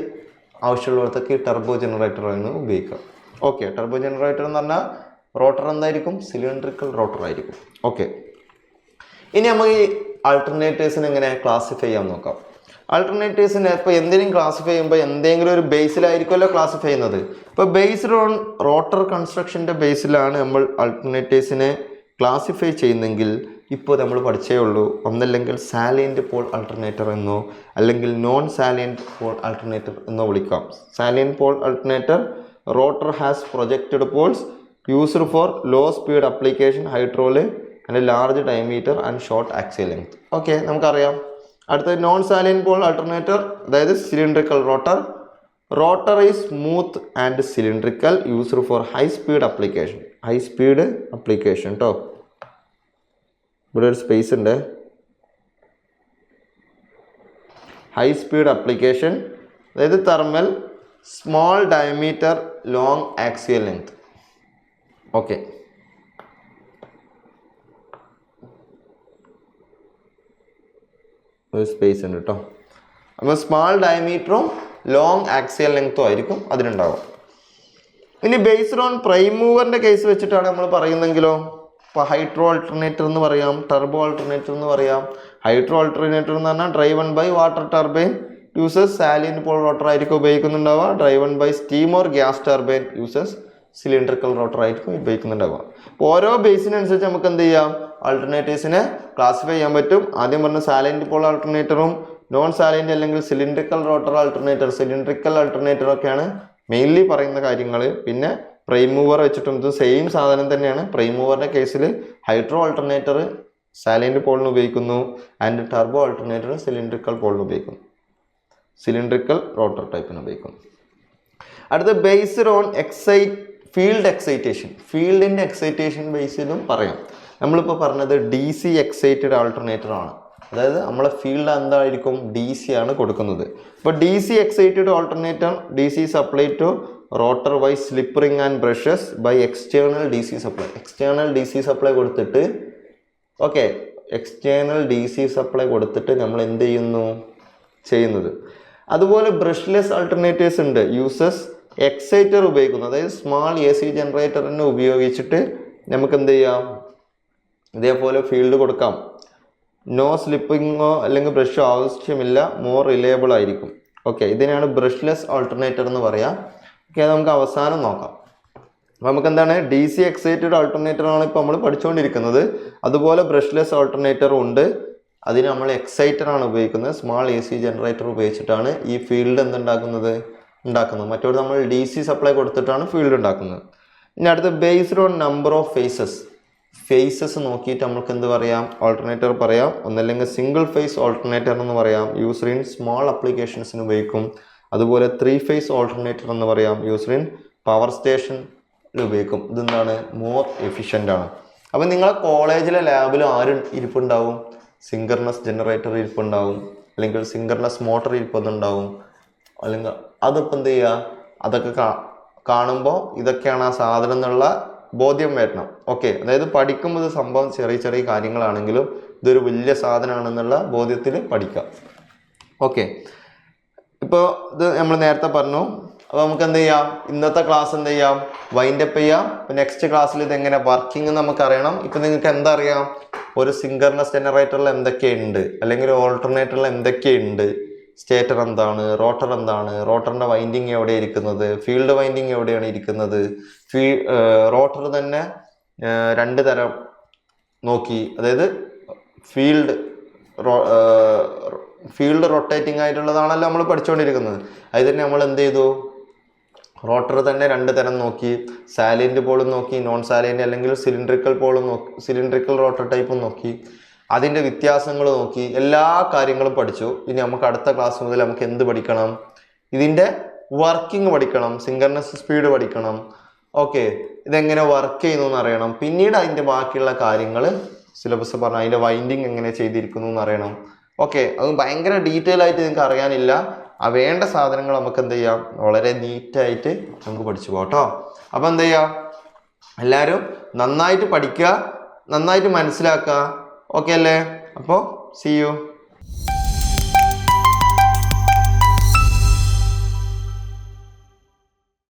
ആവശ്യമുള്ളിടത്തൊക്കെ ഈ ടർബോ ജനറേറ്ററാണ് ഉപയോഗിക്കുക. ഓക്കെ, ടർബോ ജനറേറ്റർ എന്ന് പറഞ്ഞാൽ റോട്ടർ എന്തായിരിക്കും? സിലിണ്ടറിക്കൽ റോട്ടർ ആയിരിക്കും. ഓക്കെ, ഇനി നമുക്ക് ഈ ആൾട്ടർനേറ്റേഴ്സിന് എങ്ങനെ ക്ലാസിഫൈ ചെയ്യാൻ നോക്കാം. ആൾട്ടർനേറ്റേഴ്സിനെ ഇപ്പോൾ എന്തിനും ക്ലാസിഫൈ ചെയ്യുമ്പോൾ എന്തെങ്കിലും ഒരു ബേസിലായിരിക്കുമല്ലോ ക്ലാസിഫൈ ചെയ്യുന്നത്. ഇപ്പോൾ ബേസ്ഡ് ഓൺ റോട്ടർ കൺസ്ട്രക്ഷൻ്റെ ബേസിലാണ് നമ്മൾ ആൾട്ടർനേറ്റേഴ്സിനെ ക്ലാസിഫൈ ചെയ്യുന്നെങ്കിൽ ഇപ്പോൾ നമ്മൾ പഠിച്ചേ ഉള്ളൂ. ഒന്നല്ലെങ്കിൽ സാലിയൻറ്റ് പോൾ ആൾട്ടർനേറ്റർ എന്നോ അല്ലെങ്കിൽ നോൺ സാലിയൻറ്റ് പോൾ ആൾട്ടർനേറ്റർ എന്നോ വിളിക്കാം. Salient pole alternator rotor has projected poles used for low speed application, hydraulic and large diameter and short axial length. Okay, നമുക്കറിയാം. അടുത്തത് നോൺ സാലിയൻറ്റ് പോൾ ആൾട്ടർനേറ്റർ, അതായത് cylindrical rotor. Rotor is smooth and cylindrical, used for high speed application. High speed application കേട്ടോ. ഇവിടെ ഒരു space ഉണ്ട്. High speed application, അതായത് thermal, small diameter, long axial length. Okay, ഒരു space ഉണ്ട് കേട്ടോ. അപ്പോൾ സ്മാൾ ഡയമീറ്ററും ലോങ് ആക്സിയൽ ലെങ്ത്തും ആയിരിക്കും അതിനുണ്ടാവും. ഇനി ബേസ്ഡ് ഓൺ പ്രൈം മൂവറിൻ്റെ കേസ് വെച്ചിട്ടാണ് നമ്മൾ പറയുന്നെങ്കിലോ, ഇപ്പോൾ ഹൈഡ്രോ ആൾട്ടർനേറ്റർ എന്ന് പറയാം, ടർബോ ആൾട്ടർനേറ്റർ എന്ന് പറയാം. ഹൈഡ്രോ ആൾട്ടർനേറ്റർ എന്ന് പറഞ്ഞാൽ driven by water turbine uses salient pole rotor ആയിരിക്കും ഉപയോഗിക്കുന്നുണ്ടാവുക. Driven by steam or gas turbine uses cylindrical rotor ആയിരിക്കും ഉപയോഗിക്കുന്നുണ്ടാവുക. അപ്പോൾ ഓരോ ബേസിനനുസരിച്ച് നമുക്ക് എന്ത് ചെയ്യാം? ആൾട്ടർനേറ്റീവ്സിനെ ക്ലാസിഫൈ ചെയ്യാൻ പറ്റും. ആദ്യം പറഞ്ഞ സാലിയൻറ്റ് പോൾ ആൾട്ടർനേറ്ററും നോൺ സാലിയൻറ്റ് അല്ലെങ്കിൽ cylindrical rotor alternator, cylindrical alternator ഒക്കെയാണ് മെയിൻലി പറയുന്ന കാര്യങ്ങൾ. പിന്നെ പ്രൈം മൂവർ വെച്ചിട്ടും ഇത് സെയിം സാധനം തന്നെയാണ്. പ്രൈം മൂവറിൻ്റെ കേസിൽ ഹൈഡ്രോ ആൾട്ടർനേറ്റർ സാലിയൻറ്റ് പോളിന് ഉപയോഗിക്കുന്നു ആൻഡ് ടർബോ ആൾട്ടർനേറ്റർ സിലിണ്ടറിക്കൽ പോളിന് ഉപയോഗിക്കുന്നു, സിലിണ്ടറിക്കൽ റോട്ടർ ടൈപ്പിന് ഉപയോഗിക്കുന്നു. അടുത്ത ബേസ്ഡ് ഓൺ ഫീൽഡ് എക്സൈറ്റേഷൻ. ഫീൽഡിൻ്റെ എക്സൈറ്റേഷൻ ബേസിലും പറയാം. നമ്മളിപ്പോൾ പറഞ്ഞത് DC എക്സൈറ്റഡ് ആൾട്ടർനേറ്റർ ആണ്. അതായത് നമ്മളെ ഫീൽഡ് എന്തായിരിക്കും? DC ആണ് കൊടുക്കുന്നത്. ഇപ്പോൾ DC excited alternator DC supply to rotor by slip ring and brushes by external DC supply. External DC supply കൊടുത്തിട്ട് എക്സ്റ്റേണൽ DC സപ്ലൈ കൊടുത്തിട്ട് നമ്മൾ എന്ത് ചെയ്യുന്നത്. അതുപോലെ ബ്രഷ്ലെസ് ആൾട്ടർനേറ്റേഴ്സ് ഉണ്ട്. യൂസസ് എക്സൈറ്റർ ഉപയോഗിക്കുന്നു. അതായത് സ്മാൾ AC ജനറേറ്ററിനെ ഉപയോഗിച്ചിട്ട് നമുക്ക് എന്ത് ചെയ്യാം? ഇതേപോലെ ഫീൽഡ് കൊടുക്കാം. നോ സ്ലിപ്പിങ്ങോ അല്ലെങ്കിൽ ബ്രഷോ ആവശ്യമില്ല, മോർ റിലയബിൾ ആയിരിക്കും. ഓക്കെ, ഇതിനാണ് ബ്രഷ്ലെസ് ആൾട്ടർനേറ്റർ എന്ന് പറയാം. ഓക്കെ, നമുക്ക് അവസാനം നോക്കാം. അപ്പോൾ നമുക്ക് എന്താണ്? DC എക്സൈറ്റഡ് ആൾട്ടർനേറ്റർ ആണ് ഇപ്പോൾ നമ്മൾ പഠിച്ചുകൊണ്ടിരിക്കുന്നത്. അതുപോലെ ബ്രഷ്ലെസ് ആൾട്ടർനേറ്ററും ഉണ്ട്. അതിന് നമ്മൾ എക്സൈറ്റർ ആണ് ഉപയോഗിക്കുന്നത്. സ്മാൾ AC ജനറേറ്റർ ഉപയോഗിച്ചിട്ടാണ് ഈ ഫീൽഡ് ഉണ്ടാക്കുന്നത്. മറ്റൊരു നമ്മൾ DC സപ്ലൈ കൊടുത്തിട്ടാണ് ഫീൽഡ് ഉണ്ടാക്കുന്നത്. ഇനി അടുത്ത based on number of phases നോക്കിയിട്ട് നമുക്ക് എന്ത് പറയാം? ആൾട്ടർനേറ്റർ പറയാം. ഒന്നല്ലെങ്കിൽ സിംഗിൾ ഫേസ് ആൾട്ടർനേറ്റർ എന്ന് പറയാം, യൂസ്ഡ് ഇൻ സ്മോൾ അപ്ലിക്കേഷൻസിന് ഉപയോഗിക്കും. അതുപോലെ 3 ഫേസ് ആൾട്ടർനേറ്റർ എന്ന് പറയാം, യൂസ്ഡ് ഇൻ പവർ സ്റ്റേഷനിൽ ഉപയോഗിക്കും. ഇതെന്താണ്? മോർ എഫിഷ്യൻ്റ് ആണ്. അപ്പം നിങ്ങളെ കോളേജിലെ ലാബിൽ ആരും ഇരിപ്പുണ്ടാവും? സിങ്കർണസ് ജനറേറ്റർ ഇരിപ്പുണ്ടാവും, അല്ലെങ്കിൽ സിങ്കർണസ് മോട്ടർ ഇരിപ്പുണ്ടാവും. അല്ലെങ്കിൽ അതിപ്പോൾ എന്ത് ചെയ്യുക? അതൊക്കെ കാണുമ്പോൾ ഇതൊക്കെയാണ് ആ സാധനം എന്നുള്ള ബോധ്യം വരണം. ഓക്കെ, അതായത് പഠിക്കുമ്പോൾ ഇത് സംഭവം ചെറിയ കാര്യങ്ങളാണെങ്കിലും ഇതൊരു വലിയ സാധനമാണെന്നുള്ള ബോധ്യത്തിൽ പഠിക്കാം. ഓക്കെ, ഇപ്പോൾ ഇത് നമ്മൾ നേരത്തെ പറഞ്ഞു. അപ്പോൾ നമുക്ക് എന്ത് ചെയ്യാം? ഇന്നത്തെ ക്ലാസ് എന്ത് ചെയ്യാം? വൈൻഡപ്പ് ചെയ്യാം. നെക്സ്റ്റ് ക്ലാസ്സിൽ ഇതെങ്ങനെ വർക്കിംഗ് നമുക്ക് അറിയണം. ഇപ്പം നിങ്ങൾക്ക് എന്താ അറിയാം? ഒരു സിങ്കർണസ് ജനറേറ്ററിൽ എന്തൊക്കെയുണ്ട്, അല്ലെങ്കിൽ ഓൾട്ടർനേറ്ററിൽ എന്തൊക്കെയുണ്ട്, സ്റ്റേറ്റർ എന്താണ്, റോട്ടർ എന്താണ്, റോട്ടറിൻ്റെ വൈൻഡിങ് എവിടെ ഇരിക്കുന്നത്, ഫീൽഡ് വൈൻഡിങ് എവിടെയാണ് ഇരിക്കുന്നത്, റോട്ടർ തന്നെ 2 തരം നോക്കി. അതായത് ഫീൽഡ് റൊട്ടേറ്റിംഗ് ആയിട്ടുള്ളതാണല്ലോ നമ്മൾ പഠിച്ചുകൊണ്ടിരിക്കുന്നത്. അതിൽ തന്നെ നമ്മൾ എന്ത് ചെയ്തു? റോട്ടർ തന്നെ 2 തരം നോക്കി, സാലിയന്റ് പോളും നോക്കി, നോൺ സാലിയന്റ് അല്ലെങ്കിൽ സിലിണ്ടറിക്കൽ പോളും നോക്കി, സിലിണ്ടറിക്കൽ റോട്ടർ ടൈപ്പും നോക്കി, അതിൻ്റെ വ്യത്യാസങ്ങൾ നോക്കി, എല്ലാ കാര്യങ്ങളും പഠിച്ചു. ഇനി നമുക്ക് അടുത്ത ക്ലാസ് മുതൽ നമുക്ക് എന്ത് പഠിക്കണം? ഇതിൻ്റെ വർക്കിംഗ് പഠിക്കണം, സിങ്കർണസ് സ്പീഡ് പഠിക്കണം. ഓക്കെ, ഇതെങ്ങനെ വർക്ക് ചെയ്യുന്നു എന്ന് അറിയണം. പിന്നീട് അതിൻ്റെ ബാക്കിയുള്ള കാര്യങ്ങൾ സിലബസ് പറഞ്ഞാൽ അതിൻ്റെ വൈൻഡിങ് എങ്ങനെ ചെയ്തിരിക്കുന്നു എന്ന് അറിയണം. ഓക്കെ, അത് ഭയങ്കര ഡീറ്റെയിൽ ആയിട്ട് നിങ്ങൾക്ക് അറിയാനില്ല. ആ വേണ്ട സാധനങ്ങൾ നമുക്ക് എന്ത് ചെയ്യാം, വളരെ നീറ്റായിട്ട് നമുക്ക് പഠിച്ചു പോകാം കേട്ടോ. അപ്പം എന്ത് ചെയ്യുക, എല്ലാവരും നന്നായിട്ട് പഠിക്കുക, നന്നായിട്ട് മനസ്സിലാക്കുക. ഓക്കെ അല്ലേ? അപ്പോൾ see you.